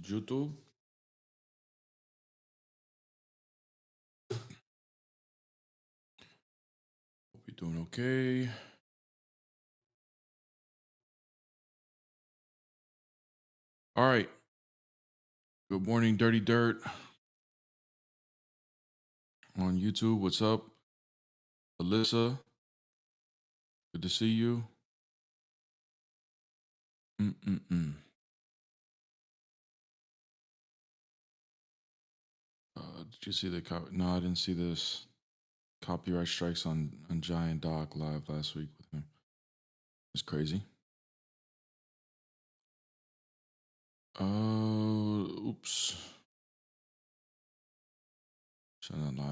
YouTube. Hope you're doing okay. All right. Good morning, Dirty Dirt on YouTube. What's up? Alyssa, good to see you. Did you see the no, I didn't see this copyright strikes on Giant Doc live last week with him. It's crazy. Oops.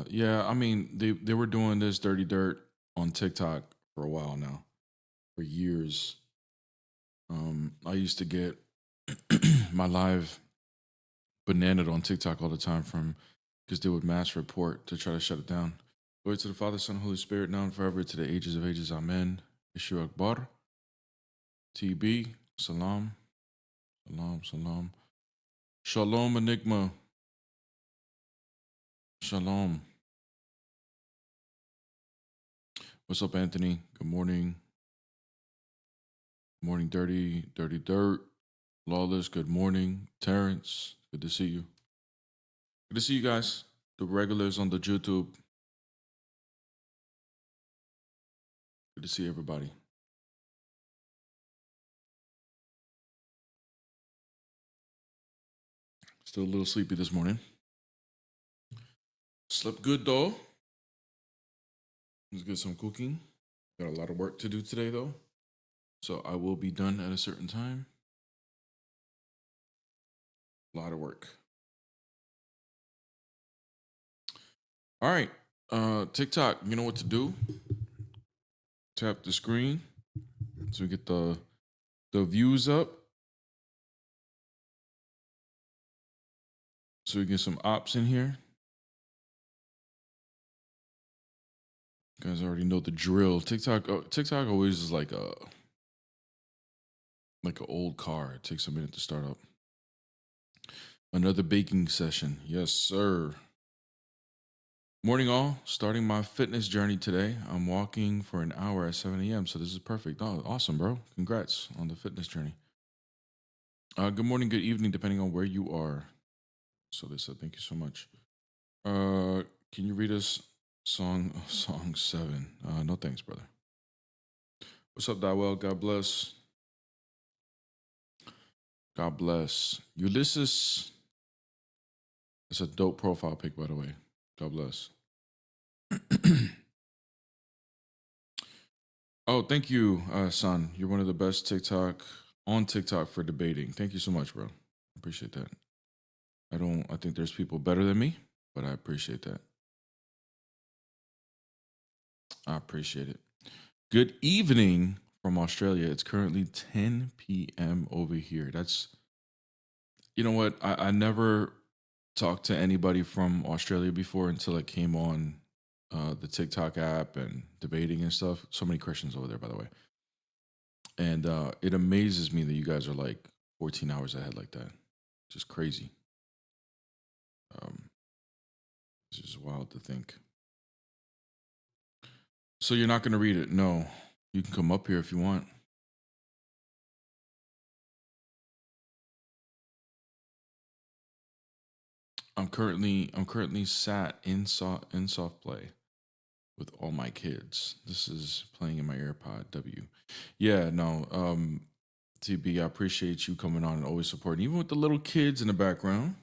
Yeah, I mean they were doing this Dirty Dirt on TikTok for a while now, for years. I used to get my live bananaed on TikTok all the time from because they would mass report to try to shut it down. Glory to the Father, Son, Holy Spirit, now and forever, to the ages of ages. Amen. Yeshua Akbar. TB. Salam. Salam. Salam. Shalom, Enigma. Shalom. What's up, Anthony? Good morning. Good morning, Dirty Dirt. Lawless, good morning. Terrence, good to see you. Good to see you guys. The regulars on the YouTube. Good to see everybody. Still a little sleepy this morning. Slept good though. Let's get some cooking. Got a lot of work to do today though. So I will be done at a certain time. A lot of work. All right. TikTok, you know what to do. Tap the screen so we get the views up. So we get some ops in here. You guys already know the drill. TikTok always is like an old car. It takes a minute to start up. Another baking session. Yes, sir. Morning all. Starting my fitness journey today. I'm walking for an hour at 7 a.m. So this is perfect. Oh, awesome, bro. Congrats on the fitness journey. Good morning, good evening, depending on where you are. So Lisa, thank you so much. Can you read us song 7? No thanks, brother. What's up, Dywell? God bless. God bless. Ulysses. It's a dope profile pic, by the way. God bless. Oh, thank you, son. You're one of the best on TikTok for debating. Thank you so much, bro. Appreciate that. I think there's people better than me, but I appreciate that. I appreciate it. Good evening from Australia. It's currently 10 p.m. over here. That's, you know what? I never talked to anybody from Australia before until it came on the TikTok app and debating and stuff. So many Christians over there, by the way. And it amazes me that you guys are like 14 hours ahead like that. Just crazy. It's just wild to think. So you're not going to read it? No. You can come up here if you want. I'm currently sat in soft play with all my kids. This is playing in my AirPod W. Yeah, no. TB, I appreciate you coming on and always supporting, even with the little kids in the background.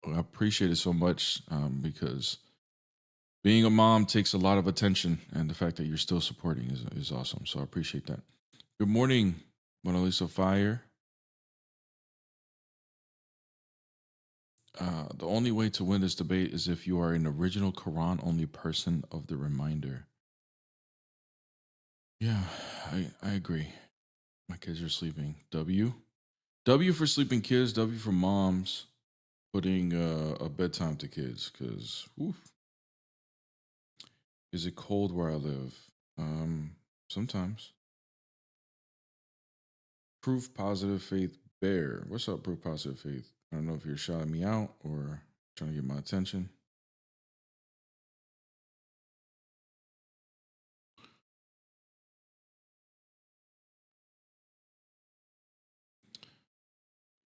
I appreciate it so much because being a mom takes a lot of attention, and the fact that you're still supporting is awesome. So I appreciate that. Good morning, Mona Lisa Fire. The only way to win this debate is if you are an original Quran only person of the reminder. Yeah, I agree. My kids are sleeping. W for sleeping kids. W for moms putting a bedtime to kids. Because, is it cold where I live? Sometimes. Proof Positive Faith Bear. What's up, Proof Positive Faith? I don't know if you're shouting me out or trying to get my attention.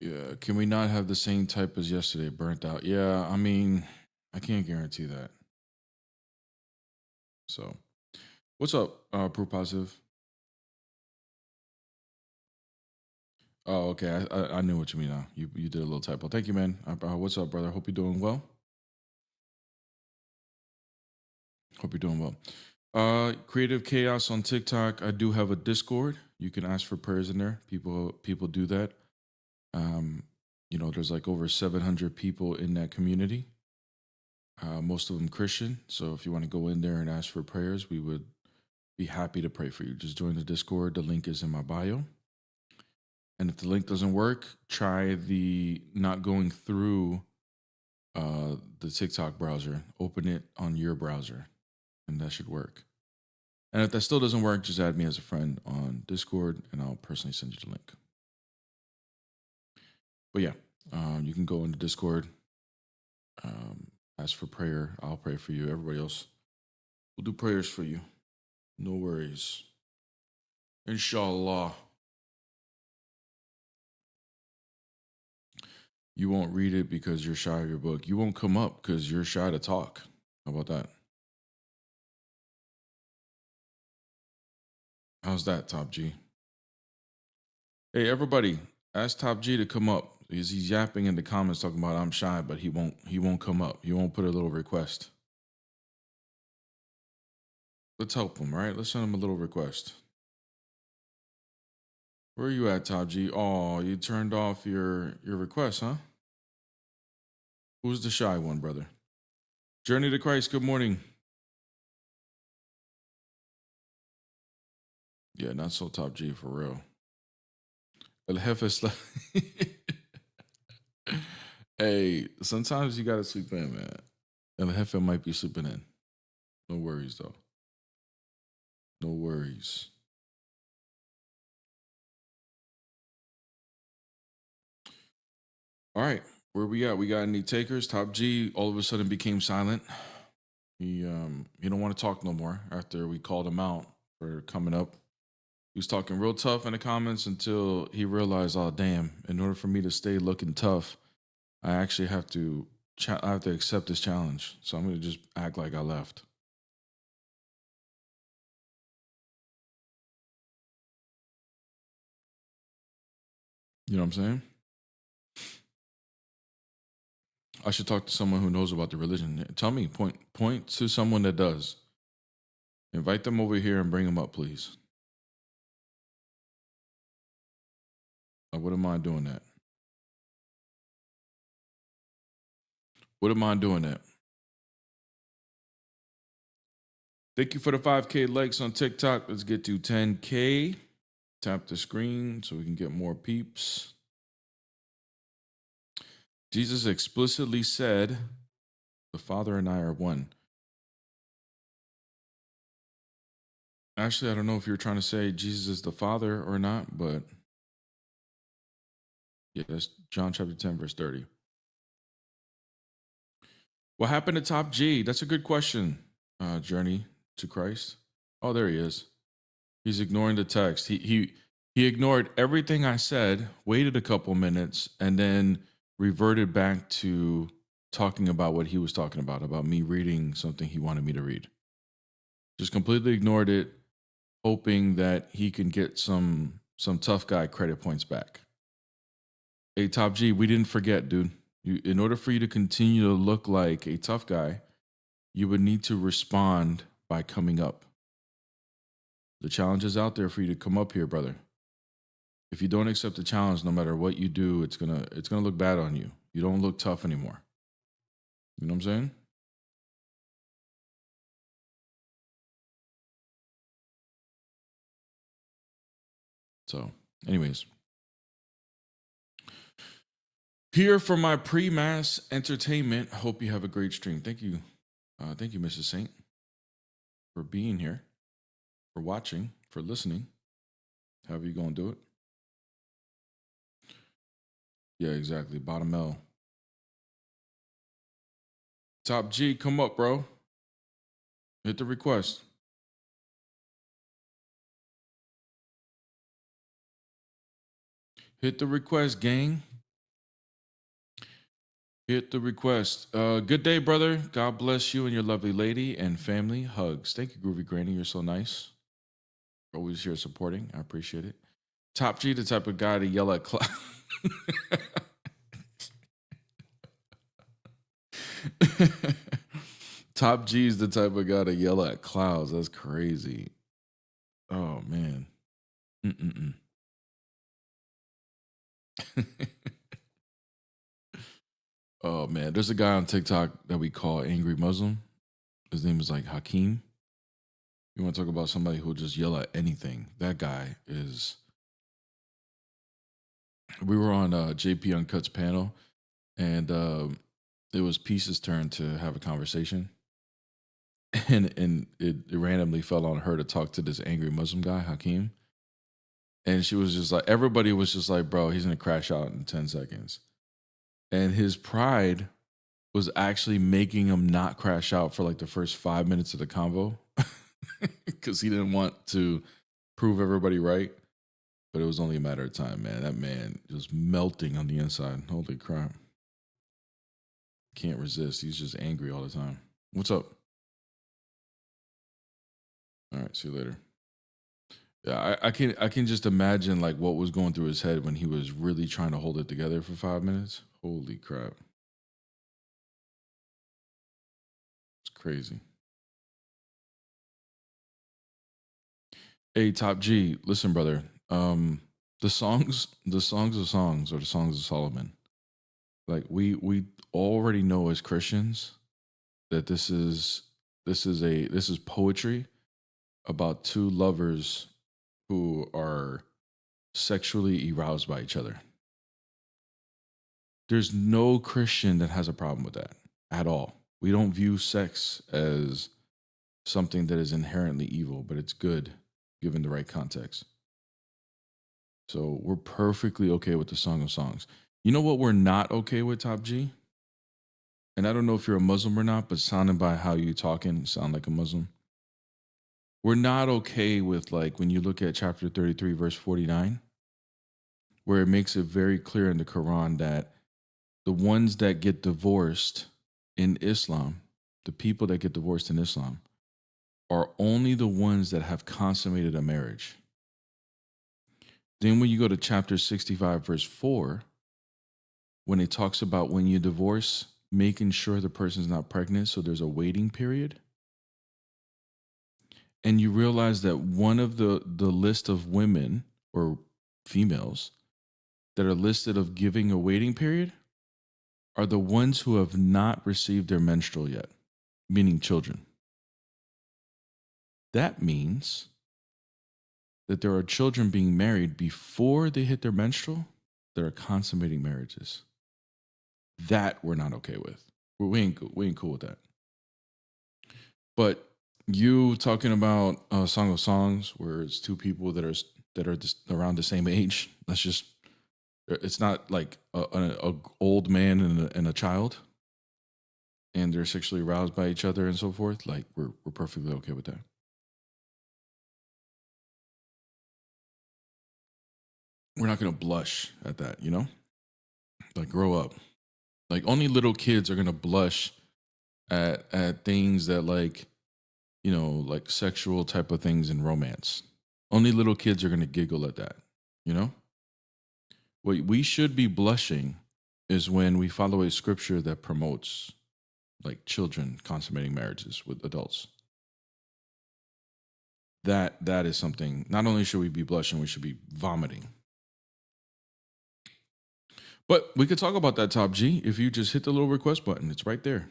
Yeah, can we not have the same type as yesterday? Burnt out. Yeah, I mean, I can't guarantee that. So, what's up, Proof Positive? Oh, okay. I knew what you mean now. You did a little typo. Thank you, man. What's up, brother? Hope you're doing well. Hope you're doing well. Creative Chaos on TikTok. I do have a Discord. You can ask for prayers in there. People do that. Um, there's like over 700 people in that community. Most of them Christian. So if you want to go in there and ask for prayers, we would be happy to pray for you. Just join the Discord. The link is in my bio. And if the link doesn't work, try the not going through the TikTok browser. Open it on your browser, and that should work. And if that still doesn't work, just add me as a friend on Discord, and I'll personally send you the link. But yeah, you can go into Discord, ask for prayer. I'll pray for you. Everybody else will do prayers for you. No worries. Inshallah. You won't read it because you're shy of your book. You won't come up because you're shy to talk. How about that? How's that, Top G? Hey, everybody, ask Top G to come up because he's yapping in the comments talking about I'm shy, but he won't come up. He won't put a little request. Let's help him, right? Let's send him a little request. Where are you at, Top G? Oh, you turned off your request, huh? Who's the shy one, brother? Journey to Christ, good morning. Yeah, not so Top G for real. El Jefe Hey, sometimes you gotta sleep in, man. El Jefe might be sleeping in. No worries, though. No worries. All right, where we at? We got any takers? Top G all of a sudden became silent. He don't want to talk no more after we called him out for coming up. He was talking real tough in the comments until he realized, oh damn! In order for me to stay looking tough, I actually have to accept this challenge. So I'm gonna just act like I left. You know what I'm saying? I should talk to someone who knows about the religion. Tell me, point to someone that does. Invite them over here and bring them up, please. I wouldn't mind doing that. Wouldn't mind doing that. Thank you for the 5K likes on TikTok. Let's get to 10K. Tap the screen so we can get more peeps. Jesus explicitly said, the Father and I are one. Actually, I don't know if you're trying to say Jesus is the Father or not, but yeah, that's John chapter 10, verse 30. What happened to Top G? That's a good question. Journey to Christ. Oh, there he is. He's ignoring the text. He ignored everything I said, waited a couple minutes, and then reverted back to talking about what he was talking about me reading something he wanted me to read. Just completely ignored it, hoping that he can get some tough guy credit points back. Hey, Top G, we didn't forget, dude. In order for you to continue to look like a tough guy, you would need to respond by coming up. The challenge is out there for you to come up here, brother. If you don't accept the challenge, no matter what you do, it's gonna look bad on you. You don't look tough anymore. You know what I'm saying? So, anyways, here for my pre-mass entertainment. Hope you have a great stream. Thank you, Mrs. Saint, for being here, for watching, for listening. However you gonna do it. Yeah, exactly. Bottom L. Top G, come up, bro. Hit the request. Hit the request, gang. Hit the request. Good day, brother. God bless you and your lovely lady and family. Hugs. Thank you, Groovy Granny. You're so nice. Always here supporting. I appreciate it. Top G, the type of guy to yell at cloud. Top G is the type of guy to yell at clouds. That's crazy. Oh man. Mm-mm-mm. Oh man, there's a guy on TikTok that we call Angry Muslim. His name is like Hakeem. You want to talk about somebody who'll just yell at anything? That guy is. We were on JP Uncut's panel, and it was Peace's turn to have a conversation, and it randomly fell on her to talk to this angry Muslim guy, Hakeem, and she was just like, everybody was just like, bro, he's gonna crash out in 10 seconds, and his pride was actually making him not crash out for like the first 5 minutes of the convo because he didn't want to prove everybody right. But it was only a matter of time, man. That man just melting on the inside. Holy crap. Can't resist. He's just angry all the time. What's up? All right, see you later. Yeah, I can just imagine like what was going through his head when he was really trying to hold it together for 5 minutes. Holy crap. It's crazy. Hey, Top G, listen, brother. The songs of songs or the songs of Solomon. Like we already know as Christians that this is poetry about two lovers who are sexually aroused by each other. There's no Christian that has a problem with that at all. We don't view sex as something that is inherently evil, but it's good given the right context. So we're perfectly okay with the Song of Songs. You know what we're not okay with, Top G? And I don't know if you're a Muslim or not, but sounding by how you talking, you sound like a Muslim. We're not okay with like when you look at chapter 33, verse 49, where it makes it very clear in the Quran that the ones that get divorced in Islam, the people that get divorced in Islam, are only the ones that have consummated a marriage. Then when you go to chapter 65, verse 4, when it talks about when you divorce, making sure the person's not pregnant, so there's a waiting period. And you realize that one of the list of women or females that are listed of giving a waiting period are the ones who have not received their menstrual yet, meaning children. That means that there are children being married before they hit their menstrual that are consummating marriages. That we're not okay with. We ain't cool with that. But you talking about a Song of Songs, where it's two people that are just around the same age. That's just it's not like a old man and a child, and they're sexually aroused by each other and so forth. Like we're perfectly okay with that. We're not gonna blush at that, you know. Like grow up. Like only little kids are gonna blush at things that like like sexual type of things in romance. Only little kids are gonna giggle at that, you know. What we should be blushing is when we follow a scripture that promotes like children consummating marriages with adults. That is something. Not only should we be blushing, we should be vomiting. But we could talk about that, Top G, if you just hit the little request button. It's right there.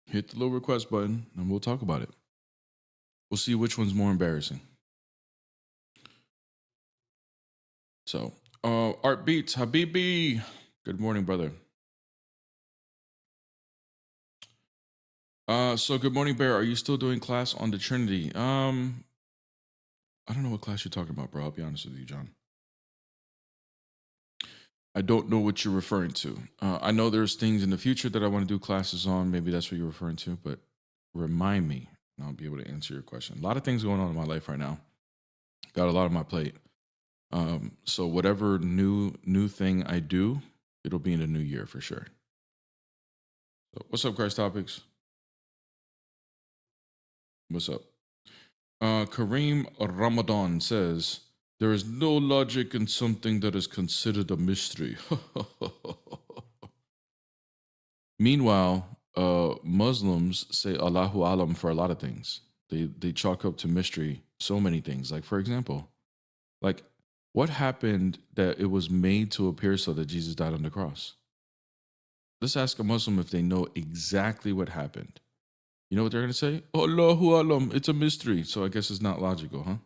Hit the little request button and we'll talk about it. We'll see which one's more embarrassing. So, Art Beats, Habibi. Good morning, brother. So good morning, Bear. Are you still doing class on the Trinity? I don't know what class you're talking about, bro. I'll be honest with you, John. I don't know what you're referring to. I know there's things in the future that I want to do classes on. Maybe that's what you're referring to, but remind me and I'll be able to answer your question. A lot of things going on in my life right now. Got a lot on my plate. So whatever new thing I do, it'll be in the new year for sure. So what's up, Christ Topics? What's up? Kareem Ramadan says, there is no logic in something that is considered a mystery. Meanwhile, Muslims say Allahu Alam for a lot of things. They chalk up to mystery so many things. Like, for example, like what happened that it was made to appear so that Jesus died on the cross? Let's ask a Muslim if they know exactly what happened. You know what they're going to say? Allahu Alam, it's a mystery. So I guess it's not logical, huh?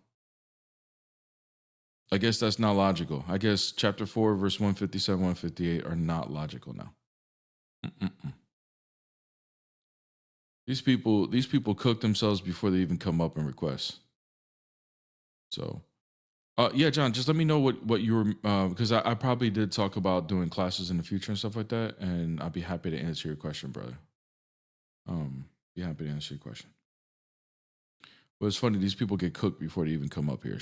I guess that's not logical. I guess chapter 4, verse 157, 158 are not logical now. Mm-mm-mm. These people cook themselves before they even come up and request. So, yeah, John, just let me know what you were, because I probably did talk about doing classes in the future and stuff like that, and I'd be happy to answer your question, brother. Be happy to answer your question. But it's funny, these people get cooked before they even come up here.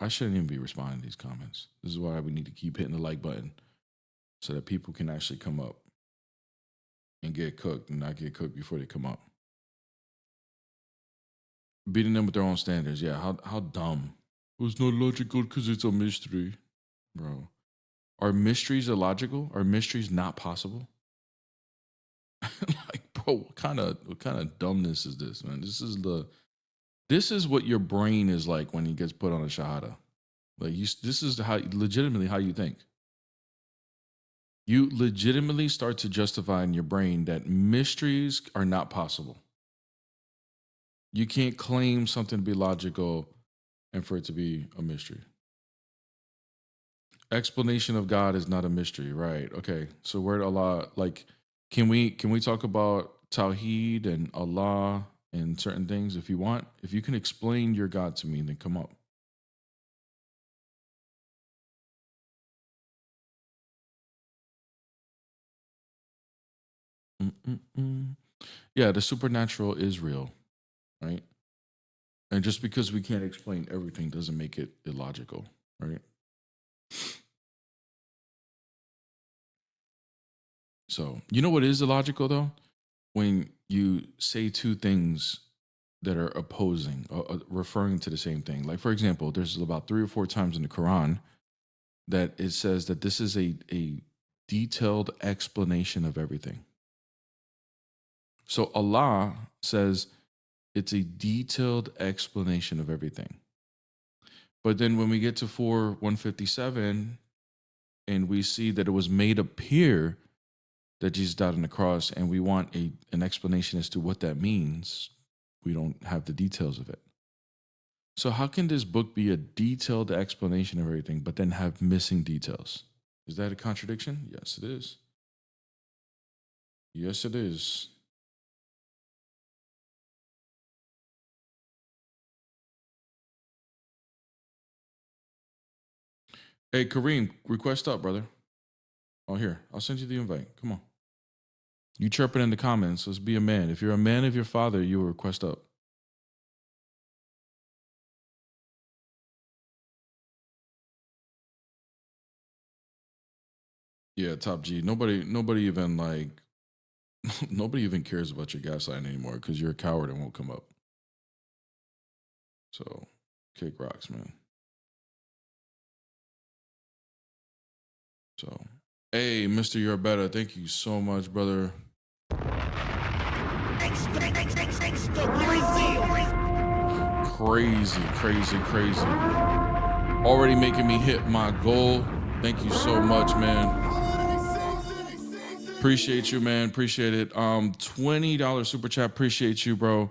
I shouldn't even be responding to these comments. This is why we need to keep hitting the like button so that people can actually come up and get cooked and not get cooked before they come up. Beating them with their own standards. Yeah, how dumb. It's not logical because it's a mystery. Bro. Are mysteries illogical? Are mysteries not possible? Like, bro, what kind of dumbness is this, man? This is what your brain is like when he gets put on a shahada. Like this is legitimately how you think. You legitimately start to justify in your brain that mysteries are not possible. You can't claim something to be logical and for it to be a mystery. Explanation of God is not a mystery, right? Okay, so where Allah, like, can we talk about Tawheed and Allah and certain things if you want? If you can explain your God to me, then come up. Mm-mm-mm. Yeah, the supernatural is real, right? And just because we can't explain everything doesn't make it illogical, right? So, you know what is illogical though? When you say two things that are opposing, referring to the same thing. Like, for example, there's about 3 or 4 times in the Quran that it says that this is a detailed explanation of everything. So Allah says it's a detailed explanation of everything. But then when we get to 4:157 and we see that it was made appear that Jesus died on the cross and we want an explanation as to what that means, we don't have the details of it. So how can this book be a detailed explanation of everything but then have missing details? Is that a contradiction? Yes, it is. Yes, it is. Hey, Kareem, request up, brother. Oh, here. I'll send you the invite. Come on. You chirping in the comments. Let's be a man. If you're a man of your father, you will request up. Yeah, top G. Nobody even like nobody even cares about your gaslighting anymore because you're a coward and won't come up. So kick rocks, man. So hey, Mr. You're Better. Thank you so much, brother. Crazy. Already making me hit my goal. Thank you so much, man. Appreciate you, man. Appreciate it. $20 super chat. Appreciate you, bro.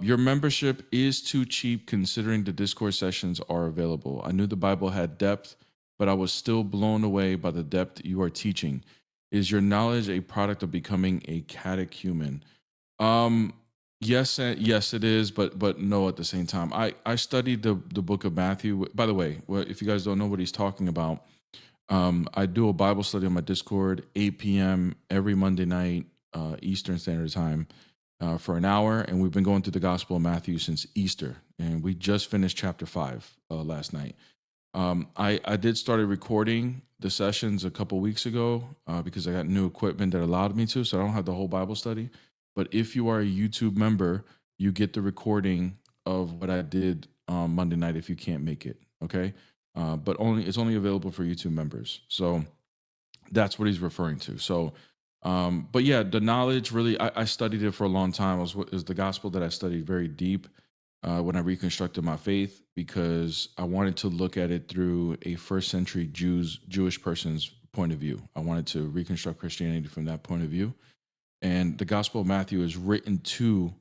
Your membership is too cheap considering the Discord sessions are available. I knew the Bible had depth, but I was still blown away by the depth you are teaching. Is your knowledge a product of becoming a catechumen? Yes, yes, it is, but no at the same time. I studied the book of Matthew. By the way, if you guys don't know what he's talking about, I do a Bible study on my Discord, 8 p.m. every Monday night, Eastern Standard Time, for an hour, and we've been going through the Gospel of Matthew since Easter, and we just finished chapter 5 last night. I did started recording the sessions a couple weeks ago because I got new equipment that allowed me to, so I don't have the whole Bible study. But if you are a YouTube member, you get the recording of what I did Monday night if you can't make it. Okay, but it's only available for YouTube members. So that's what he's referring to. So, but yeah, the knowledge really, I studied it for a long time. It was the gospel that I studied very deep when I reconstructed my faith because I wanted to look at it through a first century Jewish person's point of view. I wanted to reconstruct Christianity from that point of view. And the Gospel of Matthew is written to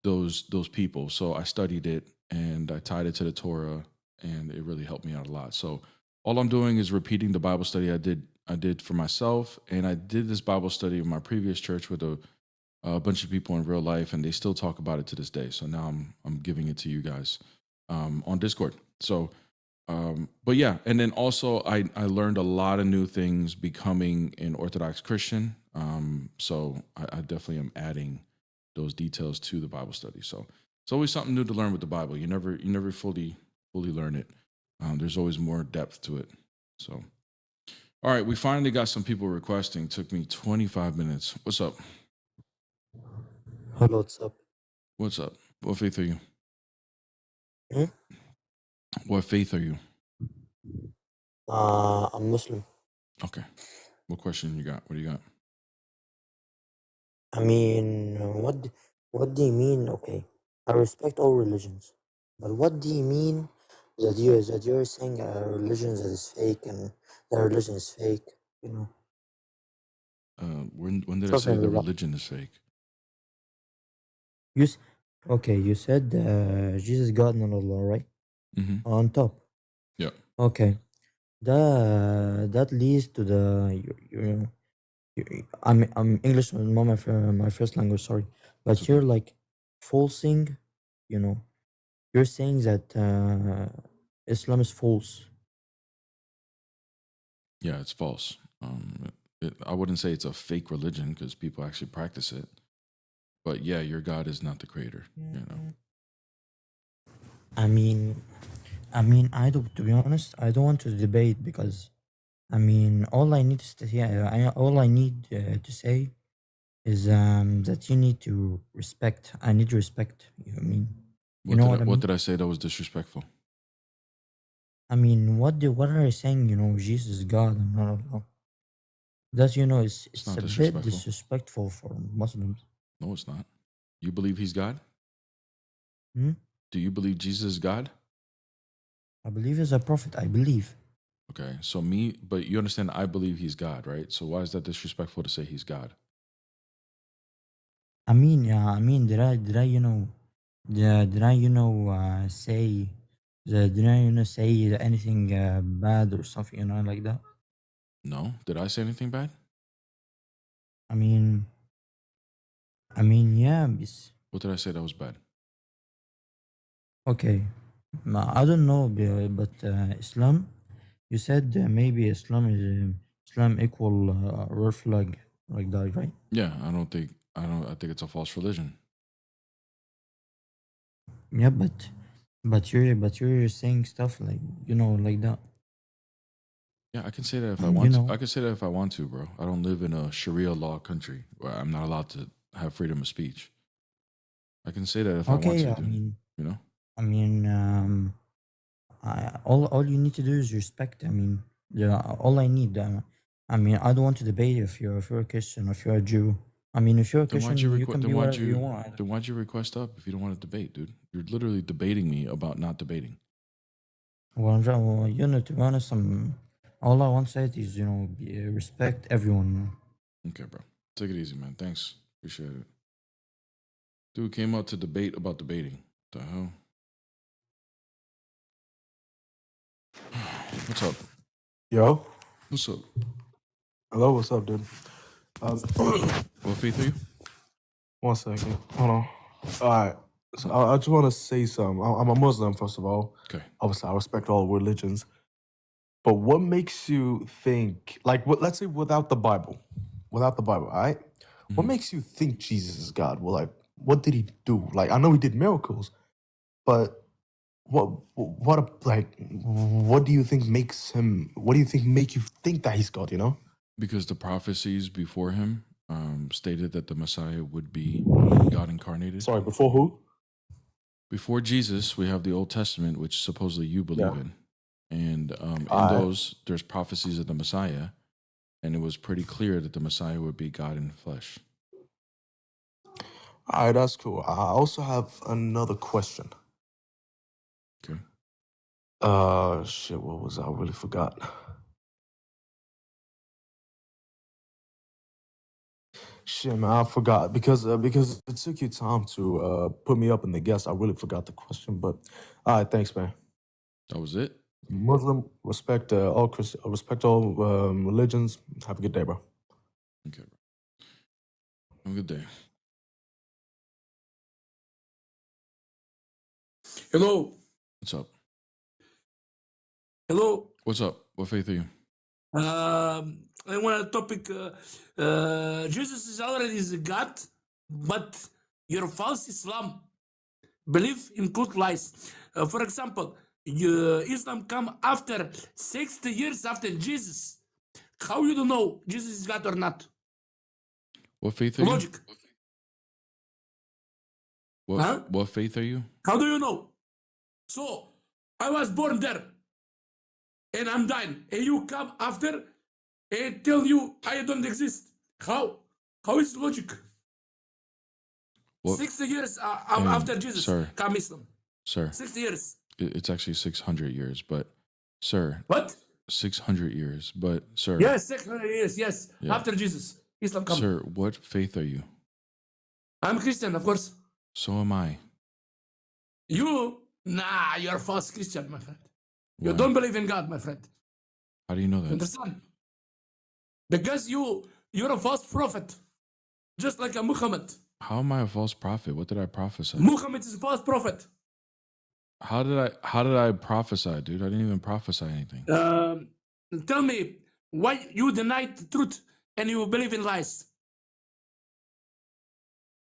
those people. So I studied it and I tied it to the Torah, and it really helped me out a lot. So all I'm doing is repeating the Bible study I did for myself, and I did this Bible study in my previous church with a bunch of people in real life, and they still talk about it to this day. So now I'm giving it to you guys on Discord. So, but yeah, and then also I learned a lot of new things becoming an Orthodox Christian. So I definitely am adding those details to the Bible study. So it's always something new to learn with the Bible. You never fully learn it. There's always more depth to it. So, all right, we finally got some people requesting. Took me 25 minutes. What's up? Hello, what's up? What's up? What faith are you? Hmm? What faith are you? I'm Muslim. Okay. What question you got? What do you got? I mean, what do you mean? Okay, I respect all religions, but what do you mean that you're saying a religion that is fake and that religion is fake? You know, When did I say something the like that. religion is fake? You s- okay? You said Jesus, God, and Allah, right? Mm-hmm. On top. Yeah. Okay, that leads to the I'm English, not my first language. Sorry, It's but okay. you're like falsing. You know, you're saying that Islam is false. Yeah, it's false. I wouldn't say it's a fake religion because people actually practice it. But yeah, your God is not the creator. You know. I mean, I don't. To be honest, I don't want to debate because I mean, all I need to yeah, all I need to say is that you need to respect. I need respect. I mean, you know what I What mean? did I say that was disrespectful? I mean, what are you saying? You know, Jesus is God and blah, blah, blah. That It's it's not a bit disrespectful. disrespectful for Muslims. No, it's not. You believe he's God? Hmm? Do you believe Jesus is God? I believe he's a prophet. I believe. Okay. But you understand I believe he's God, right? So why is that disrespectful to say he's God? I mean, yeah. I mean, did I did I say did I say anything bad or something like that? No. Did I say anything bad? I mean, yeah. What did I say that was bad? Okay. I don't know, but Islam. You said maybe Islam equal red flag like that, right? Yeah, I think it's a false religion. Yeah, but you're saying stuff like like that. Yeah, I can say that if I And you want to. know, I can say that if I want to, bro. I don't live in a Sharia law country where I'm not allowed to have freedom of speech. I can say that if I want okay. to, dude. You know? I mean, all you need to do is respect. I mean, yeah, all I need. I mean, I don't want to debate if you're a Christian or if you're a Jew. I mean, if you're a Then why'd you Christian, you request? can be whatever you want. Then why'd you request up if you don't want to debate, dude? You're literally debating me about not debating. Well, to be honest, all I want to say is respect everyone. Okay, bro. Take it easy, man. Thanks. Appreciate it. Dude came out to debate about debating. What the hell? What's up? Yo, What's up? hello, what's up, dude? What faith are you? 1 second. Hold on. All right. So I just want to say something. I'm a Muslim, first of all. Okay. Obviously, I respect all religions. But what makes you think, like, let's say without the Bible, all right? What Mhm. makes you think Jesus is God? Well, like, what did he do? Like, I know he did miracles, but what do you think makes him? What do you think make you think that he's God? You know? Because the prophecies before him stated that the Messiah would be God incarnated. Sorry, before who? Before Jesus, we have the Old Testament, which supposedly you believe Yeah. in. And in Alright. those, there's prophecies of the Messiah. And it was pretty clear that the Messiah would be God in flesh. All right, that's cool. I also have another question. Okay. Shit, what was that? I really forgot. Shit, man, I forgot because it took you time to put me up in the guest. I really forgot the question, but all right, thanks, man. That was it? Muslim, respect respect all religions. Have a good day, bro. Okay. Have a good day. Hello. What's up? Hello. What's up? What faith are you? I want a topic. Jesus is already the God, but your false Islam believe in good lies. For example, Islam come after 60 years after Jesus. How you don't know Jesus is God or not? What faith are you? Logic. What faith are you? How do you know? So I was born there, and I'm dying, and you come after and tell you I don't exist. How? How is logic? What? 60 years after Jesus sir. come Islam. Sir. 60 years. It's actually 600 years, but sir. What? 600 years, but sir. Yes, 600 years, yes. Yeah. After Jesus, Islam come. Sir, what faith are you? I'm Christian, of course. So am I. You're a false Christian, my friend. You Why? don't believe in God, my friend. How do you know You that? understand? Because you're a false prophet, just like a Muhammad. How am I a false prophet? What did I prophesy? Muhammad is a false prophet. How did I prophesy, dude? I didn't even prophesy anything. Tell me why you denied the truth and you believe in lies.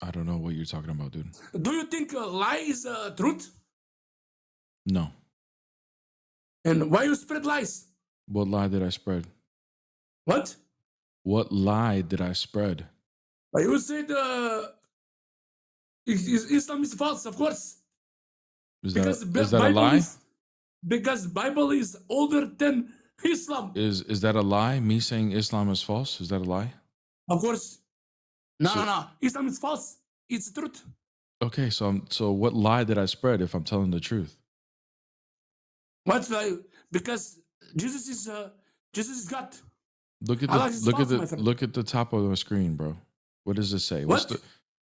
I don't know what you're talking about, dude. Do you think a lie is truth? No. And why you spread lies? What lie did I spread? What? What lie did I spread? You said Islam is false, of course. Is Because that a lie? Because Bible is older than Islam. Is that a lie? Me saying Islam is false? Is that a lie? Of course. No, So- no. Islam is false. It's truth. Okay, so what lie did I spread if I'm telling the truth? What's lie? Because Jesus is God. Look at Allah is false, my friend. look at the top of the screen, bro. What does it say? What?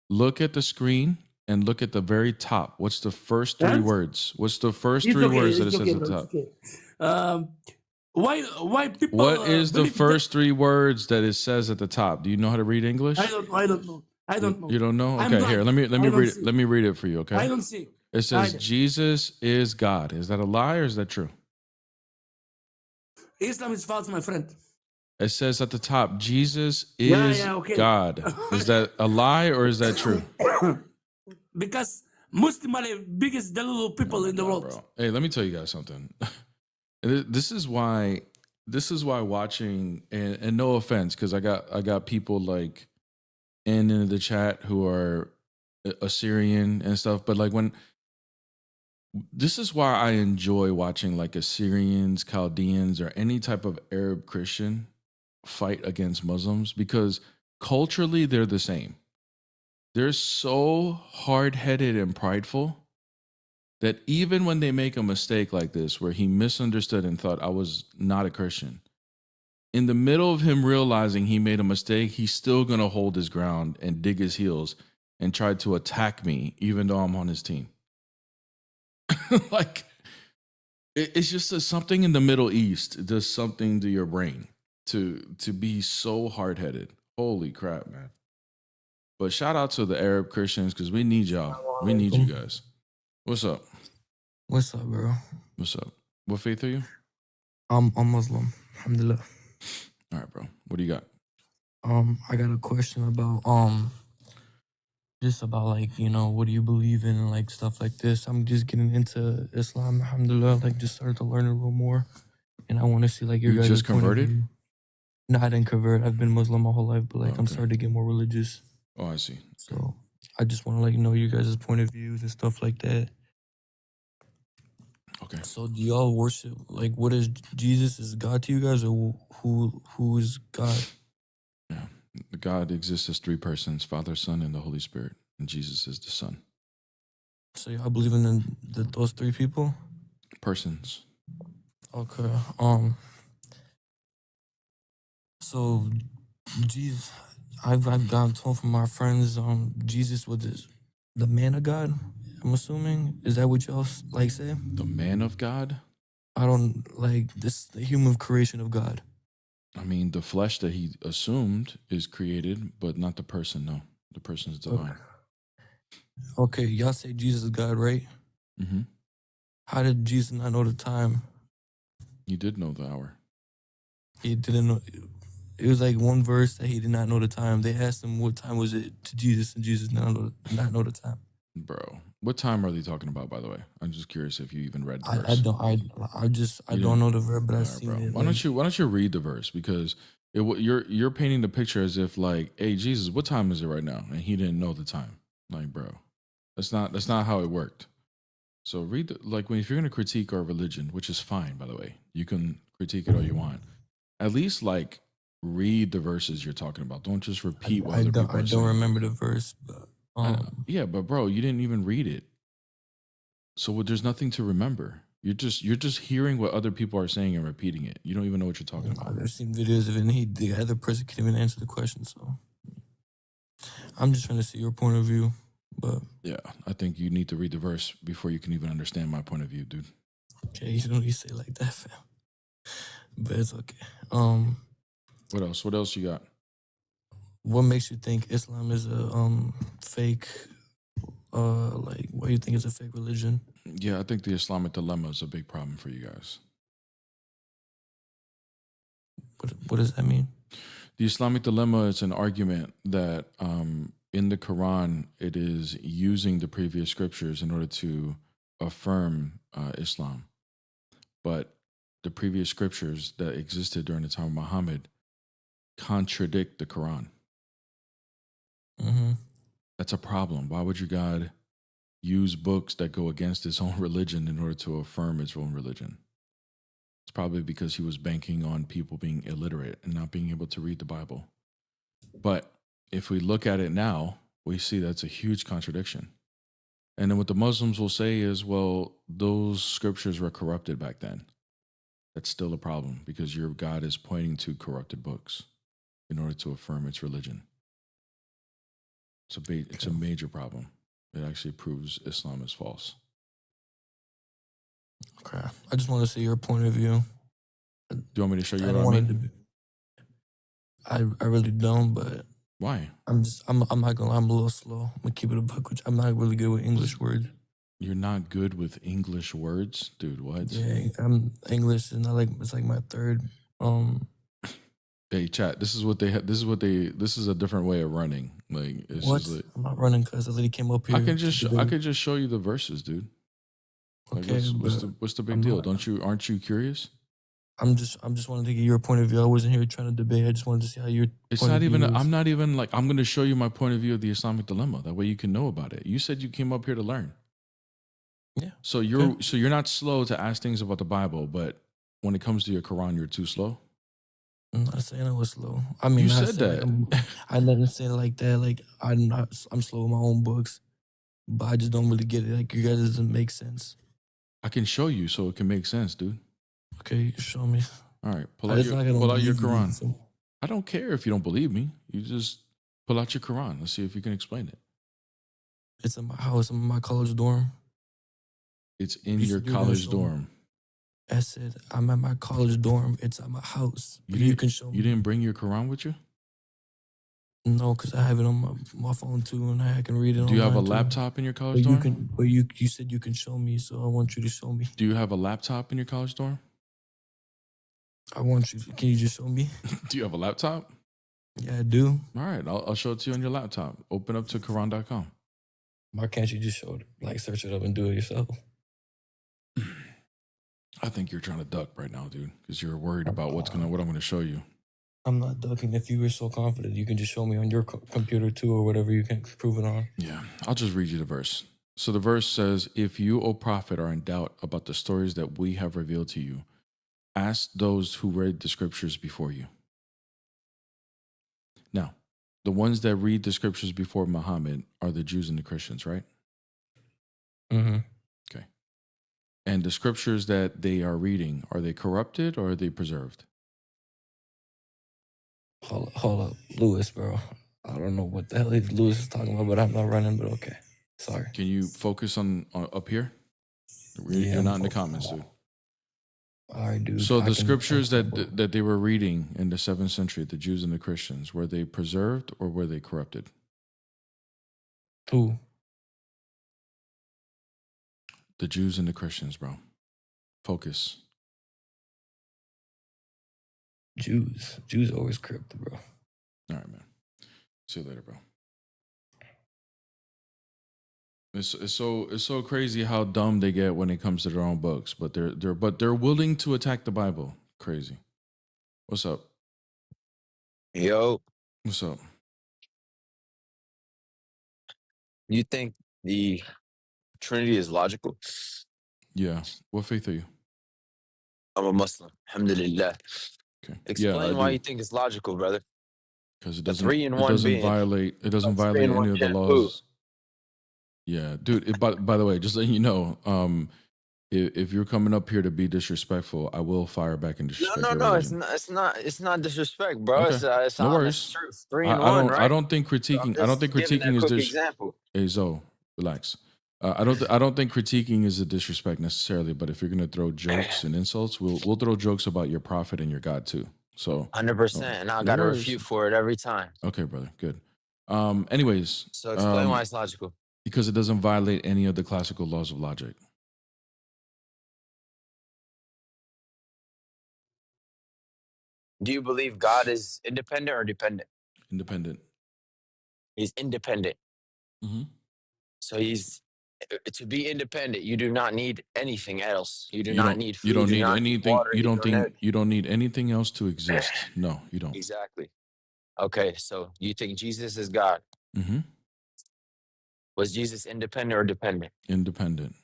Look at the screen and look at the very top. What's the first three What? words? What's the first It's three okay, words that it it's says okay, at the bro, top? it's okay. Why people? What is the believe first three words that it says at the top? Do you know how to read English? I don't know. I don't know. You don't know? I'm Okay, here, blind. let me I don't read see. it. Let me read it for you, okay? I don't see. It says either. Jesus is God. Is that a lie or is that true? Islam is false, my friend. It says at the top, Jesus Yeah, is okay. God. Is that a lie or is that true? Because Muslim are the biggest Dalil people in the world. Bro. Hey, let me tell you guys something. This is why watching and no offense, because I got people like in the chat who are Assyrian and stuff, but like this is why I enjoy watching like Assyrians, Chaldeans, or any type of Arab Christian fight against Muslims, because culturally they're the same. They're so hard-headed and prideful that even when they make a mistake like this, where he misunderstood and thought I was not a Christian, in the middle of him realizing he made a mistake, he's still going to hold his ground and dig his heels and try to attack me, even though I'm on his team. Like, it's just something in the Middle East. It does something to your brain to be so hard-headed. Holy crap, man. But shout out to the Arab Christians because we need y'all. We need you guys. What's up? What's up, bro? What's up? What faith are you? I'm Muslim. Alhamdulillah. All right, bro. What do you got? I got a question about just about like, you know, what do you believe in and like stuff like this. I'm just getting into Islam, alhamdulillah, like just started to learn a little more. And I want to see like your You guys' just point of converted? view. No, I didn't convert. I've been Muslim my whole life, but like Oh, I'm okay. starting to get more religious. Oh, I see. So I just want to like know you guys' point of views and stuff like that. Okay. So do y'all worship like what is Jesus is God to you guys, or who is God? Yeah. God exists as three persons, Father, Son, and the Holy Spirit. And Jesus is the Son. So y'all believe in those three people? Persons. Okay. So Jesus, I've gotten told from my friends, Jesus was the man of God. I'm assuming, is that what y'all like say? The man of God? I don't like this. The human creation of God. I mean, the flesh that he assumed is created, but not the person. No, the person is divine. Okay, y'all say Jesus is God, right? Mm-hmm. How did Jesus not know the time? He did know the hour. He didn't know. It was like one verse that he did not know the time. They asked him what time was it to Jesus, and Jesus did not know the time. Bro, what time are they talking about, by the way? I'm just curious if you even read the verse. I don't know the verse, but All I've right, seen bro. it. Why don't you read the verse? Because you're painting the picture as if like, hey, Jesus, what time is it right now? And he didn't know the time. Like, bro, that's not how it worked. So read if you're gonna critique our religion, which is fine, by the way, you can critique it all you want. At least like read the verses you're talking about. Don't just repeat what other people are I don't saying. remember the verse, but Yeah, but bro, you didn't even read it. So there's nothing to remember. You're just hearing what other people are saying and repeating it. You don't even know what you're talking about. I've seen videos of it, and the other person can't even answer the question. So I'm just trying to see your point of view. But Yeah, I think you need to read the verse before you can even understand my point of view, dude. okay, you don't need to say it like that, fam. But it's okay. What else? What else you got? What makes you think Islam is a fake? Like, what do you think is a fake religion? Yeah, I think the Islamic dilemma is a big problem for you guys. What does that mean? The Islamic dilemma is an argument that in the Quran, it is using the previous scriptures in order to affirm Islam. But the previous scriptures that existed during the time of Muhammad contradict the Quran. Mm-hmm. That's a problem. Why would your God use books that go against his own religion in order to affirm his own religion? It's probably because he was banking on people being illiterate and not being able to read the Bible. But if we look at it now, we see that's a huge contradiction. And then what the Muslims will say is, well, those scriptures were corrupted back then. That's still a problem because your God is pointing to corrupted books in order to affirm its religion. It's a major problem. It actually proves Islam is false. Okay, I just want to see your point of view. Do you want me to show you I what don't I want mean? to. I really don't, but Why? I'm not gonna lie, I'm a little slow. I'm gonna keep it a buck, which I'm not really good with English words. You're not good with English words? Dude, what? Yeah, English is not like it's like my third. Hey, chat, this is a different way of running. Like, it's What? just like, I'm not running because the lady came up here. I could to just show you the verses, dude. Like, Okay, what's the big I'm deal? not- Aren't you curious? I'm just wanting to get your point of view. I wasn't here trying to debate. I just wanted to see how your It's point not of even, view is. I'm not even like, I'm going to show you my point of view of the Islamic dilemma. That way you can know about it. You said you came up here to learn. Yeah. So you're not slow to ask things about the Bible, but when it comes to your Quran, you're too slow. I'm not saying I was slow. I mean, You not said saying that. I never said it like that. Like I'm slow with my own books, but I just don't really get it. Like you guys doesn't make sense. I can show you so it can make sense, dude. Okay, you can show me. All right, It's not like I don't pull out your believe you, Quran. so- I don't care if you don't believe me. You just pull out your Quran. Let's see if you can explain it. It's in my house. I'm in my college dorm. It's in You your said you were gonna college show me. dorm. I said I'm at my college dorm. It's at my house. But you can show me. You didn't bring your Quran with you? No, because I have it on my phone too, and I can read it Do you have a online too. laptop in your college But you dorm? can, but you said you can show me, so I want you to show me. Do you have a laptop in your college dorm? I want you. Can you just show me? Do you have a laptop? Yeah, I do. All right, I'll show it to you on your laptop. Open up to Quran.com. Why can't you just show it? Like search it up and do it yourself? I think you're trying to duck right now, dude, because you're worried about what I'm going to show you. I'm not ducking. If you were so confident, you can just show me on your computer too, or whatever you can prove it on. Yeah, I'll just read you the verse. So the verse says, "If you, O prophet, are in doubt about the stories that we have revealed to you, ask those who read the scriptures before you." Now, the ones that read the scriptures before Muhammad are the Jews and the Christians, right? Mm-hmm. Okay. And the scriptures that they are reading, are they corrupted or are they preserved? Hold up, Lewis, bro. I don't know what the hell Lewis is talking about, but I'm not running. But okay, sorry. Can you focus on up here? Yeah, You're I'm not in the focused. comments, dude. All right, dude. So I the can scriptures focus on both. that they were reading in the 7th century, the Jews and the Christians, were they preserved or were they corrupted? Who? The Jews and the Christians, bro. Focus. Jews always corrupted, bro. All right, man. See you later, bro. It's so crazy how dumb they get when it comes to their own books, but they're willing to attack the Bible. Crazy. What's up? Yo, What's up? you think the Trinity is logical? Yeah. What faith are you? I'm a Muslim. Alhamdulillah. Okay. Explain why you think it's logical, brother. Because The three in one being. violate A three violate in any one of the being laws. who? Yeah, dude. By the way, just letting you know, if you're coming up here to be disrespectful, I will fire back and disrespect your No. It's religion. not. It's not disrespect, bro. Okay. It's No honest worries. truth. Three in one, right? I don't think So I'm critiquing. just giving critiquing that is quick dis. example. Hey Zoe, relax. I don't think critiquing is a disrespect necessarily. But if you're gonna throw jokes and insults, we'll throw jokes about your prophet and your God too. So 100%, and I no got to worries. refute for it every time. Okay, brother. Good. Anyways, So explain why it's logical. because it doesn't violate any of the classical laws of logic. Do you believe God is independent or dependent? Independent. He's independent. Mm-hmm. So he's to be independent. You do not need anything else. You do You not don't. need food. You don't do need not anything. water. You don't think. need- You don't need anything else to exist. No, you don't. Exactly. Okay, so you think Jesus is God? Mm-hmm. Was Jesus independent or dependent? Independent.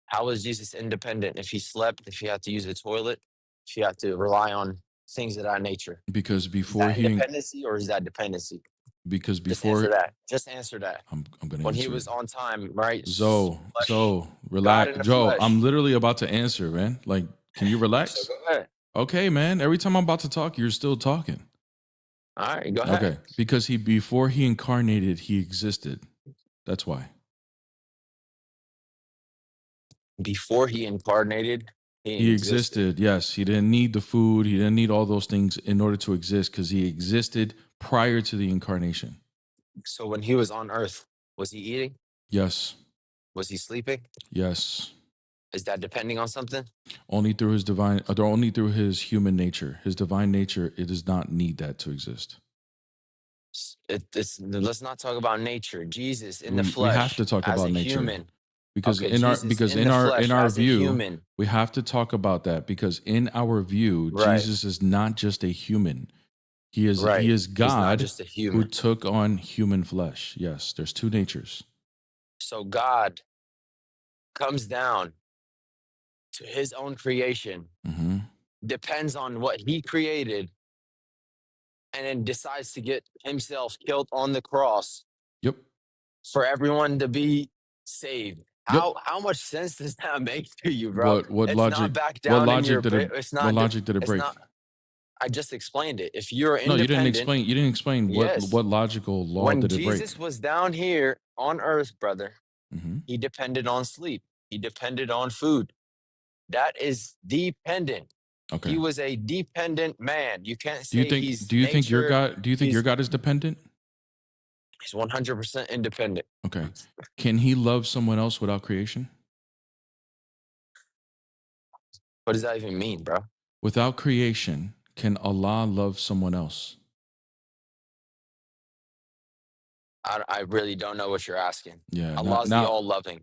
How was Jesus independent if he slept, if he had to use the toilet, if he had to rely on things of that nature? Because Is before that he. independency or is that dependency? Because Just before. answer that. Just answer that. I'm gonna When answer. he was on time, right? Zoe, Flesh, Zoe, God relax. in the Joe, flesh. I'm literally about to answer, man. Like, can you So relax? go ahead. Okay, man. Every time I'm about to talk, you're still talking. All right, go ahead. Okay, because before he incarnated, he existed. That's why. Before he incarnated, He existed. Yes, he didn't need the food. He didn't need all those things in order to exist because he existed prior to the incarnation. So when he was on earth, was he eating? Yes, Was he sleeping? yes. Is that depending on something? Only through his only through his human nature. His divine nature, it does not need that to exist. Let's not talk about nature. Jesus in the We flesh have to talk as about a nature. human. Because Okay, in our Jesus in the flesh our as a view, human. we have to talk about that because in our view, Right. Jesus is not just a human. He is Right. he is He's not God just a who human. took on human flesh. Yes, there's two natures. So God comes down to his own creation, Hmm. depends on what he created, and then decides to get himself killed on the cross Yep. for everyone to be saved. Yep. How much sense does that make to you, bro? What It's logic? not back What down in logic your. did it? It's What not. logic did it It's break? not. I just explained it. If you're No, you didn't independent, explain. You didn't explain yes. what logical law When did it break? Jesus was down here on earth, brother, Hmm. he depended on sleep. He depended on food. That is dependent. Okay. He was a dependent man. You can't Do you say think he's do you think your nature. God do you think your God is dependent? He's 100% independent. Okay. Can he love someone else without creation? What does that even mean, bro? Without creation, can Allah love someone else? I really don't know what you're asking. Yeah. Allah's the all-loving.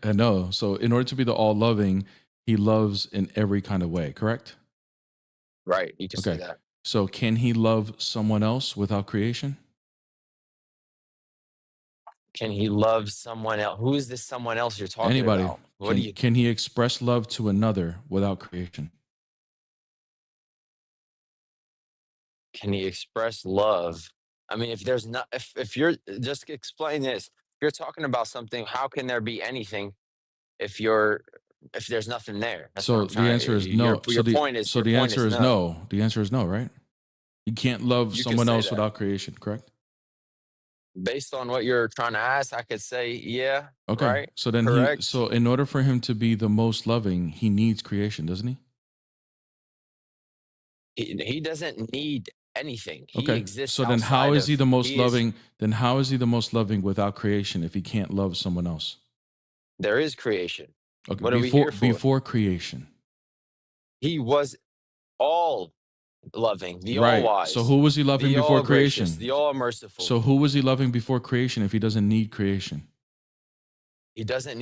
I know. So in order to be the all-loving, he loves in every kind of way, correct? Right, you can say Okay. that. So can he love someone else without creation? Can he love someone else? Who is this someone else you're talking Anybody. about? What do you Can he express love to another without creation? Can he express love? I mean, if there's not, if you're just explain this, if you're talking about something, how can there be anything if there's nothing there? That's what So I'm the trying. answer is no. Your point is the answer is no. no. The answer is no, right? You can't love You can someone say else that. without creation, correct? Based on what you're trying to ask, I could say, yeah. Okay. Right. So then Correct. so in order for him to be the most loving, he needs creation, doesn't he? He doesn't need anything. He Okay. exists. So then how outside is he of- the most he is- loving? Then how is he the most loving without creation if he can't love someone else? There is creation. Okay. What are we here for? Before creation. He was all loving, the Right. all wise. So who was he loving the before all gracious, creation? the all merciful. So who was he loving before creation if he doesn't need creation? he doesn't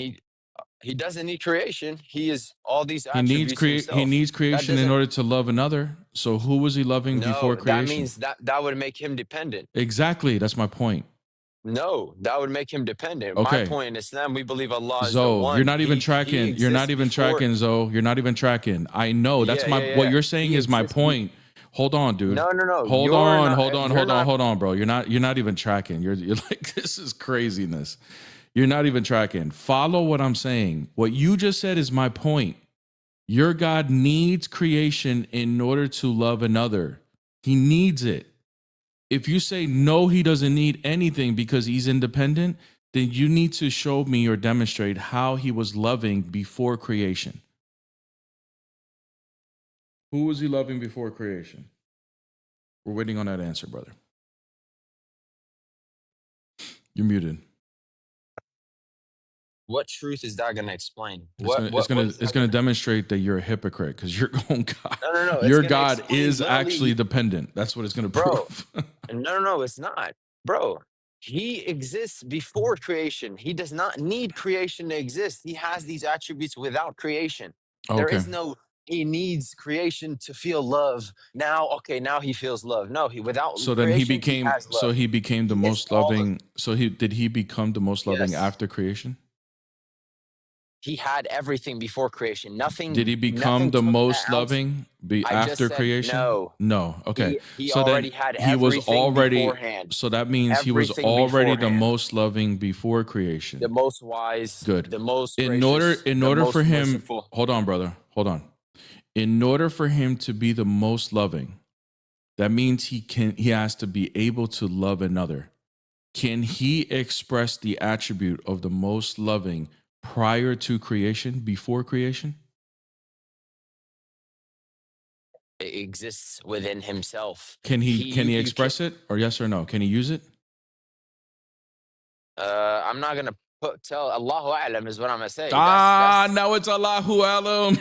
need creation. He is all these He attributes himself. he needs creation in doesn't- order to love another. So who was he loving before No, creation? that means that would make him dependent. Exactly. That's my point. No, that would make him dependent. Okay. My point in Islam, we believe Allah is the Zoe, one. you're not even He tracking. You're not exists even before- tracking, Zoe. You're not even tracking. I know. That's Yeah, what yeah. you're saying He is my exists- point. Hold on, dude. No. Hold You're on, not- hold on, you're hold on, not- hold on, bro. You're not even tracking. You're like, this is craziness. You're not even tracking. Follow what I'm saying. What you just said is my point. Your God needs creation in order to love another. He needs it. If you say no, he doesn't need anything because he's independent, then you need to show me or demonstrate how he was loving before creation. Who was he loving before creation? We're waiting on that answer, brother. You're muted. What truth is that going to explain? It's gonna demonstrate that you're a hypocrite because your own God, No. it's your gonna God explain is literally- actually dependent. That's what it's gonna Bro. prove. No, it's not. Bro, he exists before creation. He does not need creation to exist. He has these attributes without creation. There Okay. is no, he needs creation to feel love. Now he feels love. No, without So then he creation, has love. became the He is most all of- loving. So did he become the most loving Yes. after creation? He had everything before creation. Nothing. Did he become nothing the took that most out. loving I just after said creation? no. No. Okay. He so already then had he was everything already. beforehand. So that means he was Everything already the beforehand. most loving before creation. The most wise. Good. The most in gracious, order the for most him, merciful. hold on, brother. Hold on. In order for him to be the most loving, that means he has to be able to love another. Can he express the attribute of the most loving prior to creation, before creation? It exists within himself. Can he you express it, or yes or no? Can he use it? I'm not gonna tell Allahu A'lam is what I'm gonna say. Now it's Allahu Alam.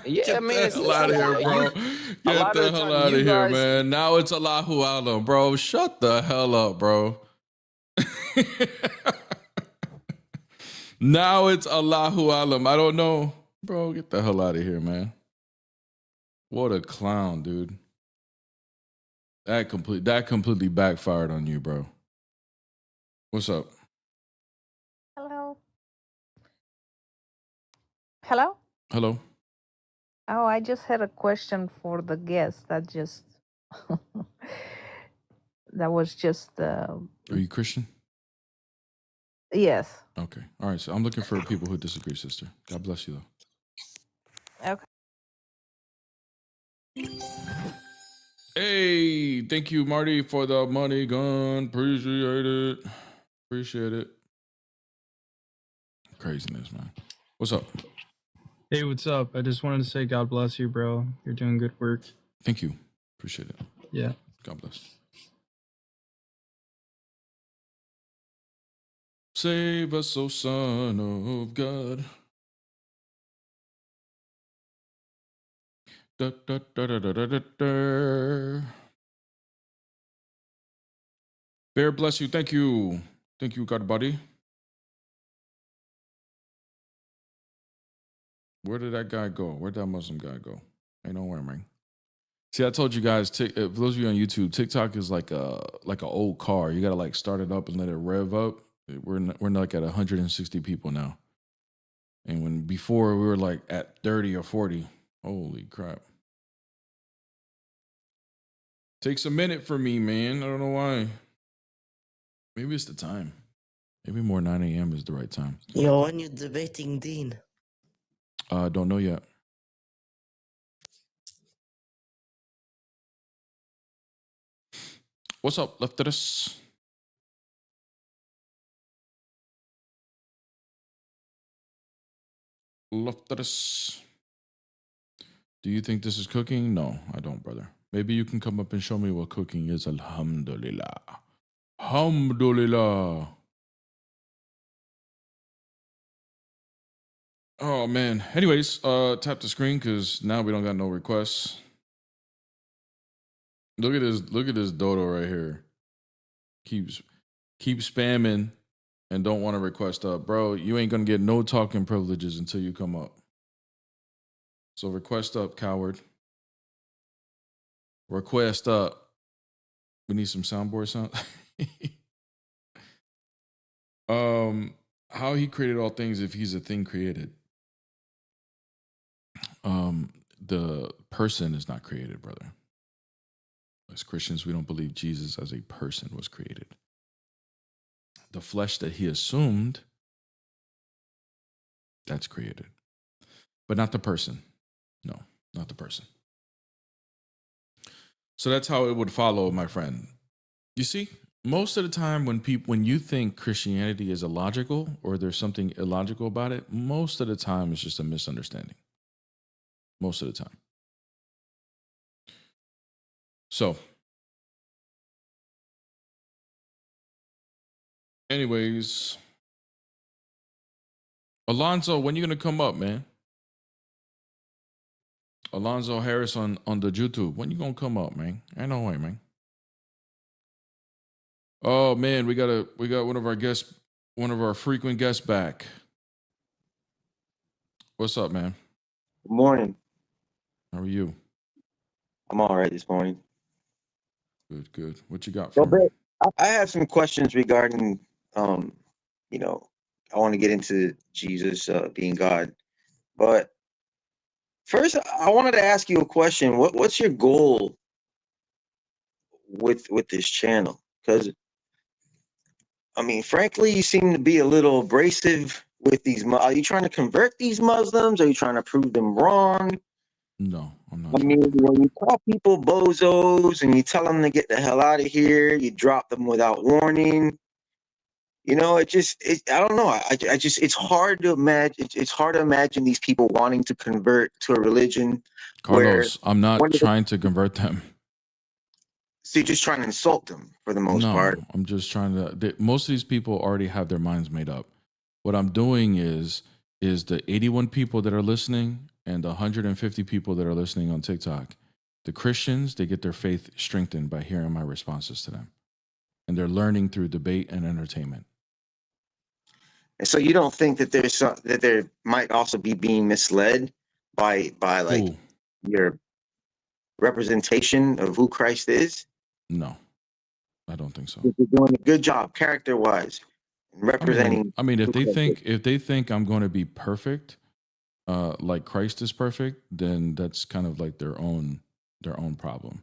Yeah, Get I mean, the it's hell out of here, bro. a Get lot the of the hell time out you of here, guys- man. Now it's Allahu Alam, bro. Shut the hell up, bro. Now it's Allahu Alam. I don't know. Bro, get the hell out of here, man. What a clown, dude. That completely backfired on you, bro. What's up? Hello. Hello? Hello? Oh, I just had a question for the guest. That was just Are you Christian? yes. Okay. All right. So I'm looking for people who disagree, sister. God bless you, though. Okay. Hey, thank you, Marty, for the money gun. Appreciate it. Appreciate it. Craziness, man. What's up? Hey, what's up? I just wanted to say God bless you, bro. You're doing good work. Thank you. Appreciate it. Yeah. God bless. Save us, O Son of God. Da, da, da, da, da, da, da, da. Bear, bless you. Thank you. Thank you, God buddy. Where did that guy go? Where'd that Muslim guy go? Ain't nowhere, man. See, I told you guys, for those of you on YouTube, TikTok is like an old car. You gotta like start it up and let it rev up. We're like at 160 people now, and when before we were like at 30 or 40. Holy crap! Takes a minute for me, man. I don't know why. Maybe it's the time. Maybe more 9 a.m. is the right time. Yo, when you debating Dean? Don't know yet. What's up, lefters? Lefters. Do you think this is cooking? No, I don't, brother. Maybe you can come up and show me what cooking is. Alhamdulillah. Alhamdulillah. Oh man. Anyways, tap the screen because now we don't got no requests. Look at this dodo right here. Keep spamming and don't want to request up. Bro, you ain't gonna get no talking privileges until you come up. So request up, coward. Request up. We need some soundboard sound. How he created all things if he's a thing created? The person is not created, brother. As Christians, we don't believe Jesus as a person was created. The flesh that he assumed, that's created. But not the person. No, not the person. So that's how it would follow, my friend. You see, most of the time when you think Christianity is illogical or there's something illogical about it, most of the time it's just a misunderstanding. Most of the time. So, anyways, Alonzo, when you gonna come up, man? Alonzo Harris on the YouTube. When you gonna come up, man? Ain't no way, man. Oh man, we got one of our frequent guests back. What's up, man? Good morning. How are you? I'm all right this morning. Good. What you got So, for me? I have some questions regarding, you know, I want to get into Jesus being God, but first, I wanted to ask you a question. What's your goal with this channel? Because I mean, frankly, you seem to be a little abrasive with these. Are you trying to convert these Muslims? Are you trying to prove them wrong? No, I'm not. I mean, when you call people bozos and you tell them to get the hell out of here, you drop them without warning. You know, I don't know. I just, it's hard to imagine. It's hard to imagine these people wanting to convert to a religion Carlos, where I'm not trying to convert them. so you're just trying to insult them for the most part. I'm just trying to. Most of these people already have their minds made up. What I'm doing is the 81 people that are listening and the 150 people that are listening on TikTok, the Christians, they get their faith strengthened by hearing my responses to them, and they're learning through debate and entertainment. And so you don't think that that there might also be being misled by like Who? your representation of who Christ is? No, I don't think so. You're doing a good job character-wise representing. I mean, if they think I'm going to be perfect, like Christ is perfect, then that's kind of like their own problem.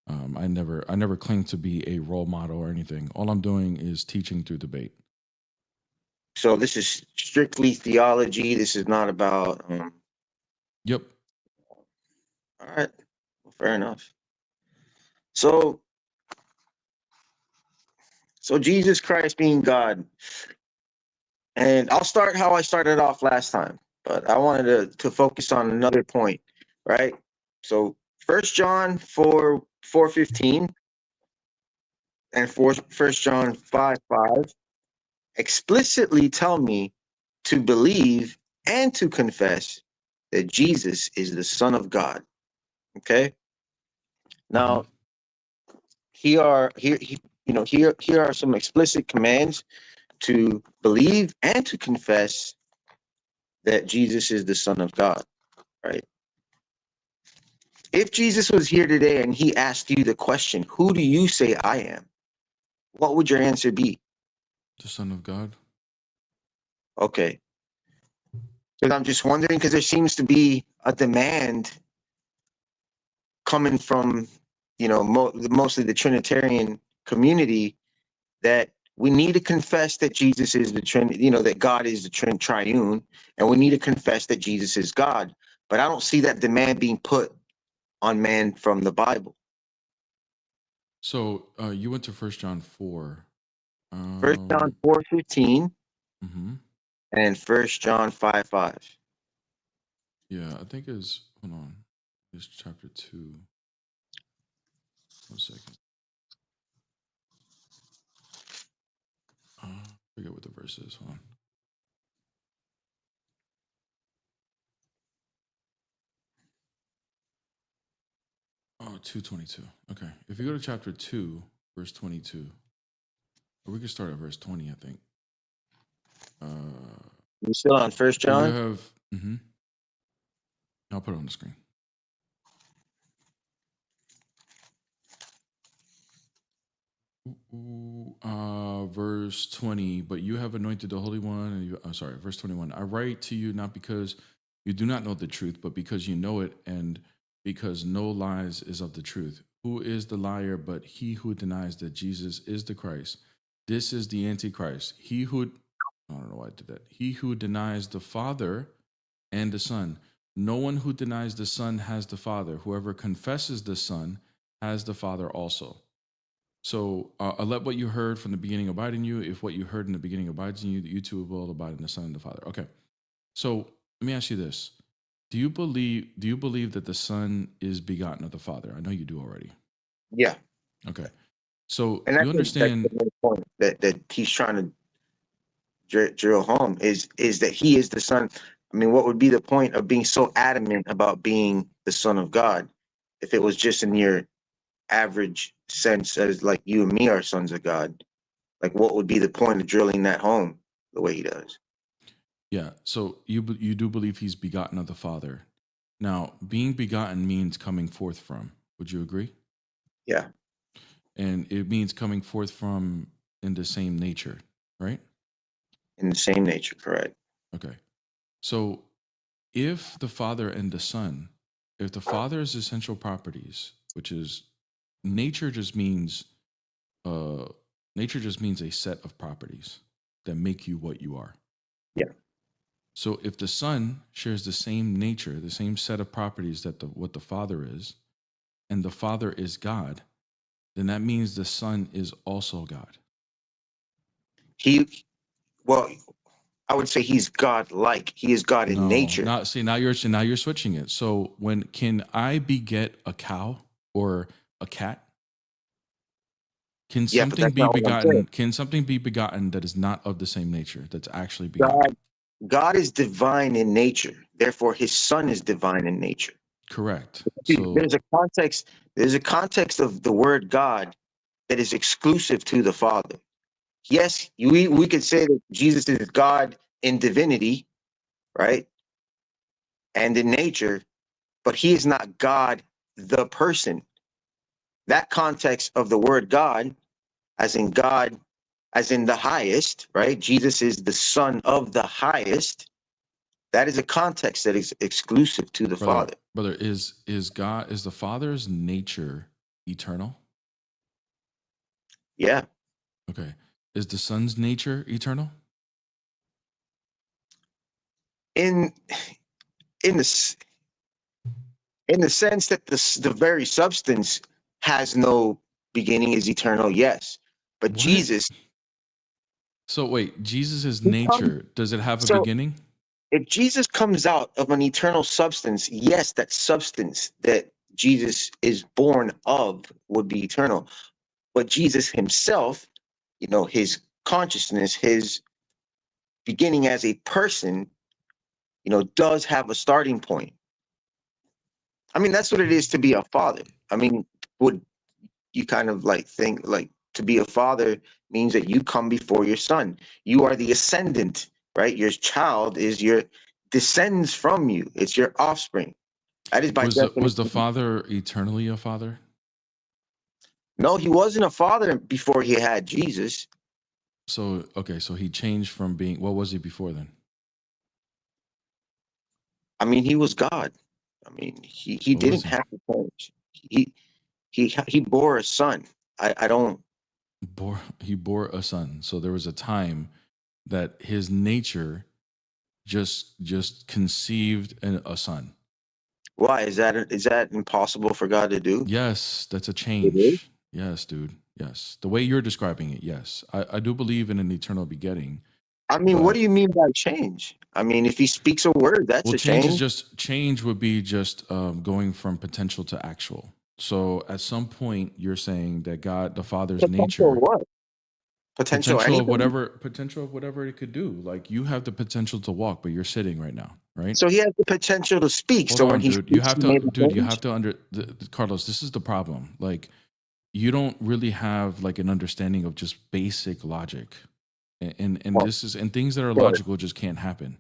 I never claim to be a role model or anything. All I'm doing is teaching through debate. So this is strictly theology. This is not about. Yep. All right. Well, fair enough. So Jesus Christ being God, and I'll start how I started off last time but I wanted to focus on another point, right? So 1 John 4:15 and 1 John 5:5 explicitly tell me to believe and to confess that Jesus is the Son of God. Okay. Now, here are some explicit commands to believe and to confess that Jesus is the Son of God, right? If Jesus was here today and he asked you the question, who do you say I am? What would your answer be? The Son of God. Okay. Because I'm just wondering, because there seems to be a demand coming from, mostly the Trinitarian community, that we need to confess that Jesus is the Trinity, that God is the triune, and we need to confess that Jesus is God. But I don't see that demand being put on man from the Bible. So you went to 1 John 4. 1 John 4:15 and 1 John 5:5. Yeah, I think it's, hold on, it's chapter 2. 1 second. I forget what the verse is. Hold on. Oh, 2:22. Okay. If you go to chapter 2, verse 22, or we could start at verse 20, I think. You still on 1 So you John? have, I'll put it on the screen. Verse 20, but you have anointed the Holy One, and you, I'm sorry, verse 21. I write to you not because you do not know the truth, but because you know it, and because no lies is of the truth. Who is the liar but he who denies that Jesus is the Christ? This is the Antichrist. I don't know why I did that. He who denies the Father and the Son. No one who denies the Son has the Father. Whoever confesses the Son has the Father also. So let what you heard from the beginning abide in you. If what you heard in the beginning abides in you, you too will abide in the Son and the Father. Okay. So let me ask you this. Do you believe that the Son is begotten of the Father? I know you do already. Yeah. Okay. So And you understand that's the main point that he's trying to drill home is that he is the Son. I mean, what would be the point of being so adamant about being the Son of God if it was just in your average sense as like you and me are sons of God? Like, what would be the point of drilling that home the way he does? Yeah. So you do believe he's begotten of the Father. Now, being begotten means coming forth from. Would you agree? Yeah. And it means coming forth from in the same nature, right? In the same nature, correct. Okay. So if the Father and the Son, if the Father's essential properties, which is nature just means a set of properties that make you what you are. Yeah. So if the Son shares the same nature, the same set of properties that what the Father is, and the Father is God, then that means the Son is also God. I would say he's God-like. He is God in nature. Now you're switching it. So can I beget a cow or a cat? Can something be begotten? Can something be begotten that is not of the same nature? That's actually begotten. God is divine in nature. Therefore, his Son is divine in nature. Correct. So there's a context of the word God that is exclusive to the Father. Yes, we could say that Jesus is God in divinity, right? And in nature, but he is not God the person. That context of the word God, as in God, as in the highest, right? Jesus is the Son of the highest. That is a context that is exclusive to the Father. Brother, is the Father's nature eternal? Yeah. Okay. Is the Son's nature eternal? In the sense that the very substance has no beginning, is eternal, yes. But What? Jesus. So wait, Jesus' nature, does it have a beginning? if Jesus comes out of an eternal substance, yes, that substance that Jesus is born of would be eternal. But Jesus himself, you know, his consciousness, his beginning as a person, you know, does have a starting point. I mean, that's what it is to be a father. I mean, would you kind of like think like to be a father means that you come before your son. You are the ascendant, right? Your child is your descends from you. It's your offspring. That is by Was the definition. Father eternally a father? No, he wasn't a father before he had Jesus. So okay, so he changed from being, what was he before then? I mean, he was God. I mean, he What was didn't he? have to change. He bore a son. I don't. He bore a son. So there was a time that his nature just conceived a son. Why is that impossible for God to do? Yes, that's a It is. change. Yes, dude. Yes. The way you're describing it, yes. I do believe in an eternal begetting, I mean, what do but you mean by change? I mean, if he speaks a word, that's well, a change. change would be just going from potential to actual. So at some point, you're saying that God, the Father's Potential nature, what? Potential anything? potential of whatever it could do. Like you have the potential to walk, but you're sitting right now, right? So he has the potential to speak. Hold So when on, he dude. You speaks, have he to, made a dude. You change. have to Carlos. This is the problem. Like you don't really have like an understanding of just basic logic, and Well, this is and things that are sure. logical just can't happen.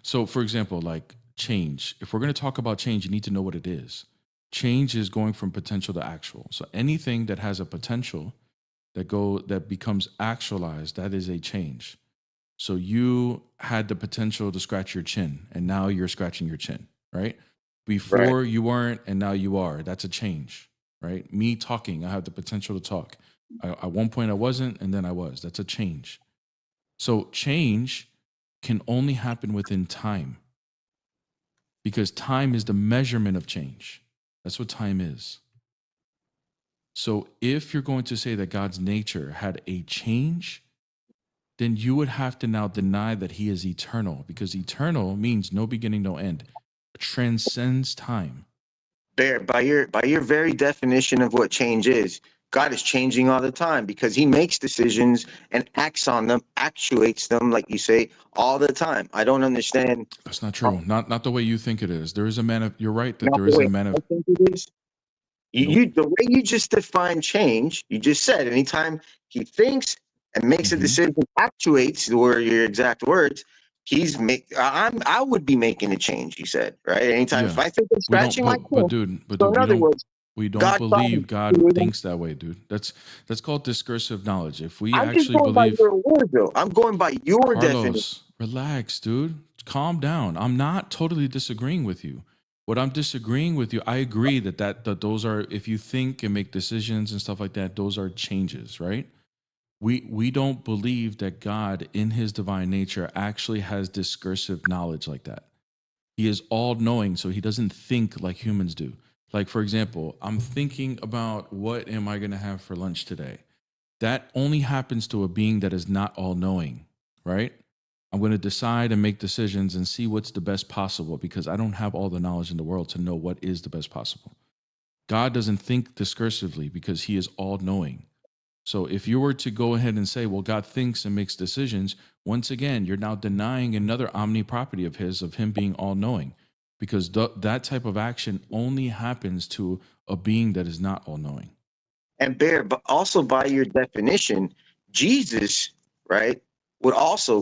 So, for example, like change. If we're going to talk about change, you need to know what it is. Change is going from potential to actual. So anything that has a potential that becomes actualized, that is a change. So you had the potential to scratch your chin, and now you're scratching your chin, right? Right. Before you weren't, and now you are. That's a change, right? Me talking, I have the potential to talk. At one point I wasn't, and then I was. That's a change. So change can only happen within time because time is the measurement of change. That's what time is. So if you're going to say that God's nature had a change, then you would have to now deny that he is eternal, because eternal means no beginning, no end. Transcends time. Bear, by your very definition of what change is, God is changing all the time because he makes decisions and acts on them, actuates them, like you say, all the time. I don't understand. That's not How, true. Not the way you think it is. There is a man of, you're right that not there the is way a man I of, think it is. nope. The way you just define change, you just said anytime he thinks and makes a Mhm. decision, actuates were your exact words. I would be making a change. You said right. Anytime if Yeah. I think I'm We don't, scratching my but chin. dude, So in other words, we don't God thought believe God of thinks that way, dude. That's called discursive knowledge. If we I'm just actually going by believe, your word, though. I'm going by your definition. Carlos, relax, dude. Calm down. I'm not totally disagreeing with you. What I'm disagreeing with you, I agree that those are, if you think and make decisions and stuff like that, those are changes, right? We don't believe that God in his divine nature actually has discursive knowledge like that. He is all knowing, so he doesn't think like humans do. Like, for example, I'm thinking about what am I going to have for lunch today? That only happens to a being that is not all knowing, right? I'm going to decide and make decisions and see what's the best possible because I don't have all the knowledge in the world to know what is the best possible. God doesn't think discursively because he is all knowing. So if you were to go ahead and say, well, God thinks and makes decisions, once again, you're now denying another omni property of his, of him being all knowing, because that type of action only happens to a being that is not all knowing. And Bear, but also by your definition, Jesus, right, would also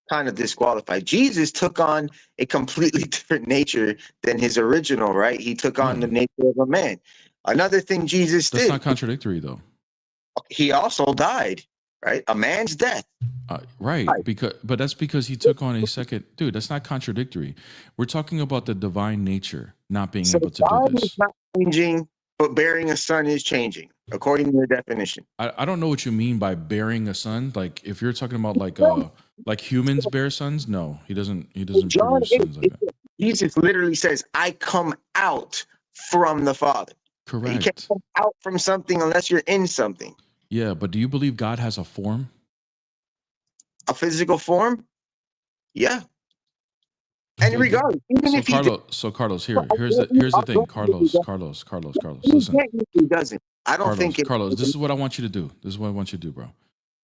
kind of disqualify. Jesus took on a completely different nature than his original, right? He took on Yeah. the nature of a man. Another thing Jesus That's did, not contradictory, though. he also died, right? A man's death. Right, but that's because he took on a second, dude. That's not contradictory. We're talking about the divine nature not being So able to do God is this. not changing, but bearing a son is changing, according to your definition. I don't know what you mean by bearing a son. Like if you're talking about like humans bear sons, no, he doesn't. He doesn't John produce 8, sons like that. Jesus literally says, I come out from the Father. You can't Correct. come out from something unless you're in something. Yeah, but do you believe God has a form? a physical form? Yeah. And regardless, even So if he did, Carlos, here's the thing. Carlos, listen. he doesn't. I don't think it. Carlos, this is what I want you to do. This is what I want you to do, bro.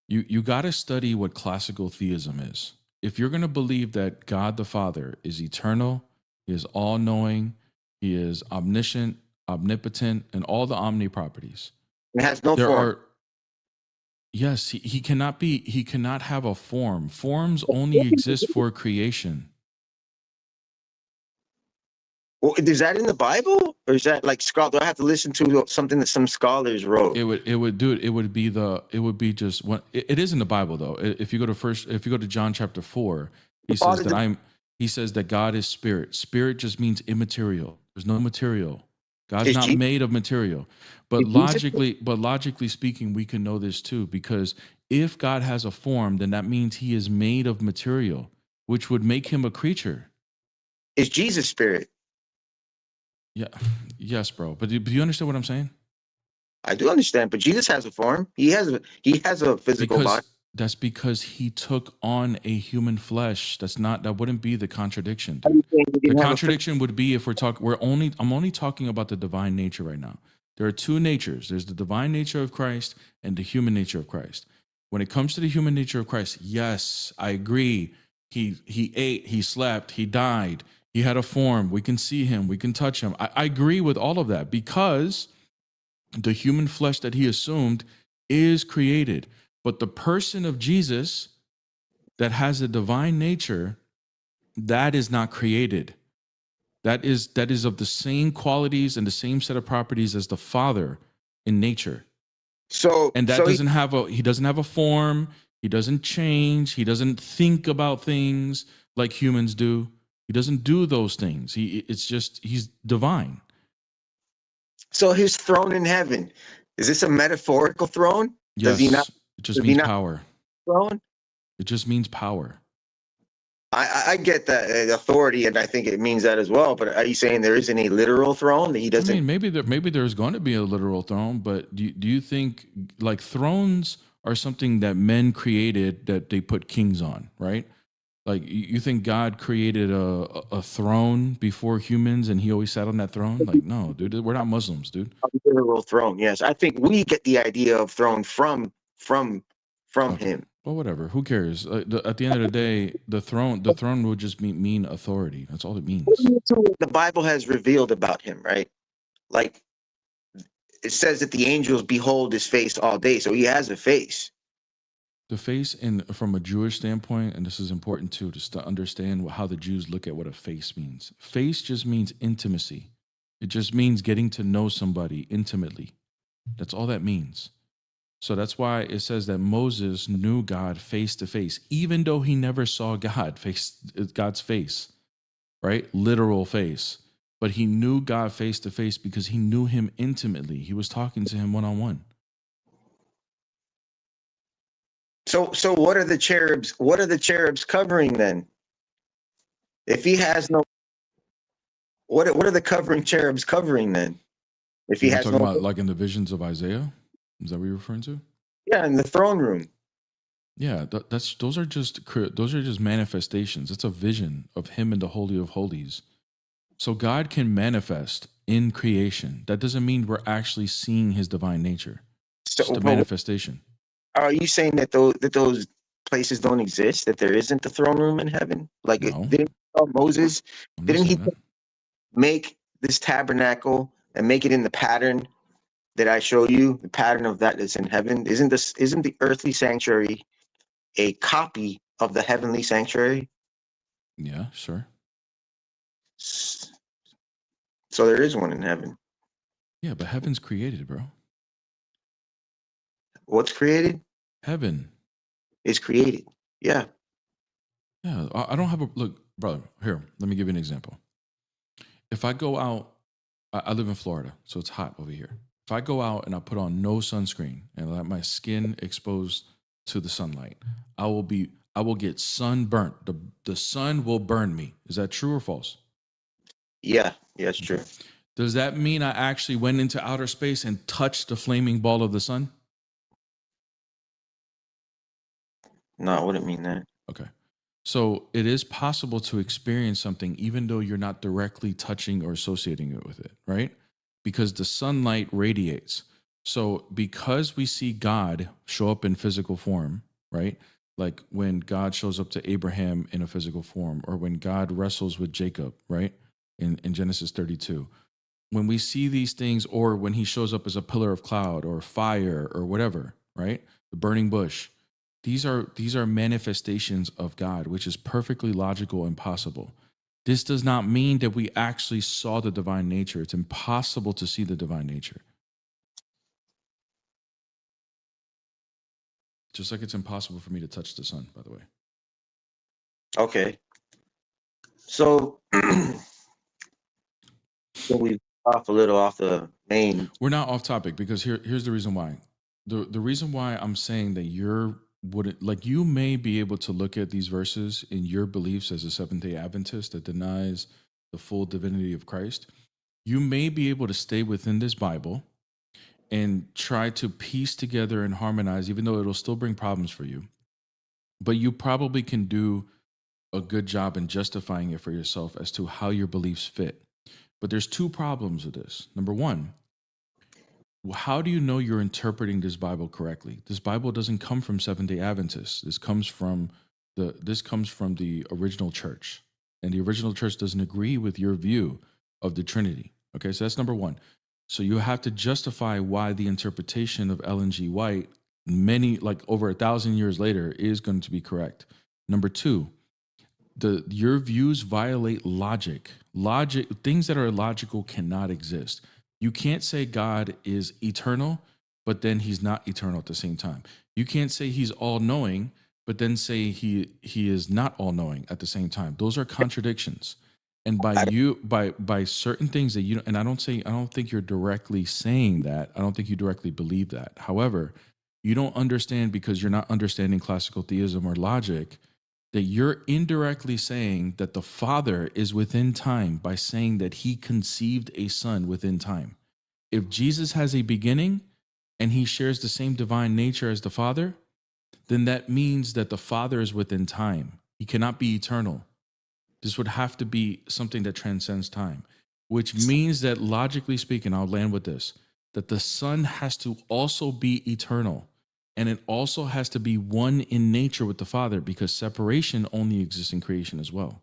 You got to study what classical theism is. If you're going to believe that God the Father is eternal, he is all-knowing, he is omniscient, omnipotent, and all the omni properties. It has no form. Yes, he cannot have a form. Forms only exist for creation. Well, is that in the Bible, or is that like do I have to listen to something that some scholars wrote? It would be just one. It is in the Bible though. If you go to John chapter 4, he says that God is spirit. Spirit just means immaterial. There's no material. God's not made of material. But logically speaking, we can know this too, because if God has a form, then that means he is made of material, which would make him a creature. Is Jesus spirit? Yeah. Yes, bro. But do you understand what I'm saying? I do understand, but Jesus has a form. He has a physical body. That's because he took on a human flesh. That wouldn't be the contradiction. Dude. The contradiction would be if I'm only talking about the divine nature right now. There are two natures. There's the divine nature of Christ and the human nature of Christ. When it comes to the human nature of Christ, yes, I agree. He ate, he slept, he died. He had a form. We can see him. We can touch him. I agree with all of that because the human flesh that he assumed is created. But the person of Jesus that has a divine nature, that is not created. That is of the same qualities and the same set of properties as the Father in nature. He doesn't have a form. He doesn't change. He doesn't think about things like humans do. He doesn't do those things. He's divine. So his throne in heaven, is this a metaphorical throne? Yes, Does he not? It just means power. Throne? It just means power. I get that authority, and I think it means that as well. But are you saying there isn't a literal throne that he doesn't? I mean, maybe there's going to be a literal throne, but do you think like thrones are something that men created that they put kings on, right? Like you think God created a throne before humans and he always sat on that throne? Like, no, dude, we're not Muslims, dude. A literal throne, yes. I think we get the idea of throne from him. Well, whatever. Who cares? At the end of the day, the throne would just mean authority. That's all it means. The Bible has revealed about him, right? Like it says that the angels behold his face all day, so he has a face. The face, from a Jewish standpoint, and this is important too, just to understand how the Jews look at what a face means. Face just means intimacy. It just means getting to know somebody intimately. That's all that means. So that's why it says that Moses knew God face to face, even though he never saw God's face, right? Literal face. But he knew God face to face because he knew him intimately. He was talking to him one-on-one. So what are the cherubs? What are the cherubs covering then? If he has no, what are the covering cherubs covering then? If he has talking no, about like in the visions of Isaiah, is that what you're referring to? Yeah, in the throne room. Yeah, those are just manifestations. It's a vision of him in the Holy of Holies. So God can manifest in creation. That doesn't mean we're actually seeing his divine nature. It's just a manifestation. Are you saying that those places don't exist? That there isn't a throne room in heaven? Like No. didn't Moses? Didn't he make this tabernacle and make it in the pattern that I show you? The pattern of that is in heaven. Isn't the earthly sanctuary a copy of the heavenly sanctuary? Yeah, sure. So there is one in heaven. Yeah, but heaven's created, bro. What's created? Heaven is created. Yeah. Yeah, I don't have a look, brother. Here, let me give you an example. If I go out, I live in Florida, so it's hot over here. If I go out and I put on no sunscreen and let my skin exposed to the sunlight, I will get sunburnt. The sun will burn me. Is that true or false? Yeah, it's true. Does that mean I actually went into outer space and touched the flaming ball of the sun? No, I wouldn't mean that. Okay. So it is possible to experience something even though you're not directly touching or associating it with it, right? Because the sunlight radiates. So because we see God show up in physical form, right? Like when God shows up to Abraham in a physical form, or when God wrestles with Jacob, right? In Genesis 32. When we see these things, or when he shows up as a pillar of cloud or fire or whatever, right? The burning bush. These are manifestations of God, which is perfectly logical and possible. This does not mean that we actually saw the divine nature. It's impossible to see the divine nature. Just like it's impossible for me to touch the sun, by the way. Okay. So, so we off a little off the main. We're not off topic because here's the reason why. The reason why I'm saying that you may be able to look at these verses in your beliefs as a Seventh-day Adventist that denies the full divinity of Christ. You may be able to stay within this Bible and try to piece together and harmonize, even though it'll still bring problems for you. But you probably can do a good job in justifying it for yourself as to how your beliefs fit. But there's two problems with this. Number one, how do you know you're interpreting this Bible correctly? This Bible doesn't come from Seventh-day Adventists. This comes from the original church. And the original church doesn't agree with your view of the Trinity. Okay, so that's number one. So you have to justify why the interpretation of Ellen G. White, over 1,000 years later, is going to be correct. Number two, your views violate logic. Things that are illogical cannot exist. You can't say God is eternal, but then he's not eternal at the same time. You can't say he's all-knowing, but then say he is not all-knowing at the same time. Those are contradictions. And by certain things that you, and I don't think you're directly saying that. I don't think you directly believe that. However, you don't understand, because you're not understanding classical theism or logic, that you're indirectly saying that the Father is within time by saying that he conceived a son within time. If Jesus has a beginning and he shares the same divine nature as the Father, then that means that the Father is within time. He cannot be eternal. This would have to be something that transcends time, which means that, logically speaking, I'll land with this, that the Son has to also be eternal. And it also has to be one in nature with the Father, because separation only exists in creation as well.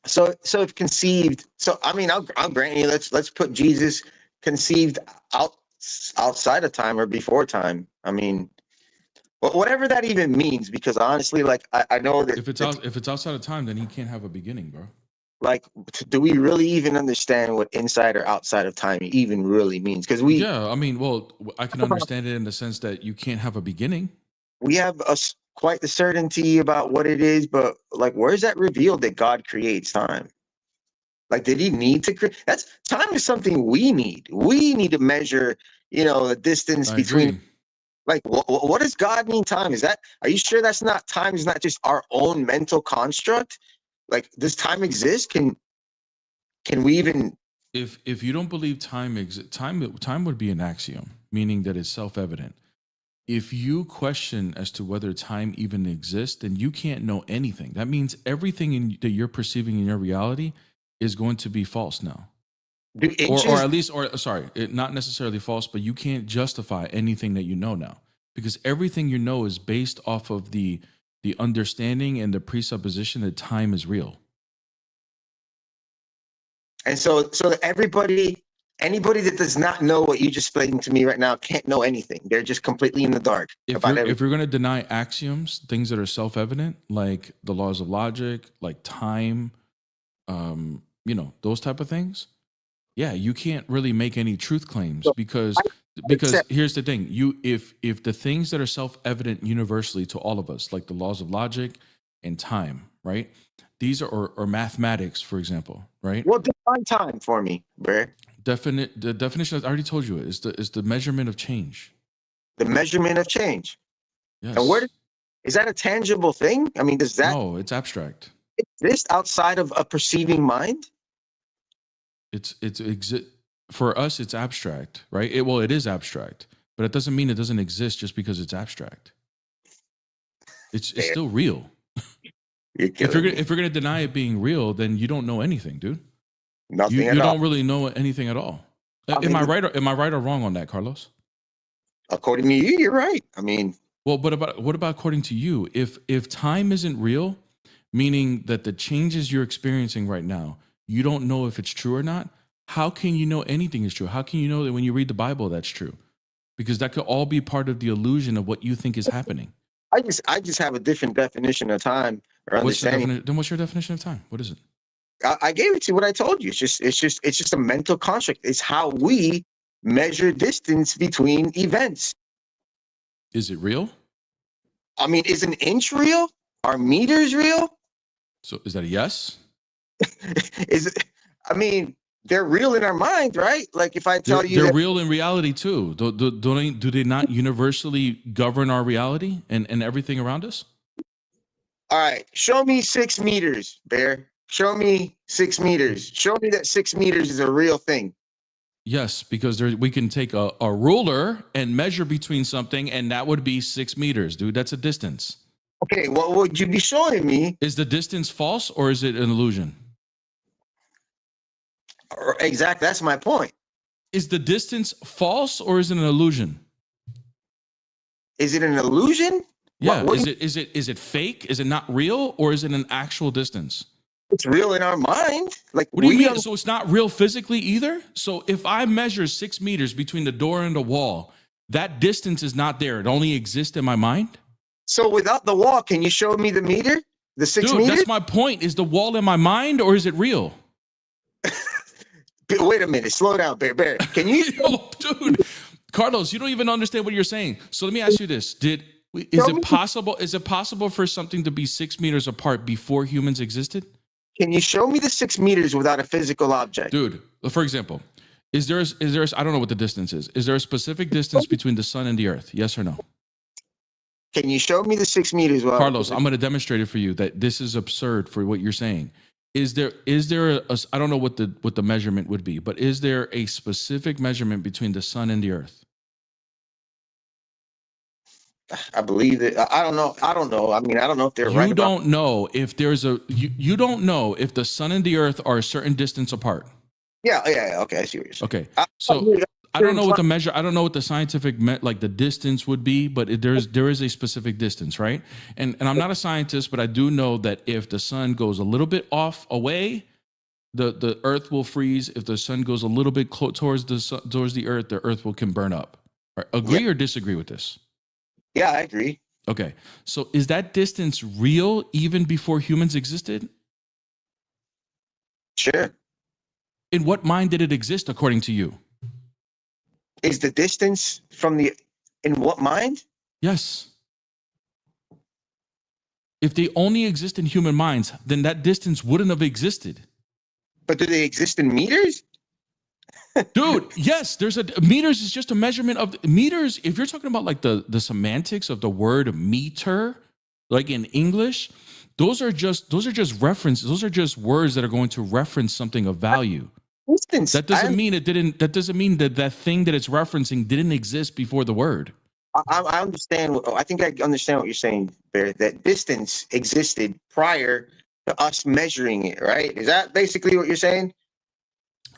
So if conceived, so I mean, I'll grant you. Let's put Jesus conceived outside of time or before time. I mean, whatever that even means, because honestly, like I know that if it's outside of time, then he can't have a beginning, bro. Like, do we really even understand what inside or outside of time even really means? Because I can understand it in the sense that you can't have a beginning. We have quite the certainty about what it is, but like, where is that revealed that God creates time? Like, did he need to create? Time is something we need. We need to measure, the distance between. Agree. Like, what does God mean time? Are you sure that's not time? Is not just our own mental construct? Like, does time exist? Can we even? If you don't believe time exists, time would be an axiom, meaning that it's self-evident. If you question as to whether time even exists, then you can't know anything. That means everything that you're perceiving in your reality is going to be false now. Not necessarily false, but you can't justify anything that you know now, because everything you know is based off of the understanding and the presupposition that time is real. And so anybody that does not know what you just explained to me right now can't know anything. They're just completely in the dark. If you're going to deny axioms, things that are self-evident, like the laws of logic, like time, those type of things, yeah, you can't really make any truth claims, because here's the thing: if the things that are self-evident universally to all of us, like the laws of logic and time, right? These are or mathematics, for example, right? Well, define time for me, bro. The definition I already told you is the measurement of change. The measurement of change. Yes. And is that a tangible thing? I mean, does that? No, it's abstract. Exist outside of a perceiving mind? For us, it's abstract, right? It is abstract, but it doesn't mean it doesn't exist just because it's abstract. It's still real. You're If you're killing gonna, me. if you're gonna deny it being real, then you don't know anything, dude. Nothing You at all. don't really know anything at all. I Am mean, I right? Am I right or wrong on that, Carlos? according to you, you're right. I mean, Well, what about according to you? If time isn't real, meaning that the changes you're experiencing right now, you don't know if it's true or not. How can you know anything is true? How can you know that when you read the Bible that's true? Because that could all be part of the illusion of what you think is happening. I just have a different definition of time or What's the understanding. definition? Then what's your definition of time? What is it? I gave it to you what I told you. It's just a mental construct. It's how we measure distance between events. Is it real? I mean, is an inch real? Are meters real? So is that a yes? Is it? I mean, they're real in our mind, right? Like if I tell you They're that, real in reality too. Do they not universally govern our reality and everything around us? all right, show me 6 meters, Bear. Show me 6 meters. Show me that 6 meters is a real thing. Yes, because we can take a ruler and measure between something, and that would be 6 meters, dude. That's a distance. Okay, what would you be showing me? Is the distance false or is it an illusion? Exactly, that's my point. Is the distance false or is it an illusion? Is it an illusion? Yeah. What Is it fake? Is it not real, or is it an actual distance? it's real in our mind. Like What do you we mean? So it's not real physically either? So if I measure 6 meters between the door and the wall, that distance is not there. It only exists in my mind? So without the wall, can you show me the meter? The 6 Dude, meters? that's my point. Is the wall in my mind or is it real? Wait a minute, slow down, Bear. Can you Yo, dude, Carlos, you don't even understand what you're saying. So let me ask you this: Is Tell it me- possible? Is it possible for something to be 6 meters apart before humans existed? can you show me the 6 meters without a physical object? Dude, for example, is there I don't know what the distance is. Is there a specific distance between the sun and the earth? Yes or no? Can you show me the 6 meters? Carlos, I'm going to demonstrate it for you that this is absurd for what you're saying. Is there I don't know what the measurement would be, but is there a specific measurement between the sun and the earth? I believe that. I don't know. I mean, I don't know if they're right. You don't know if there's you don't know if the sun and the earth are a certain distance apart. Yeah. Okay, I see what you're saying. Okay. I- So I don't know what the imply- measure. I don't know what the scientific like the distance would be, but there is a specific distance, right? And I'm not a scientist, but I do know that if the sun goes a little bit off away, the earth will freeze. If the sun goes a little bit towards the earth can burn up. Right? Agree or disagree with this? Yeah, I agree. Okay. So is that distance real even before humans existed? Sure. In what mind did it exist according to you? Is the distance from the in what mind? Yes. If they only exist in human minds, then that distance wouldn't have existed. But do they exist in meters? Dude, yes, meters is just a measurement of meters. If you're talking about like the semantics of the word meter, like in English, those are just references. Those are just words that are going to reference something of value. Distance. That doesn't mean that doesn't mean that thing that it's referencing didn't exist before the word. I understand. I think I understand what you're saying, Bear. That distance existed prior to us measuring it, right? Is that basically what you're saying?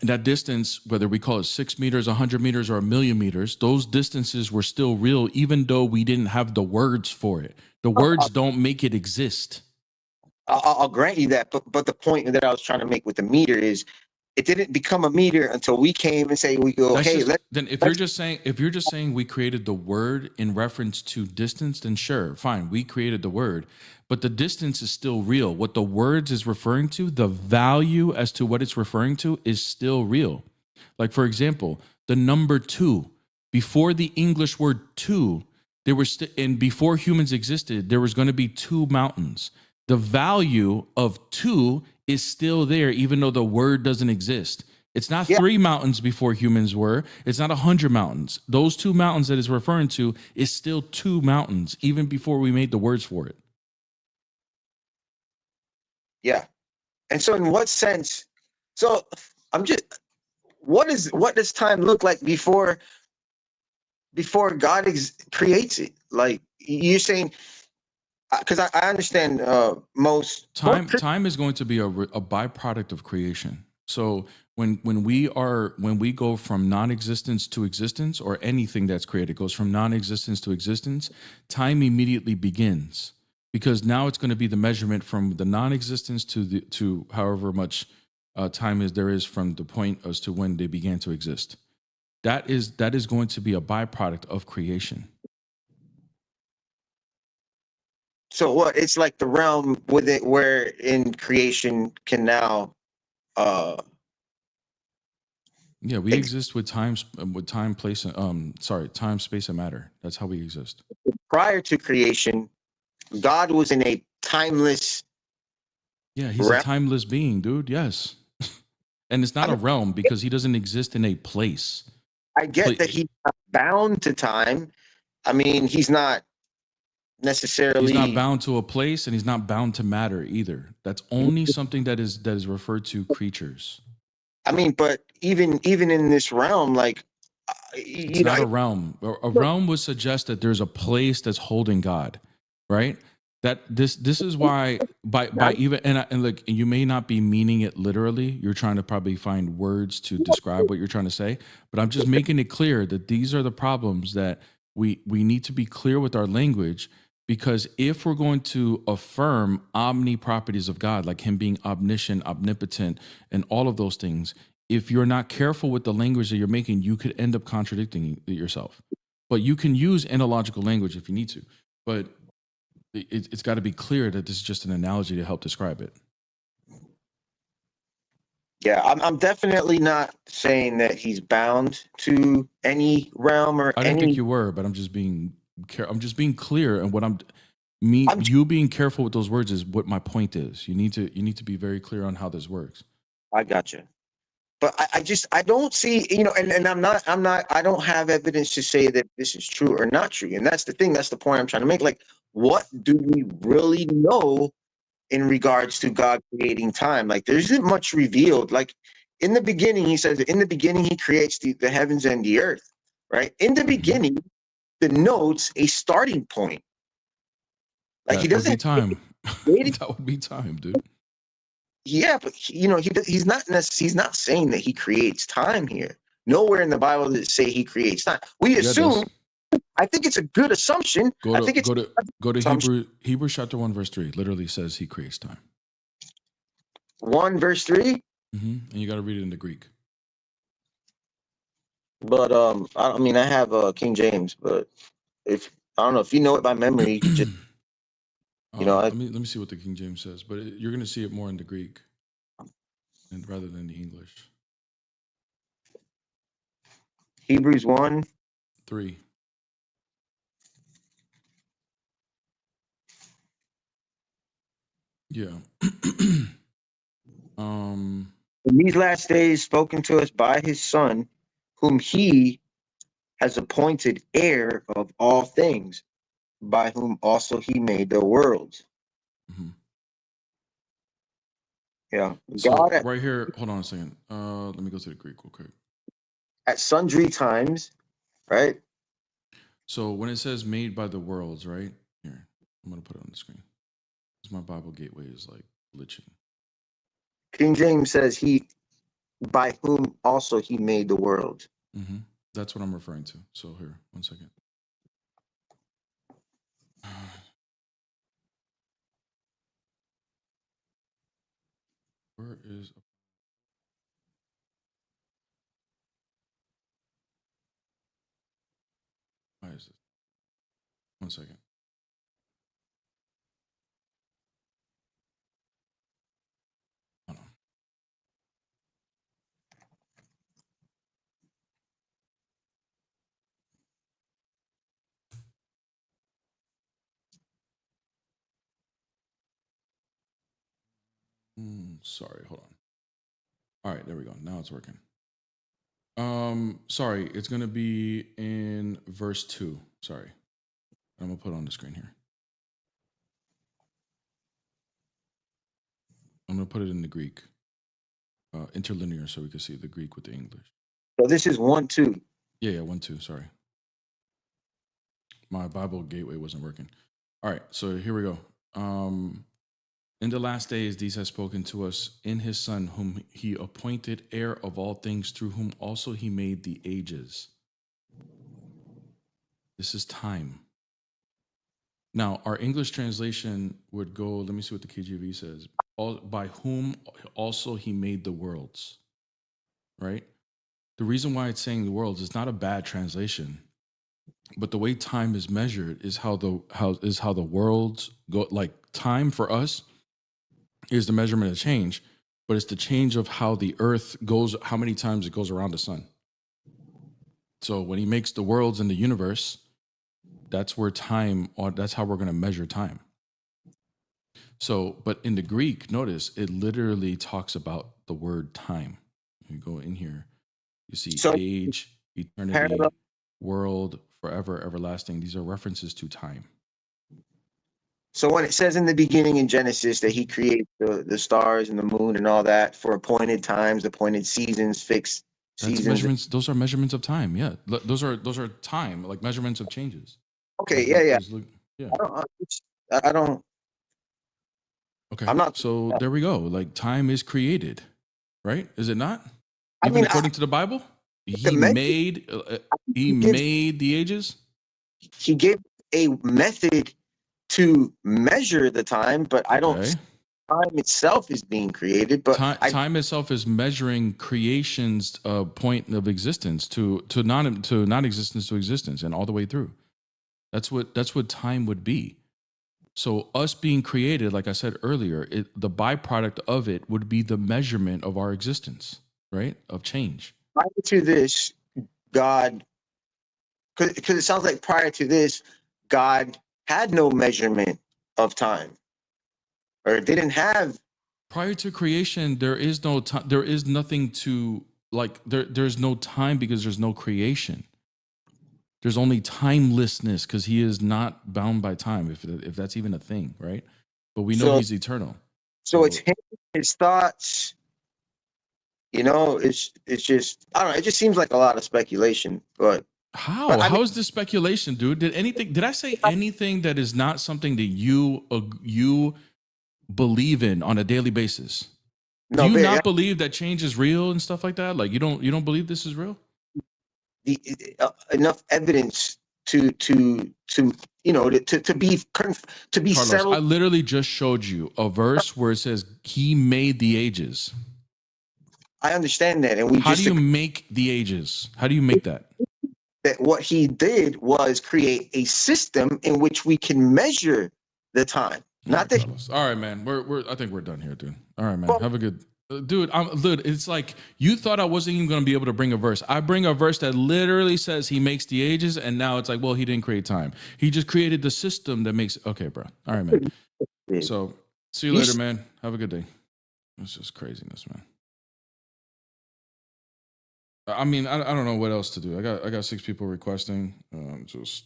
And that distance, whether we call it 6 meters, 100 meters, or 1,000,000 meters, those distances were still real, even though we didn't have the words for it. The words don't make it exist. I'll grant you that, but the point that I was trying to make with the meter is, it didn't become a meter until we came and say we go, That's hey, just- let's. then if you're just saying we created the word in reference to distance, then sure, fine, we created the word, but the distance is still real. What the words is referring to, the value as to what it's referring to, is still real. Like for example, the number 2. Before the English word two, there was and before humans existed, there was going to be 2 mountains. The value of 2 is still there, even though the word doesn't exist. It's not 3 mountains before humans were. It's not 100 mountains. Those 2 mountains that it's referring to is still 2 mountains, even before we made the words for it. Yeah. And so in what sense? So what does time look like before God creates it? Like you're saying, because I understand most Time is going to be a byproduct of creation. So when we go from non-existence to existence, or anything that's created goes from non-existence to existence, time immediately begins, because now it's going to be the measurement from the non-existence to however much time there is from the point as to when they began to exist. That is going to be a byproduct of creation. So what? It's like the realm with it where in creation can now. Yeah, we exist with time, place, time, space, and matter. That's how we exist. Prior to creation, God was in a timeless. Yeah, he's a timeless being, dude. Yes, and it's not a realm because he doesn't exist in a place. I get that he's not bound to time. I mean, he's not necessarily. He's not bound to a place, and he's not bound to matter either. That's only something that is referred to creatures. I mean, but even in this realm, like it's not a realm. A realm would suggest that there's a place that's holding God, right? That this is why by even and look, you may not be meaning it literally. You're trying to probably find words to describe what you're trying to say, but I'm just making it clear that these are the problems that we need to be clear with our language. Because if we're going to affirm omni properties of God, like him being omniscient, omnipotent, and all of those things, if you're not careful with the language that you're making, you could end up contradicting yourself. But you can use analogical language if you need to. But it's got to be clear that this is just an analogy to help describe it. Yeah, I'm definitely not saying that he's bound to any realm or I didn't think you were, but I'm just being clear, and what you being careful with those words is what my point is. You need to be very clear on how this works. I got you, but I don't see, and I don't have evidence to say that this is true or not true, and that's the thing. That's the point I'm trying to make. Like, what do we really know in regards to God creating time? Like, there isn't much revealed. Like, in the beginning, he says, in the beginning, he creates the heavens and the earth. Right in the beginning. Denotes a starting point. Like he doesn't. Time. That would be time, dude. Yeah, but he's not saying that he creates time here. Nowhere in the Bible does it say he creates time. We assume. I think it's a good assumption. Go to Hebrews chapter 1 verse 3. Literally says he creates time. 1 verse 3. And you got to read it in the Greek. But I mean, I have King James, but if I don't know if you know it by memory, you could just let me see what the King James says, but you're going to see it more in the Greek and rather than the English. Hebrews 1:3. Yeah. In these last days, spoken to us by his Son, whom he has appointed heir of all things, by whom also he made the worlds. Yeah. So right here, hold on a second. Let me go to the Greek real quick. At sundry times, right? So when it says made by the worlds, right? Here, I'm going to put it on the screen. Because my Bible gateway is like glitching. King James says by whom also he made the world. That's what I'm referring to. So here, 1 second. Where is... Why is this? 1 second. Hold on. Sorry, hold on. All right, there we go. Now it's working. Sorry, it's gonna be in verse 2. Sorry. I'm gonna put it on the screen here. I'm gonna put it in the Greek. Interlinear so we can see the Greek with the English. So this is 1:2. Yeah, 1:2, sorry. My Bible gateway wasn't working. All right, so here we go. In the last days, these has spoken to us in his Son, whom he appointed heir of all things, through whom also he made the ages. This is time. Now, our English translation would go, let me see what the KJV says. By whom also he made the worlds, right? The reason why it's saying the worlds is not a bad translation, but the way time is measured is how the worlds go. Like time for us is the measurement of change, but it's the change of how the earth goes, how many times it goes around the sun. So when he makes the worlds in the universe, that's where time, or that's how we're going to measure time. So, but in the Greek, notice it literally talks about the word time. You go in here, you see age, eternity, world, forever, everlasting. These are references to time. So when it says in the beginning in Genesis that he created the stars and the moon and all that for appointed times, appointed seasons, fixed seasons. Measurements. Those are measurements of time. Yeah, those are time, like measurements of changes. Okay, yeah. I don't. Okay, I'm not. So there we go. Like time is created, right? Is it not? Even according to the Bible, he made the ages. He gave a method to measure the time, but I don't see time itself is being created. But time itself is measuring creation's point of existence to non-existence to existence and all the way through. That's what time would be. So us being created, like I said earlier, the byproduct of it would be the measurement of our existence, right? Of change. Prior to this, God, because it sounds like prior to this, God had no measurement of time, or didn't have. Prior to creation, there is no time. There is nothing to like. There's no time because there's no creation. There's only timelessness because he is not bound by time, if that's even a thing, right? But we know he's eternal. So it's him, his thoughts. It's just, I don't know. It just seems like a lot of speculation. But how is this speculation, dude? Did I say anything that is not something that you believe in on a daily basis? Do you not believe that change is real and stuff like that? Like you don't believe this is real? Enough evidence to be Carlos, settled. I literally just showed you a verse where it says he made the ages. I understand that, and how do you make the ages? How do you make that? That what he did was create a system in which we can measure the time. Not that. Carlos. All right, man. I think we're done here, dude. All right, man. Have a good. Dude, it's like you thought I wasn't even going to be able to bring a verse. I bring a verse that literally says he makes the ages, and now it's like, well, he didn't create time. He just created the system that makes. Okay, bro. All right, man. So see you later, man. Have a good day. It's just craziness, man. I mean, I don't know what else to do. I got 6 people requesting. We're just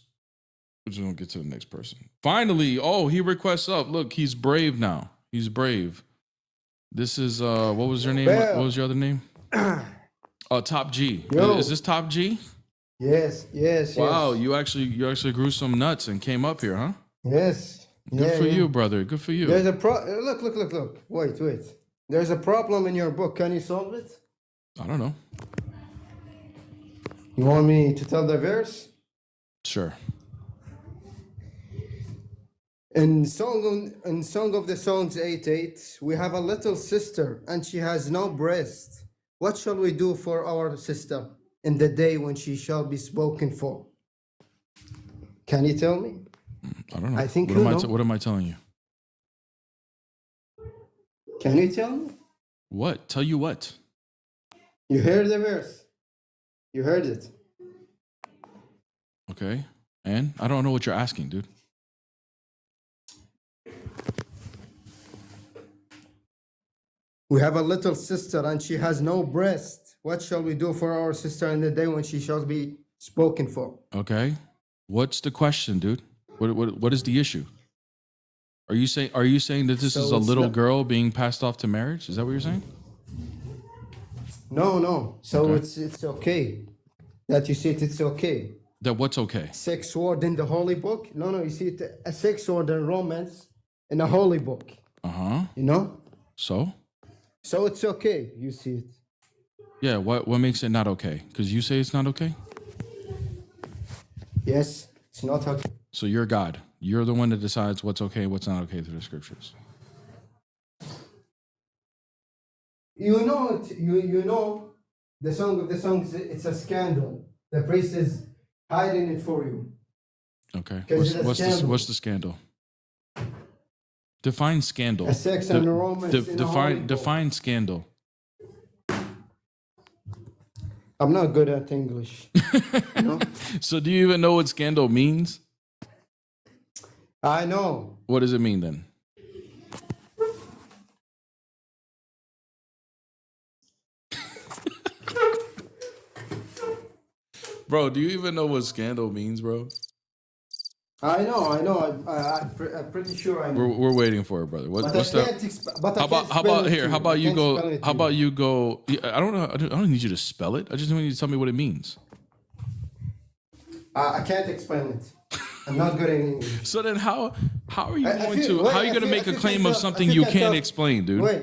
gonna get to the next person. Finally, he requests up. Look, he's brave now. He's brave. This is what was your name? What was your other name? Top G. Yo. Is this Top G? Yes. Wow, you actually grew some nuts and came up here, huh? Yes. Good for you, brother. Good for you. There's a look. Wait. There's a problem in your book. Can you solve it? I don't know. You want me to tell the verse? Sure. In Song of the Songs 8:8, we have a little sister and she has no breast. What shall we do for our sister in the day when she shall be spoken for? Can you tell me? I don't know. I think what am I telling you? Can you tell me? What? Tell you what? You heard the verse. You heard it. Okay. And I don't know what you're asking, dude. We have a little sister and she has no breast. What shall we do for our sister in the day when she shall be spoken for? Okay. What's the question, dude? What is the issue? Are you saying that this is a little girl being passed off to marriage? Is that what you're saying? No. So okay. It's okay that you said it's okay. That what's okay? Sex word in the holy book? No, you see it, a sex word in Romans in a holy book. You know? So it's okay. You see it. yeah, what makes it not okay? Because you say it's not okay. Yes, it's not okay. So you're God. You're the one that decides what's okay, what's not okay through the scriptures. You know it. You know the Song of the Songs. It's a scandal. The priest is hiding it for you. Okay. 'Cause it's a scandal. What's the scandal? Define scandal. A sex and a romance in a holy book. Define scandal. I'm not good at English. You know? So do you even know what scandal means? I know. What does it mean then? Bro, do you even know what scandal means, bro? I know. I'm pretty sure I know. We're waiting for it, brother. But What's I that? can't but I How about can't how spell about it here? to How about I you can't go? spell it How to about you go? Yeah, I don't know. I don't need you to spell it. I just need you to tell me what it means. I can't explain it. I'm not good at English. So then, how are you If going you- to? wait, How are you if going to you- make if a you claim can of talk- something if you you can can't talk- explain, dude? Wait,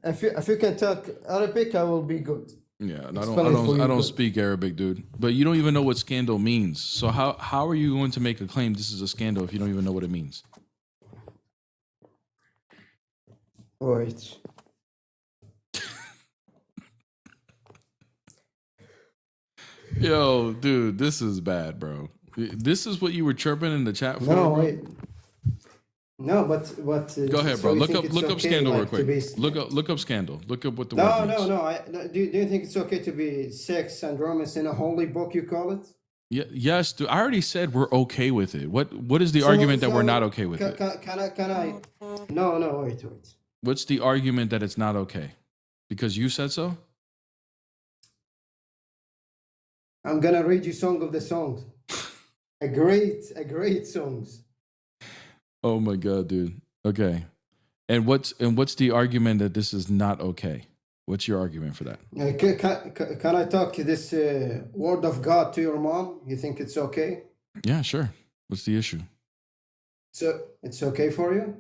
if you can talk Arabic, I will be good. Yeah, and I Explain it for you, don't but- speak Arabic, dude. But you don't even know what scandal means. So how are you going to make a claim this is a scandal if you don't even know what it means? Wait. Yo, dude, this is bad, bro. This is what you were chirping in the chat for. No, bro? wait. No, but Go ahead, so bro. you Look think up it's scandal okay, real like, to quick. be- Look up scandal. Look up what the No, word means. no. Do you think it's okay to be sex and romance in a holy book? You call it? Yeah, yes, dude. I already said we're okay with it. What is the So- argument that so we're not okay with it? Can I? No. Wait. What's the argument that it's not okay? Because you said so? I'm gonna read you Song of the Songs. a great songs. Oh my god, dude. Okay. And what's the argument that this is not okay? What's your argument for that? Can I talk this word of God to your mom? You think it's okay? Yeah, sure. What's the issue? So it's okay for you?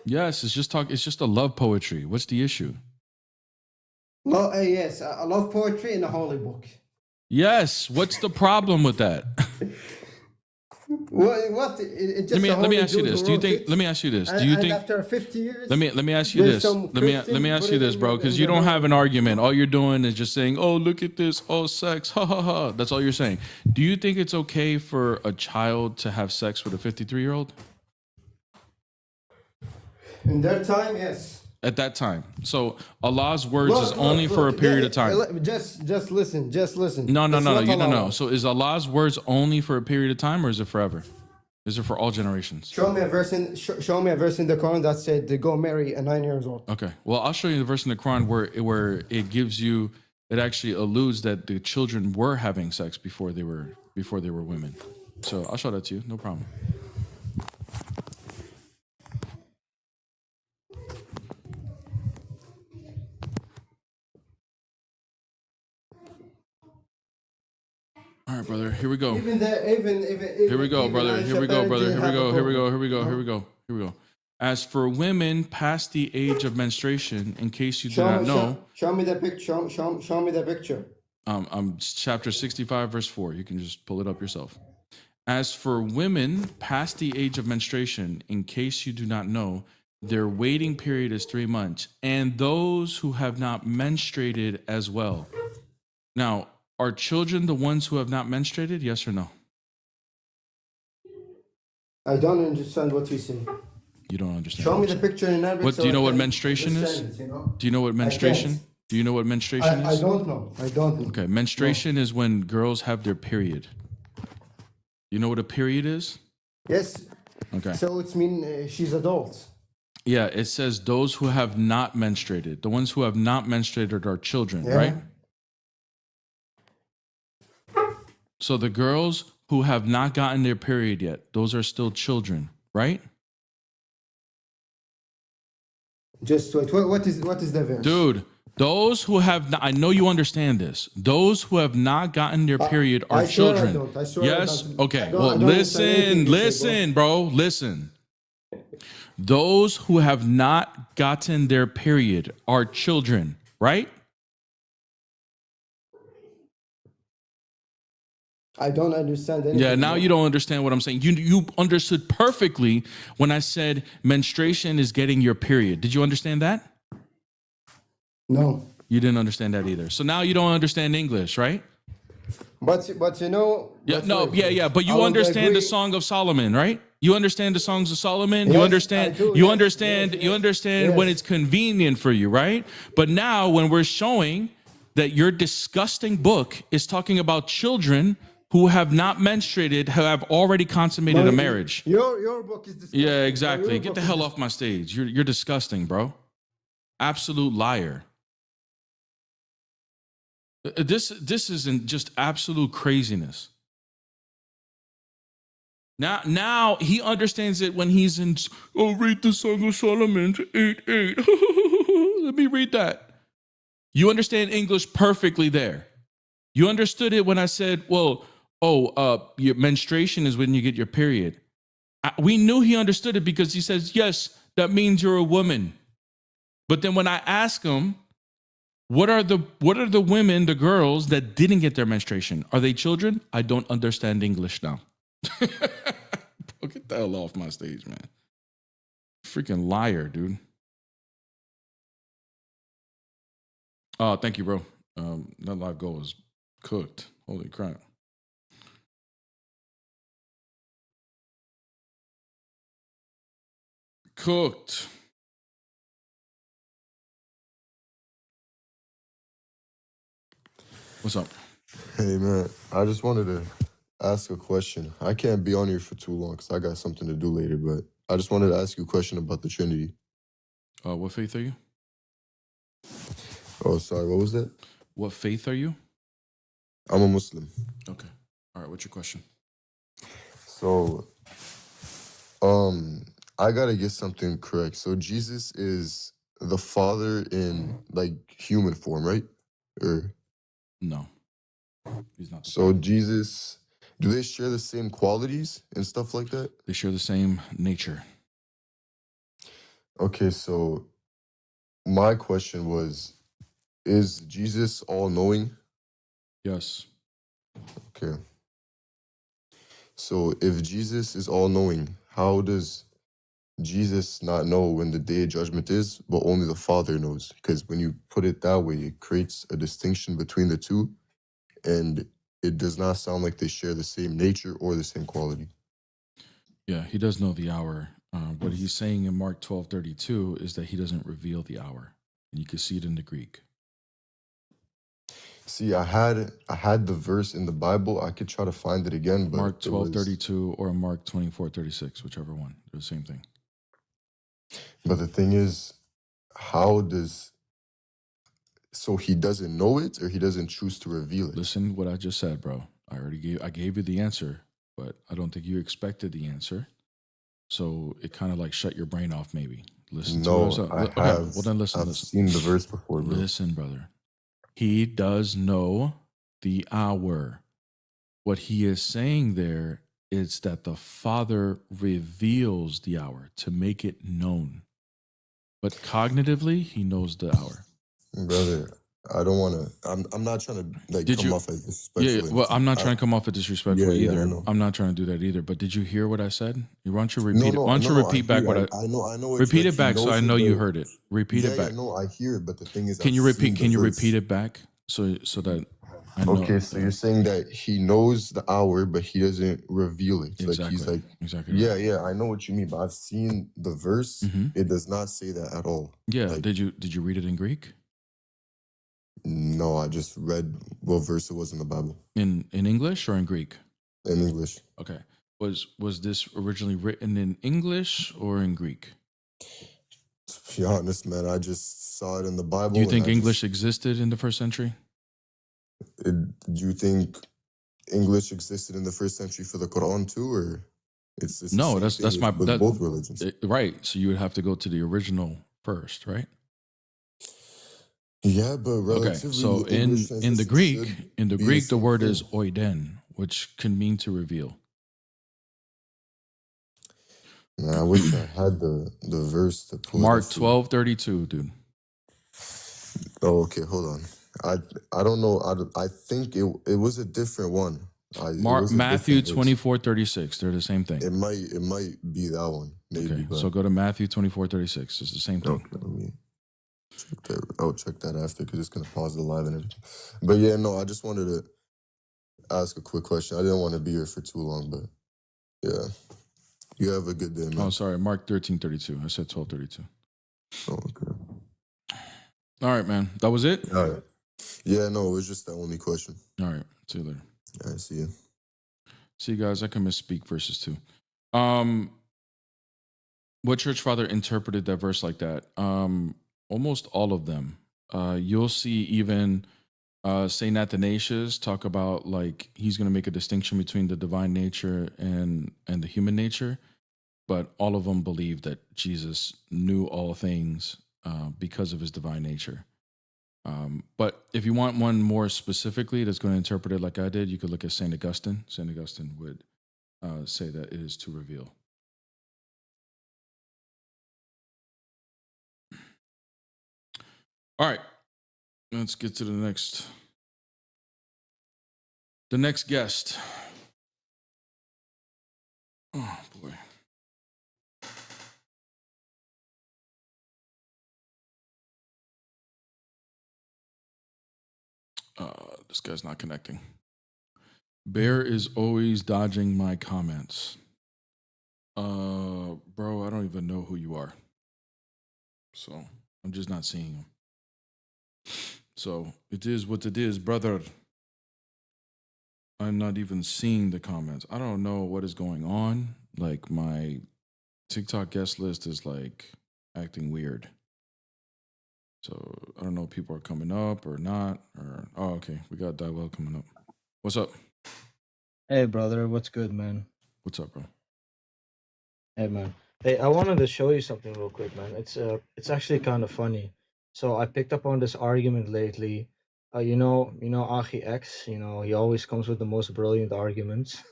Yes, it's just a love poetry. What's the issue? Yes, I love poetry in a holy book. Yes, what's the problem with that? What? It's just Let me ask you this. Do you think? Let me ask you this. Do you think? after 50 years? Let me ask you there's this. some Let me Christian ask put you it this, in bro, the- because in you the don't have an Bible. argument. All you're doing is just saying, "Oh, look at this. Oh, sex. Ha ha ha." That's all you're saying. Do you think it's okay for a child to have sex with a 53-year-old In their time, yes. at that time? So Allah's words is Look, only for a look, period of time. Just listen. Just listen. No. It's not You don't know. allowed. So is Allah's words only for a period of time, or is it forever? Is it for all generations? Show me a verse in the Quran that said to go marry a 9 years old. Okay. Well, I'll show you the verse in the Quran where it gives you, it actually alludes that the children were having sex before they were women. So I'll show that to you. No problem. All right, brother. Here we go. Even Here we go, brother. Here we go, brother. Here we go. Here we go. Here we go. No? Here we go. Here we go. As for women past the age of menstruation, in case you do not know, Show me the picture. Show me the picture. chapter 65, verse 4. You can just pull it up yourself. As for women past the age of menstruation, in case you do not know, their waiting period is 3 months, and those who have not menstruated as well. Now, are children the ones who have not menstruated? Yes or no? I don't understand what you say. You don't understand. Show me the picture in Arabic. What so do you know I what can menstruation is? understand it, you know? Do you know what menstruation? can't. Do you know what menstruation I is? don't know. I don't know. Okay, menstruation is when girls have their period. You know what a period is? Yes. Okay. So it's mean she's adult. Yeah, it says those who have not menstruated. The ones who have not menstruated are children, Yeah. right? So the girls who have not gotten their period yet, those are still children, right? Just wait. What is the verse? Dude, Those who have not, I know you understand this. Those who have not gotten their period are I swear I children. don't. I swear I Yes? don't. Okay. I don't, Well, I don't understand anything you say, listen, bro. Listen. Those who have not gotten their period are children, right? I don't understand anything. Yeah, now bro. you don't understand what I'm saying. You understood perfectly when I said menstruation is getting your period. Did you understand that? No. You didn't understand that either. So now you don't understand English, right? But you know. Yeah, but no, wait, yeah. But I you would understand the agree- Song of Solomon, right? You understand the songs of Solomon. You Yes, understand. I do, You yes, understand. yes, You yes, understand when yes. it's convenient for you, right? But now, when we're showing that your disgusting book is talking about children who have not menstruated, who have already consummated No, a marriage. Your book is disgusting. Yeah, bro. exactly. Your Get the book hell is off my stage. You're disgusting, bro. Absolute liar. This isn't just absolute craziness. Now he understands it when he's in. Oh, read the Song of Solomon 8:8. Let me read that. You understand English perfectly there. You understood it when I said, "Well, your menstruation is when you get your period." We knew he understood it because he says, "Yes, that means you're a woman." But then when I ask him, what are the women, the girls that didn't get their menstruation? Are they children? I don't understand English now. Bro, get the hell off my stage, man. Freaking liar, dude. Oh, thank you, bro. That live goal is cooked. Holy crap. Cooked. What's up? Hey man, I just wanted to ask a question. I can't be on here for too long because I got something to do later, but I just wanted to ask you a question about the Trinity. What faith are you? Oh, sorry, what was that? What faith are you? I'm a Muslim. Okay. All right, what's your question? So, I gotta get something correct. So Jesus is the Father in like human form, right? Or No. He's not the so Father. Jesus, do they share the same qualities and stuff like that? They share the same nature. Okay, so my question was, is Jesus all knowing? Yes. Okay. So if Jesus is all knowing, how does Jesus not know when the day of judgment is, but only the Father knows? Because when you put it that way, it creates a distinction between the two, and it does not sound like they share the same nature or the same quality. Yeah, he does know the hour. What he's saying in Mark 12:32 is that he doesn't reveal the hour. And you can see it in the Greek. See, I had the verse in the Bible. I could try to find it again, but Mark it was, 12:32 or Mark 24:36, whichever one. They're the same thing. but the thing is, how does, so he doesn't know it or he doesn't choose to reveal it? Listen what I just said, bro. I gave you the answer, but I don't think you expected the answer. So it kind of like shut your brain off maybe. Listen to what No, I'm saying. I Okay, have. well then listen. I've seen the verse before, bro. Listen, brother. He does know the hour. What he is saying there is that the Father reveals the hour to make it known. But cognitively, he knows the hour. Brother, I don't want to. I'm not trying to like Did come you- off as disrespectful. Yeah, well, I'm not trying to come off as disrespectful Yeah, either. I know. I'm not trying to do that either. But did you hear what I said? Why don't you repeat No, it? no, Why don't no, you no, repeat I back hear, what I I know. It's repeat like it back he so I knows know it, you but- heard it. Repeat yeah, it back. Yeah, no, I hear it, but the thing is, Can you I've repeat? seen Can the you verse. repeat it back so that I know? Okay, so you're saying that he knows the hour, but he doesn't reveal it. Like he's Exactly. like, Exactly. yeah, right. yeah, I know what you mean, but I've seen the verse. Mhm. It does not say that at all. Yeah. Like, Did you read it in Greek? no, I just read what verse it was in the Bible In English or in Greek? in English. Okay. Was this originally written in English or in Greek? To be honest, man, I just saw it in the Bible. Do you and think I English existed in the first century? Do you think English existed in the first century for the Quran too, or it's the No, same that's thing my with that, both religions? right. So you would have to go to the original first, right? Yeah, but Okay, relatively, so the English in the translation Greek, should be the the same word is thing. oiden, which can mean to reveal. Man, I wish I had the verse to pull it up Mark for you. 12:32, dude. Oh, okay, hold on. I don't know. I think it was a different one. It was a Matthew different verse. 24:36. They're the same thing. It might be that one, maybe. Okay, But so go to Matthew 24:36. It's the same thing. okay, let me check that. I'll check that after because it's gonna pause the live and everything. But yeah, no, I just wanted to ask a quick question. I didn't want to be here for too long, but yeah. You have a good day, man. Oh, sorry, Mark 13:32. I said 12:32. Oh, okay. All right, man. That was it? All right. Yeah, no, it was just the only question. All right. See you later. All right, see you. See you guys. I can misspeak verses 2. What church father interpreted that verse like that? Almost all of them. You'll see even Saint Athanasius talk about like he's going to make a distinction between the divine nature and the human nature, but all of them believe that Jesus knew all things because of his divine nature. But if you want one more specifically that's going to interpret it like I did, you could look at Saint Augustine. Saint Augustine would say that it is to reveal. All right, let's get to the next guest. Oh boy. This guy's not connecting. Bear is always dodging my comments. Bro, I don't even know who you are. So I'm just not seeing him. So it is what it is, brother. I'm not even seeing the comments. I don't know what is going on. Like my TikTok guest list is like acting weird. So I don't know if people are coming up or not. Or okay, we got Dywell coming up. What's up? Hey, brother, what's good, man? What's up, bro? Hey, man. Hey, I wanted to show you something real quick, man. It's actually kind of funny. So I picked up on this argument lately. Achi X. He always comes with the most brilliant arguments.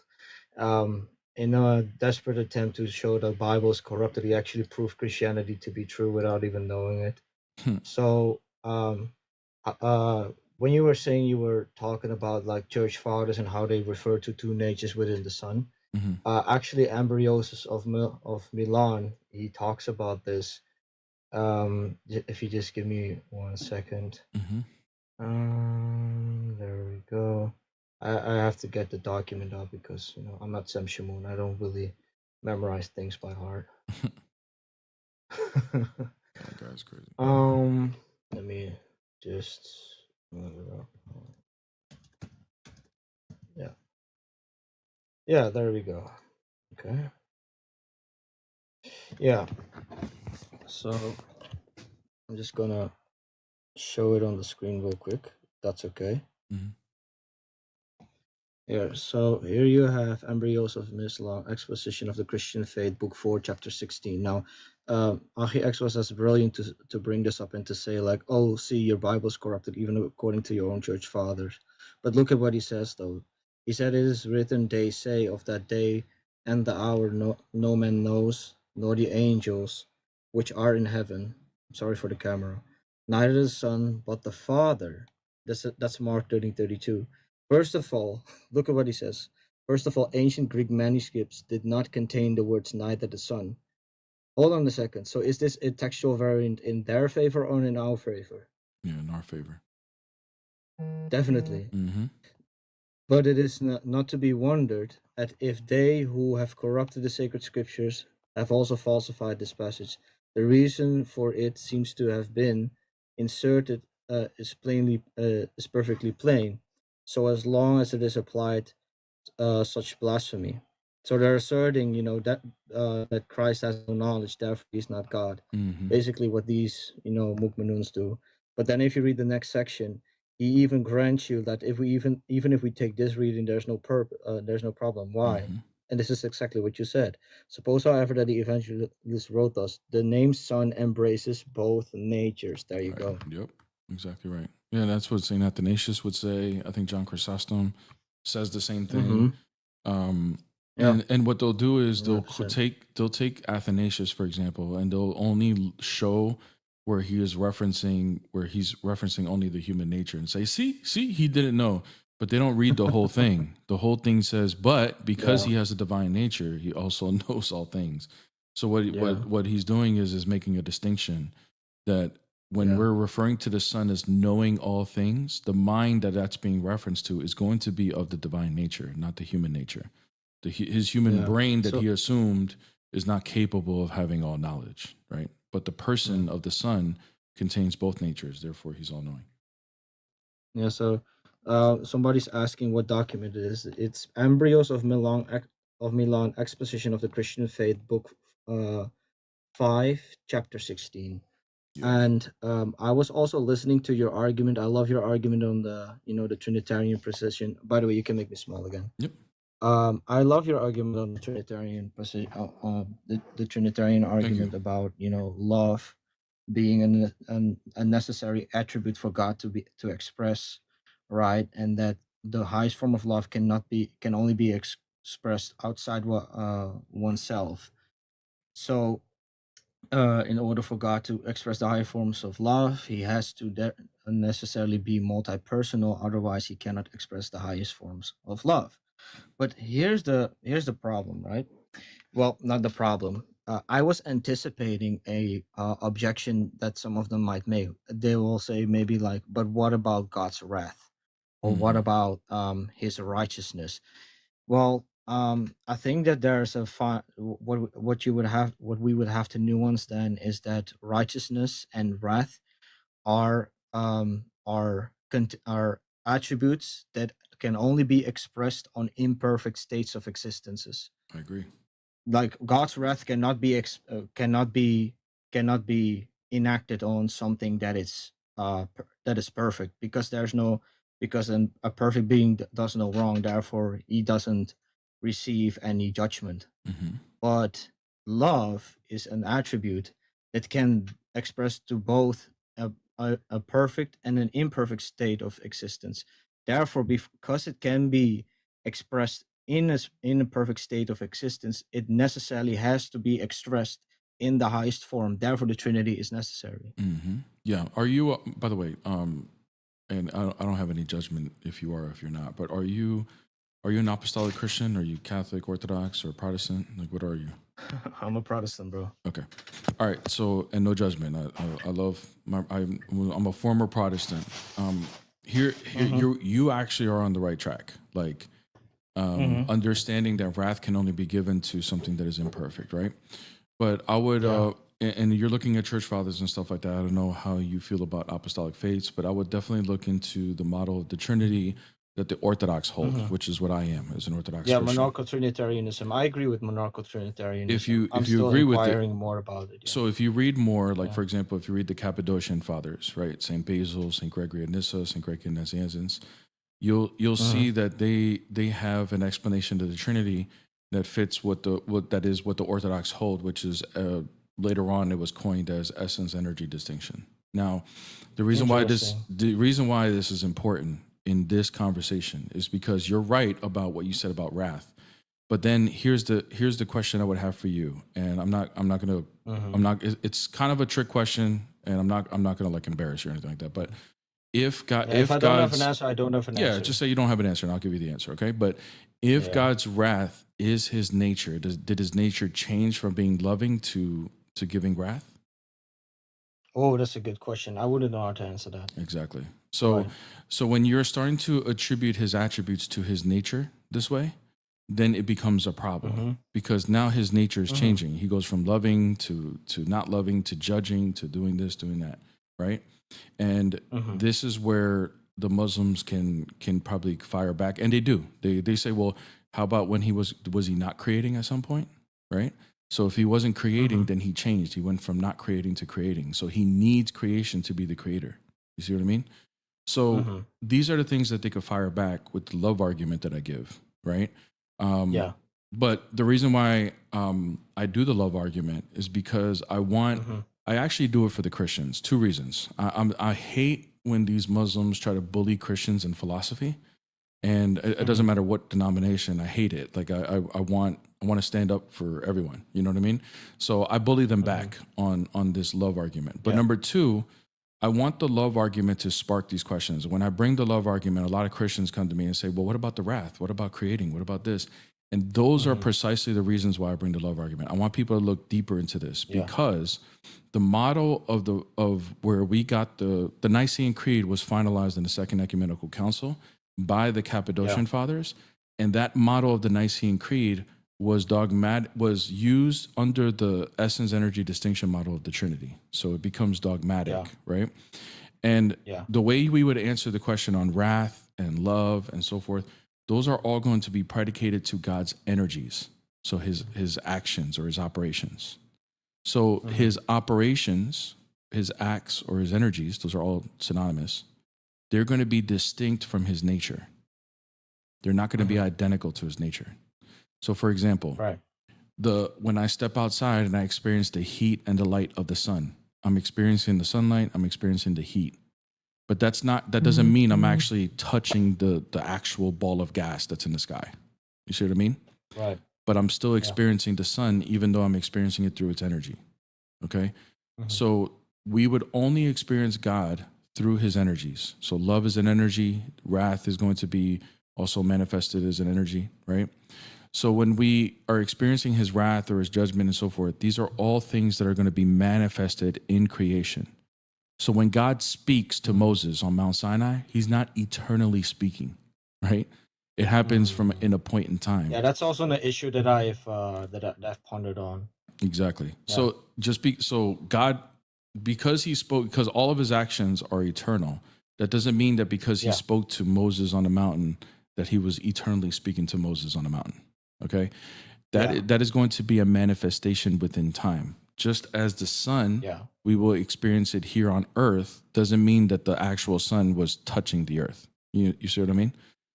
In a desperate attempt to show the Bible is corrupted, he actually proved Christianity to be true without even knowing it. So, when you were saying you were talking about like church fathers and how they refer to two natures within the Son, actually, Ambrosius of Milan, he talks about this. If you just give me 1 second. There we go. I have to get the document up because I'm not Sem Shamoon. I don't really memorize things by heart. That guy's crazy. Let me just yeah, there we go. Okay. Yeah. So I'm just gonna show it on the screen real quick. That's okay. Yeah, so here you have Embryos of Islam, Exposition of the Christian Faith, Book 4, Chapter 16. Now, Achi X was as brilliant to bring this up and to say, like, oh, see, your Bible's corrupted, even according to your own church fathers. But look at what he says, though. He said, it is written, they say of that day and the hour no man knows, nor the angels which are in heaven. I'm sorry for the camera. Neither the Son, but the Father. That's Mark 13:32. First of all, look at what he says. First of all, ancient Greek manuscripts did not contain the words neither the Son. Hold on a second. So is this a textual variant in their favor or in our favor? Yeah, in our favor. Definitely. But it is not to be wondered at if they who have corrupted the sacred scriptures have also falsified this passage. The reason for it seems to have been inserted is perfectly plain. So as long as it is applied such blasphemy. So they're asserting, that Christ has no knowledge, therefore he's not God. Basically what these, Mukmanuns do. But then if you read the next section, he even grants you that if we even if we take this reading, there's no problem. Why? And this is exactly what you said. Suppose, however, that the evangelist wrote us, the name Son embraces both natures. There you go. Yep. Exactly right. Yeah, that's what Saint Athanasius would say. I think John Chrysostom says the same thing. Mm-hmm. Yeah. And what they'll do is they'll 100%. take Athanasius, for example, and they'll only show where he's referencing only the human nature and say, see, he didn't know. But they don't read the whole thing. The whole thing says, but because Yeah. he has a divine nature, he also knows all things. So Yeah. what he's doing is making a distinction that when Yeah. we're referring to the Son as knowing all things, the mind that's being referenced to is going to be of the divine nature, not the human nature. His human Yeah. brain that So he assumed is not capable of having all knowledge, right? But the person of the Son contains both natures, therefore he's all knowing. yeah. So somebody's asking what document it is. It's Embryos of Milan Exposition of the Christian Faith, book 5, chapter 16. And I was also listening to your argument. I love your argument on the Trinitarian position. By the way, you can make me small again. Yep. I love your argument on the Trinitarian position, the Trinitarian argument about love being a necessary attribute for God to express, right? And that the highest form of love can only be expressed outside oneself. So in order for God to express the higher forms of love, he has to necessarily be multi-personal. Otherwise, he cannot express the highest forms of love. But here's the problem, right? Well, not the problem. I was anticipating a objection that some of them might make. They will say maybe like, but what about God's wrath, or what about his righteousness? Well, I think that there's what we would have to nuance then is that righteousness and wrath are are attributes that can only be expressed on imperfect states of existences. I agree. Like God's wrath cannot be enacted on something that is perfect, because a perfect being does no wrong, therefore he doesn't receive any judgment. But love is an attribute that can express to both a perfect and an imperfect state of existence. Therefore, because it can be expressed in a perfect state of existence, it necessarily has to be expressed in the highest form. Therefore, the Trinity is necessary. Yeah. Are you, by the way, and I don't have any judgment if you are or if you're not, but are you an apostolic Christian? Are you Catholic, Orthodox, or Protestant? Like, what are you? I'm a Protestant, bro. Okay. All right. So, and no judgment. I love I'm a former Protestant. You actually are on the right track. Like, understanding that wrath can only be given to something that is imperfect, right? But I would, and you're looking at church fathers and stuff like that. I don't know how you feel about apostolic faiths, but I would definitely look into the model of the Trinity that the Orthodox hold, which is what I am as an Orthodox Christian. Monarchical Trinitarianism. I agree with monarchical Trinitarianism. If you still agree with inquiring it, more about it. Yeah. So if you read more, like for example, if you read the Cappadocian Fathers, right, Saint Basil, Saint Gregory of Nyssa, Saint Gregory of Nazianzus, you'll see that they have an explanation to the Trinity that fits what the Orthodox hold, which is later on it was coined as essence energy distinction. Now, the reason why this is important in this conversation is because you're right about what you said about wrath. But then here's the question I would have for you, and it's kind of a trick question, and I'm not gonna like embarrass you or anything like that. But if I don't have an answer, I don't have an answer. Yeah, just say you don't have an answer, and I'll give you the answer, okay? But if God's wrath is his nature, did his nature change from being loving to giving wrath? Oh, that's a good question. I wouldn't know how to answer that. Exactly. So when you're starting to attribute his attributes to his nature this way, then it becomes a problem because now his nature is changing. He goes from loving to not loving to judging to doing this, doing that, right? And this is where the Muslims can probably fire back, and they do. They say, well, how about when was he not creating at some point, right? So if he wasn't creating, then he changed. He went from not creating to creating. So he needs creation to be the creator. You see what I mean? So these are the things that they could fire back with the love argument that I give, right? But the reason why I do the love argument is because I actually do it for the Christians. Two reasons. I hate when these Muslims try to bully Christians in philosophy, and it doesn't matter what denomination. I hate it. Like I want to stand up for everyone. You know what I mean? So I bully them back on this love argument. But number two, I want the love argument to spark these questions. When I bring the love argument, a lot of Christians come to me and say, well, what about the wrath? What about creating? What about this? And those are precisely the reasons why I bring the love argument. I want people to look deeper into this because the model of where we got the Nicene Creed was finalized in the Second Ecumenical Council by the Cappadocian Fathers. And that model of the Nicene Creed was used under the essence energy distinction model of the Trinity. So it becomes dogmatic, right? And the way we would answer the question on wrath and love and so forth, those are all going to be predicated to God's energies. So his actions or his operations. So his operations, his acts or his energies, those are all synonymous. They're going to be distinct from his nature. They're not going to be identical to his nature. So for example, when I step outside and I experience the heat and the light of the sun, I'm experiencing the sunlight, I'm experiencing the heat. But that doesn't mean I'm actually touching the actual ball of gas that's in the sky. You see what I mean? Right. But I'm still experiencing the sun, even though I'm experiencing it through its energy. Okay? So we would only experience God through his energies. So love is an energy, wrath is going to be also manifested as an energy, right? So when we are experiencing his wrath or his judgment and so forth, these are all things that are going to be manifested in creation. So when God speaks to Moses on Mount Sinai, he's not eternally speaking, right? It happens from in a point in time. Yeah, that's also an issue that I've pondered on. Exactly. Yeah. So God, because all of his actions are eternal, that doesn't mean that because he spoke to Moses on the mountain that he was eternally speaking to Moses on the mountain. Okay? That is going to be a manifestation within time. Just as the sun, we will experience it here on earth, doesn't mean that the actual sun was touching the earth. You see what I mean?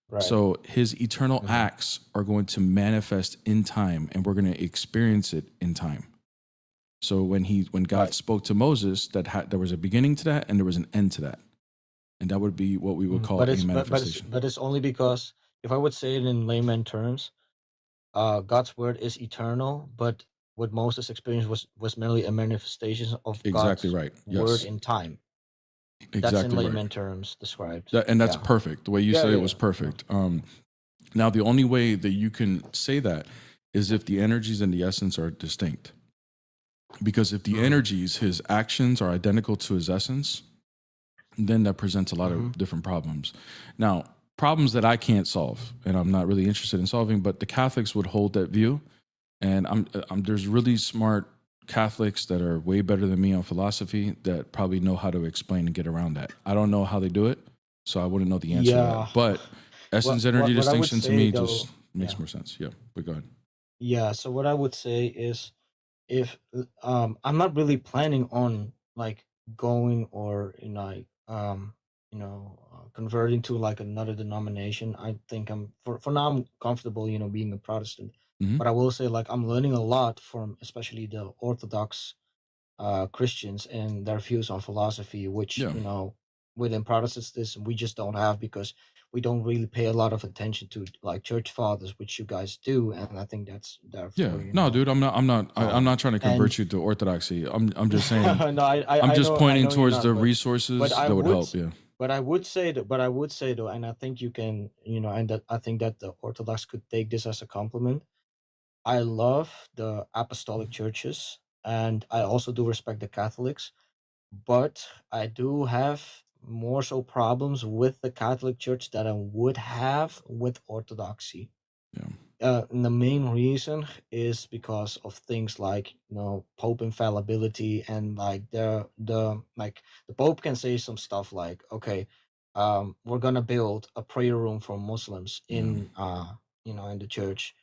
Right. So his eternal acts are going to manifest in time, and we're going to experience it in time. So when God spoke to Moses, there was a beginning to that and there was an end to that. And that would be what we would call a manifestation. But it's only because, if I would say it in layman terms, God's word is eternal, but what Moses experienced was merely a manifestation of God's word in time. That's in layman terms described. And that's perfect. The way you say it was perfect. Now, the only way that you can say that is if the energies and the essence are distinct. Because if the energies, his actions are identical to his essence, then that presents a lot of different problems. Now, problems that I can't solve, and I'm not really interested in solving, but the Catholics would hold that view. And there's really smart Catholics that are way better than me on philosophy that probably know how to explain and get around that. I don't know how they do it, so I wouldn't know the answer to that. But essence energy distinction to me just makes more sense. Yeah, but go ahead. Yeah, so what I would say is, if I'm not really planning on like going or converting to like another denomination. I think for now I'm comfortable, being a Protestant. But I will say, like, I'm learning a lot from especially the Orthodox Christians and their views on philosophy, which within Protestantism we just don't have, because we don't really pay a lot of attention to like church fathers, which you guys do, and I think that's therefore. Dude, I'm not trying to convert you to orthodoxy. I'm just saying. No, I'm just pointing towards the resources that would help. Yeah. But I would say though, and I think you can, and I think that the Orthodox could take this as a compliment. I love the apostolic churches, and I also do respect the Catholics, but I do have more so problems with the Catholic Church that I would have with Orthodoxy. And the main reason is because of things like Pope infallibility, and like the Pope can say some stuff like, okay, we're gonna build a prayer room for Muslims in in the church,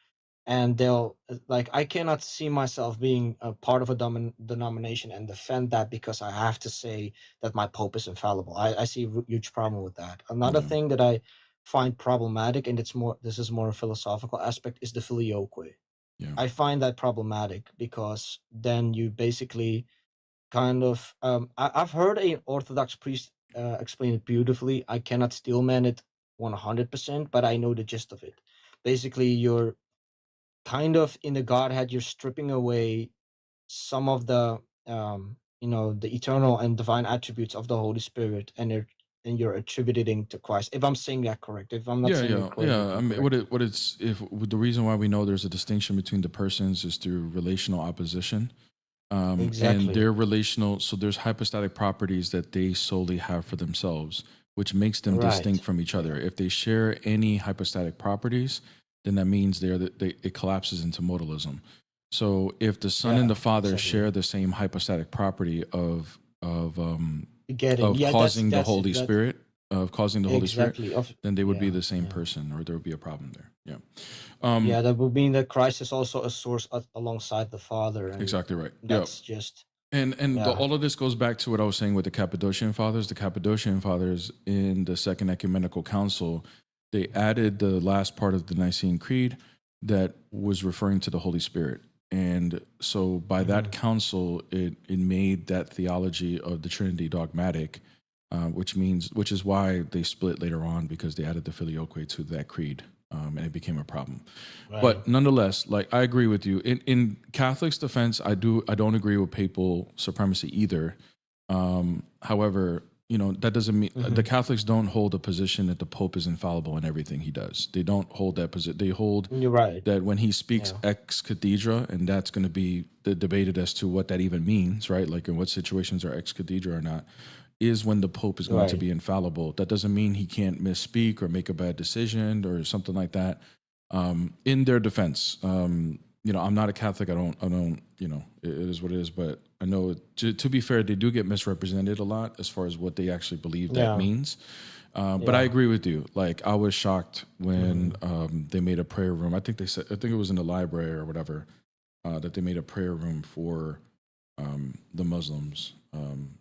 and they'll like, I cannot see myself being a part of a denomination and defend that because I have to say that my Pope is infallible. I see a huge problem with that. Another thing that I find problematic, and this is more a philosophical aspect, is the filioque. I find that problematic because then you basically kind of I've heard an Orthodox priest explain it beautifully. I cannot steel man it 100%, but I know the gist of it. Basically, you're kind of in the Godhead, you're stripping away some of the the eternal and divine attributes of the Holy Spirit, and you're attributing to Christ. If I'm saying that correct, if I'm not Yeah, saying it yeah, correctly, yeah. I mean, correct. what it's if the reason why we know there's a distinction between the persons is through relational opposition, and Exactly. their relational. So there's hypostatic properties that they solely have for themselves, which makes them distinct Right. from each other. Yeah. If they share any hypostatic properties, then that means it collapses into modalism. So if the Son and the Yeah. Father Exactly. share the same hypostatic property of Getting. Yeah. causing the That's Holy it. That's Spirit, of causing the Holy Spirit, exactly. Of then they would be yeah. the same Yeah. person, or there would be a problem there. Yeah. Yeah. That would mean that Christ is also a source alongside the Father, and Exactly right. that's just And yeah. all of this goes back to what I was saying with the Cappadocian Fathers. The Cappadocian Fathers in the Second Ecumenical Council, they added the last part of the Nicene Creed that was referring to the Holy Spirit. And so by that council, it made that theology of the Trinity dogmatic, which is why they split later on, because they added the Filioque to that creed. And it became a problem. Right. But nonetheless, like, I agree with you. In Catholics' defense, I don't agree with papal supremacy either. However, that doesn't mean the Catholics don't hold a position that the Pope is infallible in everything he does. They don't hold that position. They hold You're right. that when he speaks Yeah. ex cathedra, and that's going to be debated as to what that even means, right? Like in what situations are ex cathedra or not, is when the Pope is going to Right. be infallible. That doesn't mean he can't misspeak or make a bad decision or something like that. In their defense, I'm not a Catholic. I don't, it is what it is, but I know to be fair, they do get misrepresented a lot as far as what they actually believe that Yeah. means. But I Yeah. agree with you. Like, I was shocked when they made a prayer room. I think it was in the library or whatever, that they made a prayer room for the Muslims.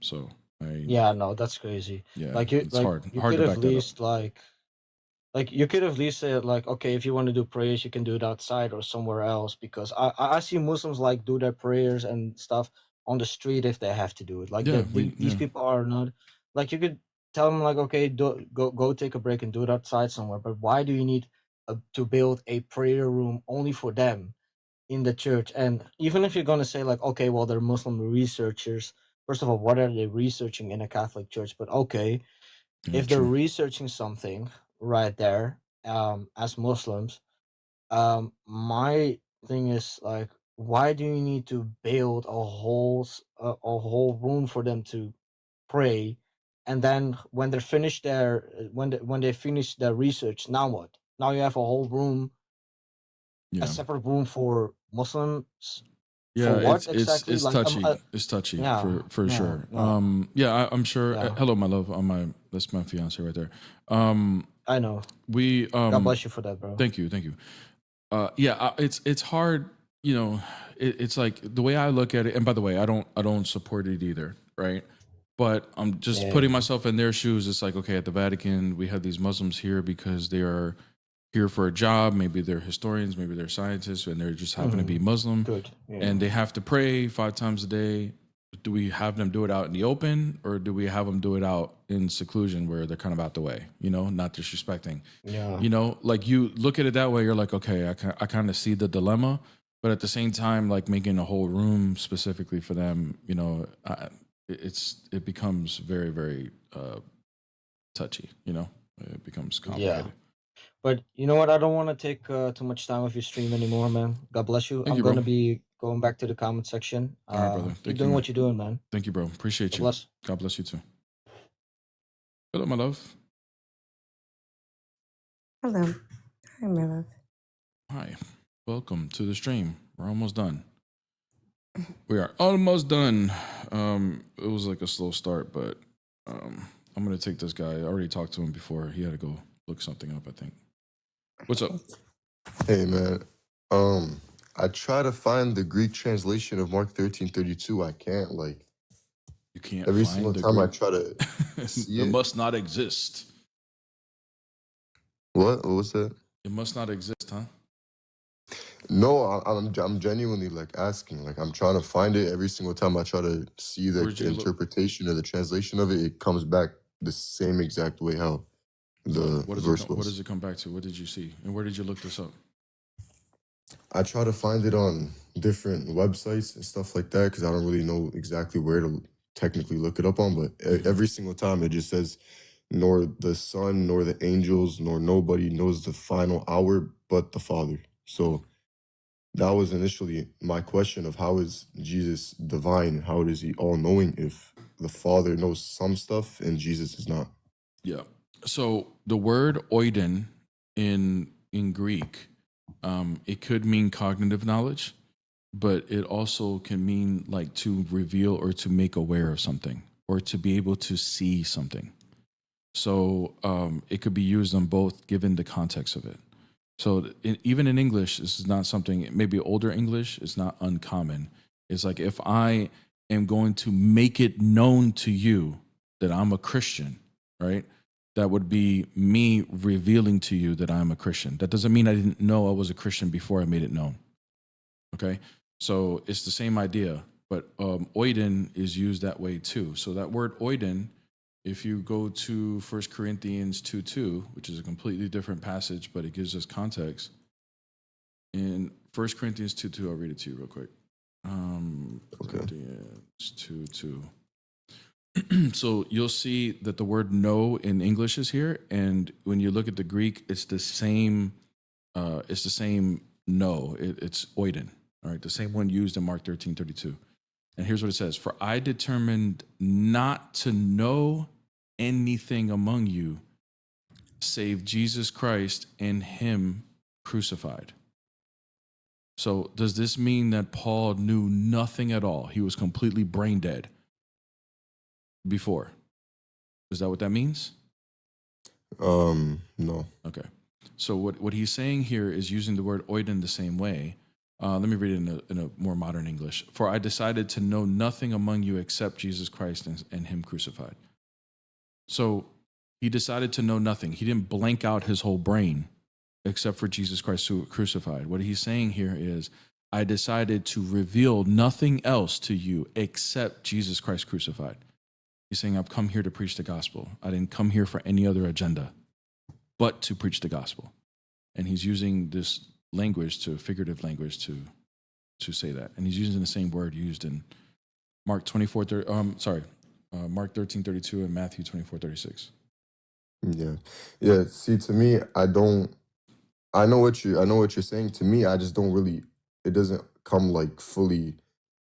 So Yeah. No, that's crazy. yeah, Like it's you hard could to have back at that up. least like you could at least say like, okay, if you want to do prayers, you can do it outside or somewhere else, because I see Muslims like do their prayers and stuff on the street if they have to do it. Like Yeah, these people are not like, you could tell them like, okay, go take a break and do it outside somewhere. But why do you need to build a prayer room only for them in the church? And even if you're gonna say like, okay, well, they're Muslim researchers. First of all, what are they researching in a Catholic church? But okay, yeah, if they're true. researching something right there, as Muslims, my thing is like, why do you need to build a whole room for them to pray, and then when they're finished their when they finish their research, now what? Now you have a whole room, Yeah. a separate room for Muslims. Yeah, For what exactly? it's Like, touchy. It's touchy yeah, for yeah, sure. yeah, I'm sure. yeah. Hello, my love. That's my fiance right there. I know. We God bless you for that, bro. Thank you. It's hard. It's like the way I look at it. And by the way, I don't support it either, right? But I'm just Yeah. putting myself in their shoes. It's like, okay, at the Vatican, we have these Muslims here because they are here for a job. Maybe they're historians, maybe they're scientists, and they just happen to be Muslim. Good. Yeah. And they have to pray 5 times a day. Do we have them do it out in the open, or do we have them do it out in seclusion where they're kind of out the way, not disrespecting? Yeah. Like, you look at it that way, you're like, okay, I kind of see the dilemma, but at the same time, like, making a whole room specifically for them, it becomes very, very touchy, it becomes complicated. Yeah. But you know what? I don't want to take too much time of your stream anymore, man. God bless you. Thank I'm you, going to bro. be going back to the comment section. All right, brother. Keep Thank doing you, what you're doing, man. Thank you, bro. Appreciate God you. bless. God bless you too. Hello, my love. Hello. Hi, my love. Hi. Welcome to the stream. We're almost done. We are almost done. It was like a slow start, but I'm gonna take this guy. I already talked to him before. He had to go look something up, I think. What's up? Hey man, I try to find the Greek translation of Mark 13:32. I can't. Like, You can't every find single the time I Greek. try to see It it. must not exist. What was that? It must not exist, huh? No, I'm genuinely like asking. Like, I'm trying to find it every single time I try to see the Where'd you look? interpretation or the translation of it. It comes back the same exact way how So the what verse what was. does it come back to? What did you see? And where did you look this up? I try to find it on different websites and stuff like that because I don't really know exactly where to technically look it up on. But every single time it just says, nor the Son, nor the angels, nor nobody knows the final hour but the Father. So that was initially my question of how is Jesus divine? How is he all knowing if the Father knows some stuff and Jesus is not? Yeah. So the word oiden in Greek, it could mean cognitive knowledge, but it also can mean like to reveal or to make aware of something or to be able to see something. So it could be used on both given the context of it. So even in English, this is not something, maybe older English is not uncommon. It's like if I am going to make it known to you that I'm a Christian, right? That would be me revealing to you that I'm a Christian. That doesn't mean I didn't know I was a Christian before I made it known. Okay? So it's the same idea, but oiden is used that way too. So that word oiden, if you go to 1 Corinthians 2:2, which is a completely different passage, but it gives us context. In 1 Corinthians 2:2, I'll read it to you real quick. Corinthians 2:2. So you'll see that the word "know" in English is here, and when you look at the Greek, it's the same. It's the same "know." It's oiden. All right, the same one used in Mark 13:32. And here's what it says: "For I determined not to know anything among you save Jesus Christ and him crucified." So does this mean that Paul knew nothing at all? He was completely brain dead before. Is that what that means? No. Okay. So what he's saying here is using the word oiden the same way. Let me read it in a more modern English. "For I decided to know nothing among you except Jesus Christ and him crucified." So he decided to know nothing. He didn't blank out his whole brain except for Jesus Christ crucified. What he's saying here is, I decided to reveal nothing else to you except Jesus Christ crucified. He's saying, I've come here to preach the gospel. I didn't come here for any other agenda but to preach the gospel. And he's using this language, figurative language, to say that. And he's using the same word used in Mark 13:32 and Matthew 24:36. Yeah. See, to me, I know what you're saying. To me, I just don't really. It doesn't come like fully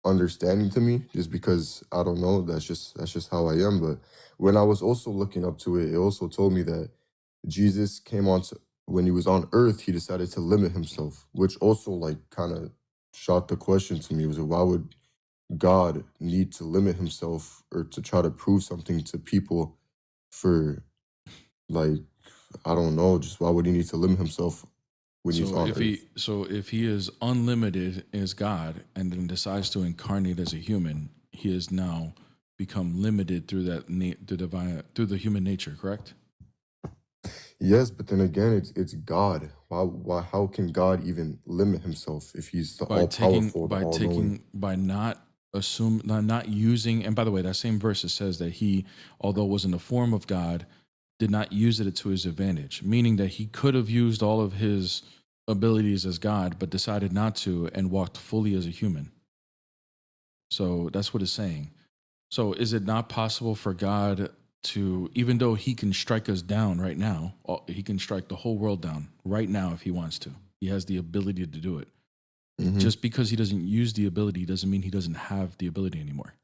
understanding to me, just because I don't know. That's just how I am. But when I was also looking up to it, it also told me that Jesus came on when he was on earth, he decided to limit himself, which also like kind of shot the question to me. Was why would God need to limit himself or to try to prove something to people for, like, I don't know, just why would he need to limit himself when he's on earth? If he is unlimited as God and then decides to incarnate as a human, he has now become limited through through the human nature, correct? Yes, but then again, it's God. Why? How can God even limit himself if he's the all powerful, the all knowing? By not using. And by the way, that same verse says that he, although was in the form of God, did not use it to his advantage, meaning that he could have used all of his abilities as God, but decided not to and walked fully as a human. So that's what it's saying. So is it not possible for God to, even though he can strike us down right now, he can strike the whole world down right now if he wants to. He has the ability to do it. Mhm. Just because he doesn't use the ability doesn't mean he doesn't have the ability anymore.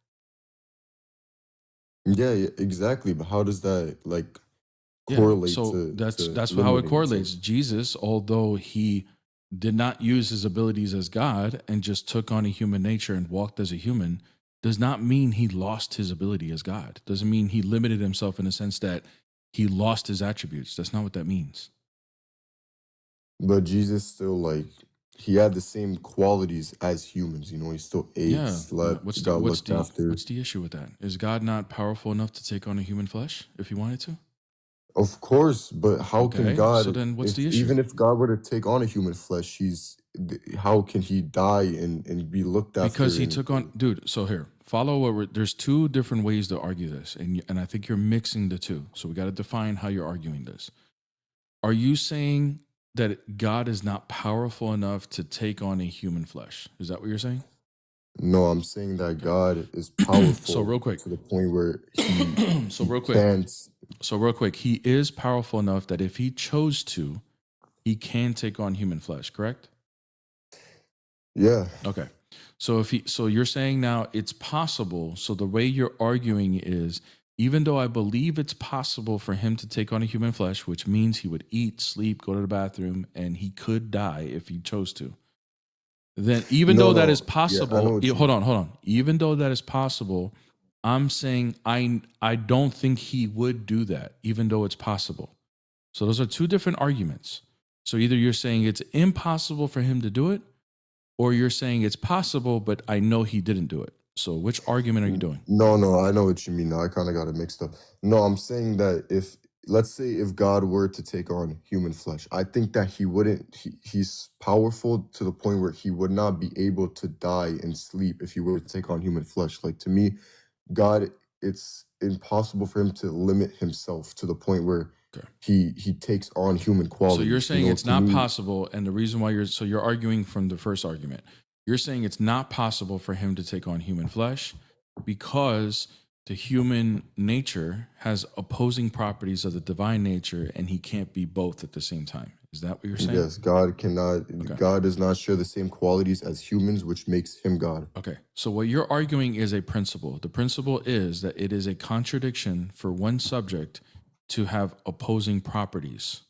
Yeah, exactly. But how does that correlate so to that's to that's how it limiting correlates. himself? Jesus, although he did not use his abilities as God and just took on a human nature and walked as a human, does not mean he lost his ability as God. Doesn't mean he limited himself in the sense that he lost his attributes. That's not what that means. But Jesus still he had the same qualities as humans. He still ate, Yeah. slept, What's got looked after. the issue with that? Is God not powerful enough to take on a human flesh if he wanted to? Of course, but how can Okay. So God, then what's the if issue? even if God were to take on a human flesh, how can he die and be looked after? Because he and- took on, dude. So here, follow there's two different ways to argue this, and I think you're mixing the two. So we got to define how you're arguing this. Are you saying that God is not powerful enough to take on a human flesh? Is that what you're saying? No, I'm saying that God is powerful. So real quick, to the point where he so he real quick, can't. so real quick, he is powerful enough that if he chose to, he can take on human flesh. Correct? Yeah. Okay. So so you're saying now it's possible. So the way you're arguing is, even though I believe it's possible for him to take on a human flesh, which means he would eat, sleep, go to the bathroom, and he could die if he chose to. Then even though that is possible, hold on. Even though that is possible, I'm saying I don't think he would do that, even though it's possible. So those are two different arguments. So either you're saying it's impossible for him to do it, or you're saying it's possible, but I know he didn't do it. So which argument are you doing? No, I know what you mean. Now I kind of got it mixed up. No, I'm saying that let's say if God were to take on human flesh, I think that he wouldn't, he's powerful to the point where he would not be able to die and sleep if he were to take on human flesh. Like, to me, God, it's impossible for him to limit himself to the point where he takes on human qualities. So you're saying it's to not me- possible, and the reason why you're arguing from the first argument. You're saying it's not possible for him to take on human flesh because the human nature has opposing properties of the divine nature, and he can't be both at the same time. Is that what you're saying? Yes, God cannot. Okay. God does not share the same qualities as humans, which makes him God. Okay. So what you're arguing is a principle. The principle is that it is a contradiction for one subject to have opposing properties,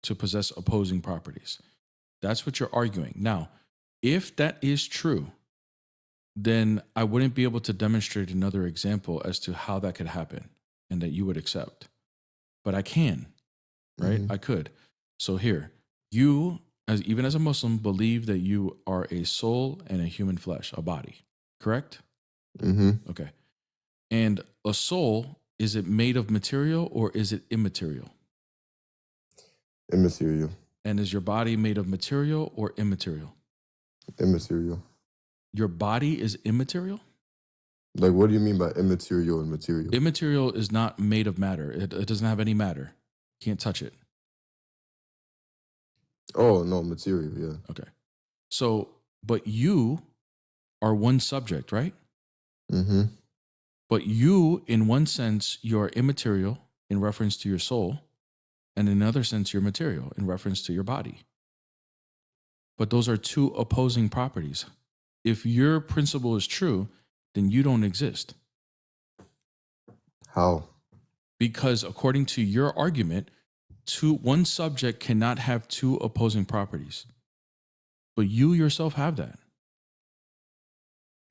to possess opposing properties. That's what you're arguing. Now, if that is true, then I wouldn't be able to demonstrate another example as to how that could happen and that you would accept. But I can, right? I could. So here, you, even as a Muslim, believe that you are a soul and a human flesh, a body, correct? Mm-hmm. Okay. And a soul, is it made of material or is it immaterial? Immaterial. And is your body made of material or immaterial? Immaterial. Your body is immaterial? Like, what do you mean by immaterial and material? Immaterial is not made of matter. It doesn't have any matter. Can't touch it. Oh, no, material, yeah. Okay. So, but you are one subject, right? Mm-hmm. But you, in one sense, you're immaterial in reference to your soul, and in another sense, you're material in reference to your body. But those are two opposing properties. If your principle is true, then you don't exist. How? Because according to your argument, one subject cannot have two opposing properties. But you yourself have that.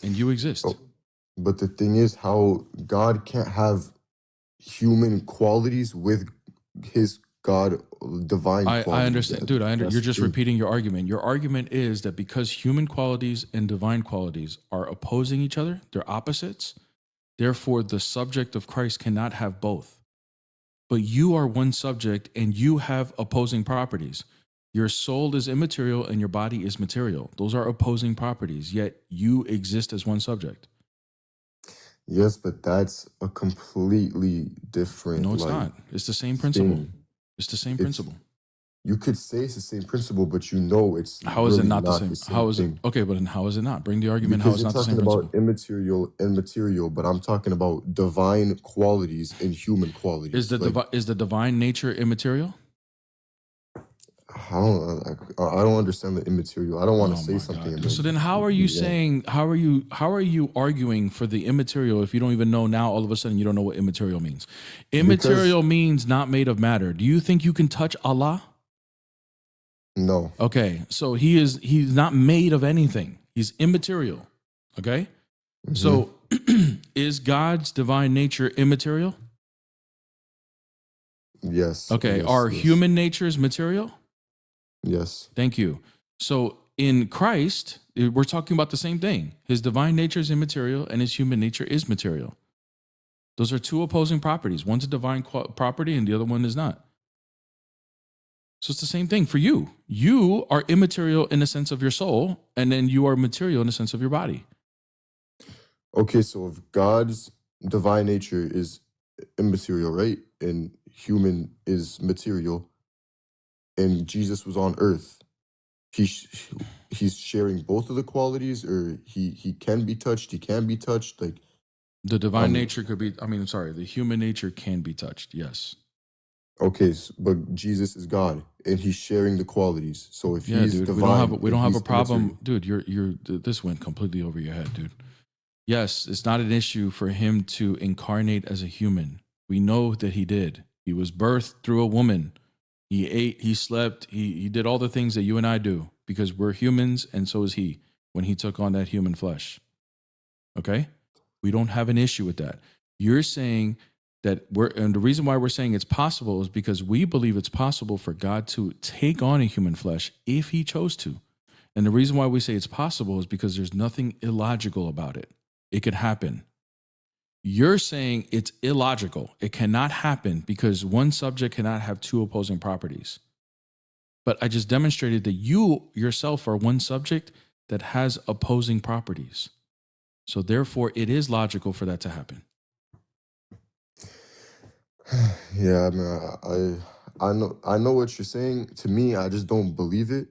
And you exist. Oh, but the thing is, how God can't have human qualities with his God divine qualities. I understand. Dude, you're just true. repeating your argument. Your argument is that because human qualities and divine qualities are opposing each other, they're opposites, therefore the subject of Christ cannot have both. But you are one subject and you have opposing properties. Your soul is immaterial and your body is material. Those are opposing properties, yet you exist as one subject. Yes, but that's a completely different. No, it's not. It's the same principle. It's the same principle. You could say it's the same principle, but you know it's how is really it not the same? How is it? thing. Okay, but then how is it not? Bring the argument Because how it's not the same you're principle. talking about immaterial and material, but I'm talking about divine qualities and human qualities. Is the divine nature immaterial? I don't understand the immaterial. I don't want to say something. And So then how are you saying, how are you arguing for the immaterial if you don't even know now all of a sudden you don't know what immaterial means? Immaterial means not made of matter. Do you think you can touch Allah? No. Okay, so he's not made of anything. He's immaterial. Okay? Mm-hmm. So is God's divine nature immaterial? Yes. Okay, yes, are yes. human natures material? Yes. Thank you. So in Christ, we're talking about the same thing. His divine nature is immaterial and his human nature is material. Those are two opposing properties. One's a divine property and the other one is not. So it's the same thing for you. You are immaterial in the sense of your soul, and then you are material in the sense of your body. Okay, so if God's divine nature is immaterial, right? And human is material, and Jesus was on earth, he's sharing both of the qualities, or he can be touched, he can be touched. Like The divine nature could be, the human nature can be touched. Yes. okay, but Jesus is God, and he's sharing the qualities. So if Yeah, he's dude, divine, we don't have a he's problem. immaterial. Dude, this went completely over your head, dude. Yes, it's not an issue for him to incarnate as a human. We know that he did. He was birthed through a woman. He ate, he slept, he did all the things that you and I do because we're humans, and so is he when he took on that human flesh. Okay? We don't have an issue with that. You're saying that and the reason why we're saying it's possible is because we believe it's possible for God to take on a human flesh if he chose to. And the reason why we say it's possible is because there's nothing illogical about it. It could happen. You're saying it's illogical. It cannot happen because one subject cannot have two opposing properties. But I just demonstrated that you yourself are one subject that has opposing properties. So therefore, it is logical for that to happen. Yeah, I mean, I know what you're saying. To me, I just don't believe it.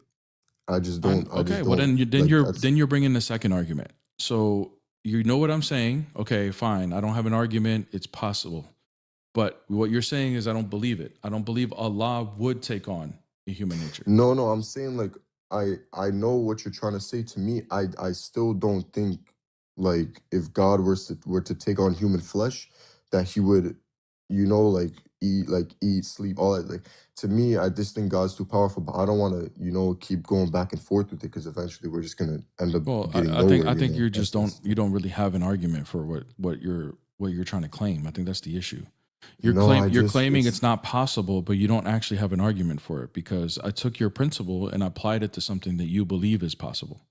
I just don't. Okay, well then you're bringing the second argument. So you know what I'm saying? Okay, fine. I don't have an argument. It's possible. But what you're saying is I don't believe it. I don't believe Allah would take on a human nature. No, I'm saying like I know what you're trying to say. To me, I still don't think like if God were to take on human flesh, that he would, like eat, sleep, all that. Like to me, I just think God's too powerful. But I don't want to, keep going back and forth with it because eventually we're just gonna end up getting nowhere. I think you just don't really have an argument for what you're trying to claim. I think that's the issue. You're claiming it's not possible, but you don't actually have an argument for it because I took your principle and applied it to something that you believe is possible.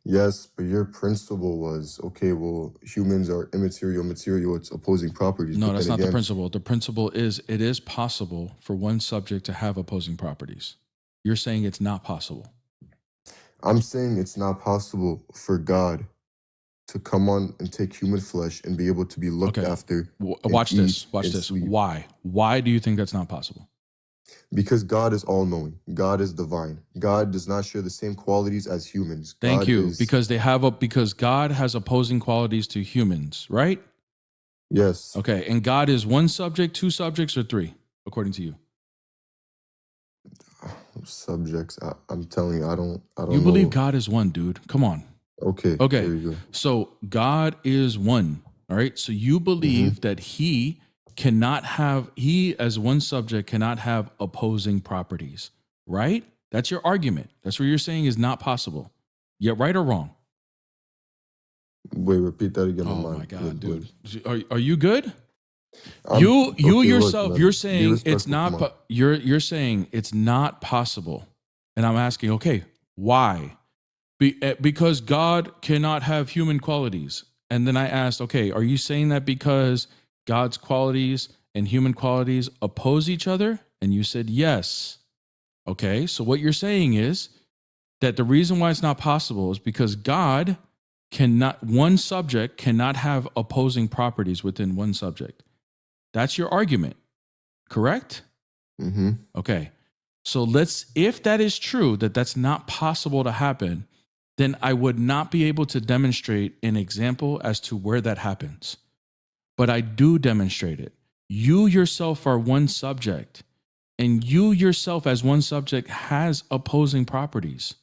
Yes, but your principle was, okay, well, humans are immaterial, material, it's opposing properties. No, that's not the principle. The principle is it is possible for one subject to have opposing properties. You're saying it's not possible. I'm saying it's not possible for God to come on and take human flesh and be able to be looked after. Watch this. Sleep. Why? Why do you think that's not possible? Because God is all-knowing. God is divine. God does not share the same qualities as humans. Thank you. Because God has opposing qualities to humans, right? Yes. Okay. And God is one subject, two subjects, or three, according to you? Subjects. I'm telling you, I don't You know. believe God is one, dude. Come on. Okay. Okay. There you go. So God is one. All right. So you believe that he as one subject cannot have opposing properties, right? That's your argument. That's what you're saying is not possible. Yeah, right or wrong? Wait, repeat that again. Oh my God, dude. Are you good? You yourself, look, you're saying it's not, you're saying it's not possible. And I'm asking, okay, why? Because God cannot have human qualities. And then I asked, okay, are you saying that because God's qualities and human qualities oppose each other? And you said yes. Okay, so what you're saying is that the reason why it's not possible is because one subject cannot have opposing properties within one subject. That's your argument, correct? Mm-hmm. Okay, so if that is true, that's not possible to happen, then I would not be able to demonstrate an example as to where that happens. But I do demonstrate it. You yourself are one subject, and you yourself as one subject has opposing properties.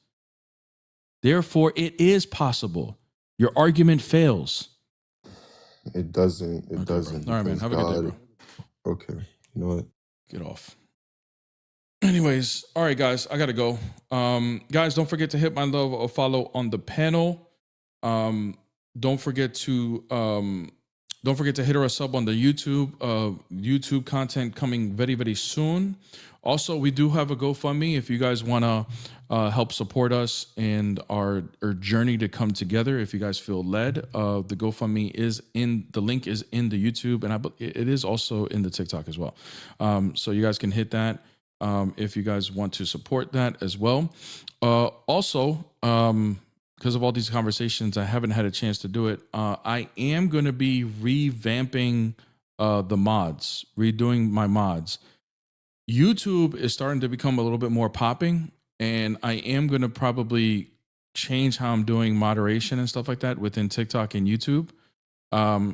Therefore, it is possible. Your argument fails. It doesn't. It doesn't. Bro. All right, man. Have a good day, bro. Okay. You know what? Get off. Anyways, all right, guys, I gotta go. Guys, don't forget to hit my love or follow on the panel. Don't forget to hit us up on the YouTube. YouTube content coming very, very soon. Also, we do have a GoFundMe if you guys want to help support us and our journey to come together. If you guys feel led, the GoFundMe the link is in the YouTube, and it is also in the TikTok as well. So you guys can hit that if you guys want to support that as well. Also, because of all these conversations, I haven't had a chance to do it. I am going to be revamping the mods, redoing my mods. YouTube is starting to become a little bit more popping, and I am going to probably change how I'm doing moderation and stuff like that within TikTok and YouTube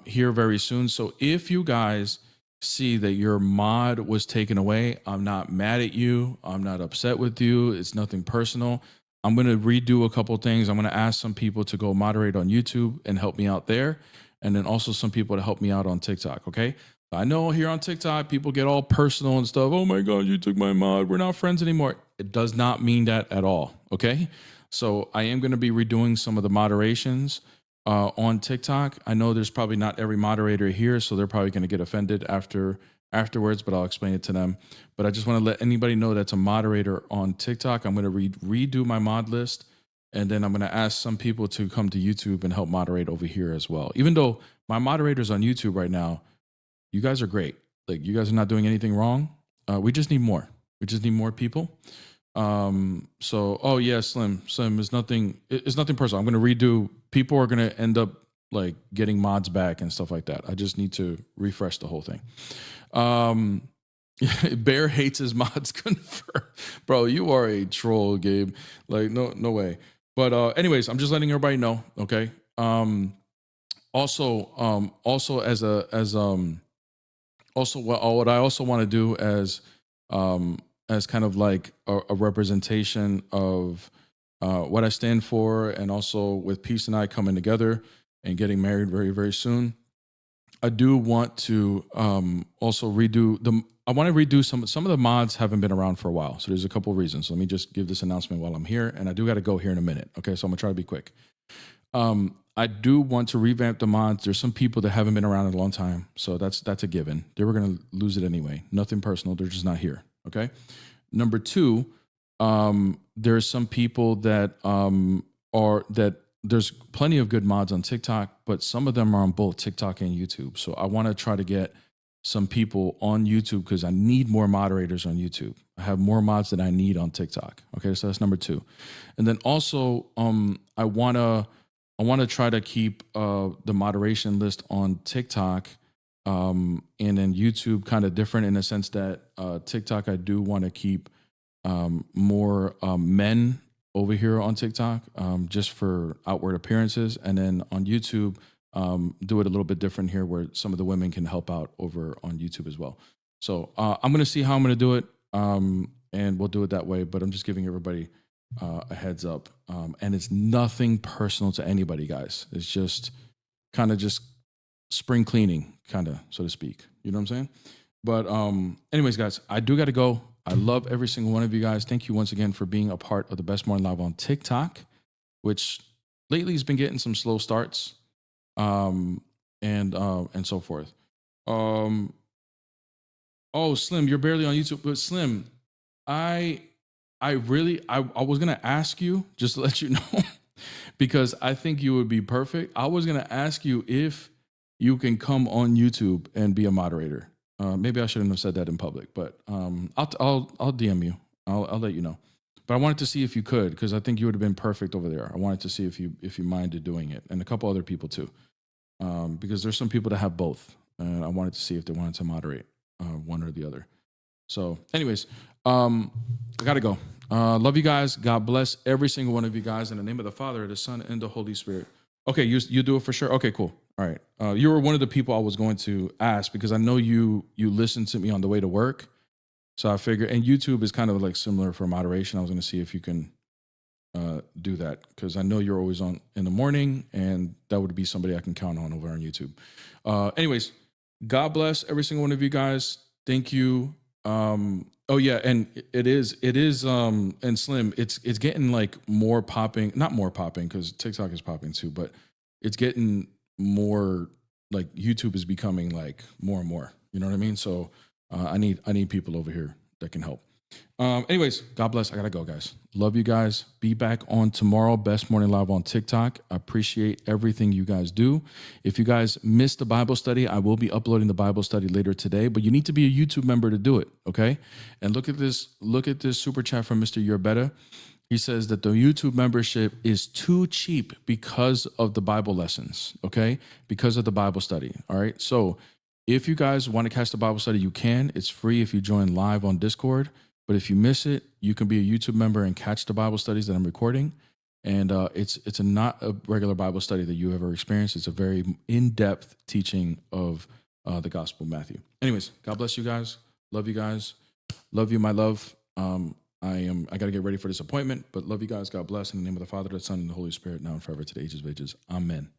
here very soon. So if you guys see that your mod was taken away, I'm not mad at you. I'm not upset with you. It's nothing personal. I'm going to redo a couple things. I'm going to ask some people to go moderate on YouTube and help me out there. And then also some people to help me out on TikTok. Okay. I know here on TikTok, people get all personal and stuff. Oh my God, you took my mod. We're not friends anymore. It does not mean that at all. Okay. So I am going to be redoing some of the moderations on TikTok. I know there's probably not every moderator here, so they're probably going to get offended afterwards, but I'll explain it to them. But I just want to let anybody know that's a moderator on TikTok. I'm going to redo my mod list, and then I'm going to ask some people to come to YouTube and help moderate over here as well. Even though my moderators on YouTube right now, you guys are great. Like, you guys are not doing anything wrong. We just need more. We just need more people. So, oh yeah, Slim is nothing. It's nothing personal. I'm going to redo. People are going to end up like getting mods back and stuff like that. I just need to refresh the whole thing. Bear hates his mods. Confirmed. Bro, you are a troll, Gabe. Like, no way. But anyways, I'm just letting everybody know. Okay. Also what I also want to do as kind of like a representation of what I stand for, and also with Peace and I coming together and getting married very, very soon, I do want to also redo some of the mods haven't been around for a while. So there's a couple of reasons. Let me just give this announcement while I'm here, and I do got to go here in a minute. Okay, so I'm gonna try to be quick. I do want to revamp the mods. There's some people that haven't been around in a long time, so that's a given. They were gonna lose it anyway. Nothing personal. They're just not here. Okay. Number two, there's some people that there's plenty of good mods on TikTok, but some of them are on both TikTok and YouTube. So I want to try to get some people on YouTube because I need more moderators on YouTube. I have more mods than I need on TikTok. Okay, so that's number two. And then also, I want to try to keep the moderation list on TikTok and then YouTube kind of different in the sense that TikTok, I do want to keep more men over here on TikTok just for outward appearances. And then on YouTube, do it a little bit different here where some of the women can help out over on YouTube as well. So I'm going to see how I'm going to do it and we'll do it that way. But I'm just giving everybody a heads up. And it's nothing personal to anybody, guys. It's just kind of just spring cleaning, kind of, so to speak. You know what I'm saying? But anyways, guys, I do got to go. I love every single one of you guys. Thank you once again for being a part of the Best Morning Live on TikTok, which lately has been getting some slow starts, and so forth. Oh, Slim, you're barely on YouTube, but Slim, I was gonna ask you, just to let you know, because I think you would be perfect. I was gonna ask you if you can come on YouTube and be a moderator. Maybe I shouldn't have said that in public, but I'll DM you. I'll let you know. But I wanted to see if you could, because I think you would have been perfect over there. I wanted to see if you minded doing it, and a couple other people too, because there's some people that have both, and I wanted to see if they wanted to moderate one or the other. So, anyways, I gotta go. Love you guys. God bless every single one of you guys in the name of the Father, the Son, and the Holy Spirit. Okay, you do it for sure. Okay, cool. All right. You were one of the people I was going to ask because I know you listened to me on the way to work. So I figured, and YouTube is kind of like similar for moderation. I was going to see if you can do that because I know you're always on in the morning, and that would be somebody I can count on over on YouTube. Anyways, God bless every single one of you guys. Thank you. Oh yeah, and it is and Slim, it's getting like more popping, not more popping because TikTok is popping too, but it's getting more like YouTube is becoming like more and more. You know what I mean? So I need people over here that can help. Anyways, God bless. I gotta go, guys. Love you guys. Be back on tomorrow. Best Morning Live on TikTok. I appreciate everything you guys do. If you guys missed the Bible study, I will be uploading the Bible study later today, but you need to be a YouTube member to do it. Okay. And look at this super chat from Mr. You're Better. He says that the YouTube membership is too cheap because of the Bible lessons, okay? Because of the Bible study, all right? So if you guys want to catch the Bible study, you can. It's free if you join live on Discord. But if you miss it, you can be a YouTube member and catch the Bible studies that I'm recording. And it's not a regular Bible study that you ever experienced. It's a very in-depth teaching of the Gospel of Matthew. Anyways, God bless you guys. Love you guys. Love you, my love. I got to get ready for this appointment, but love you guys. God bless. In the name of the Father, the Son, and the Holy Spirit, now and forever to the ages of ages. Amen.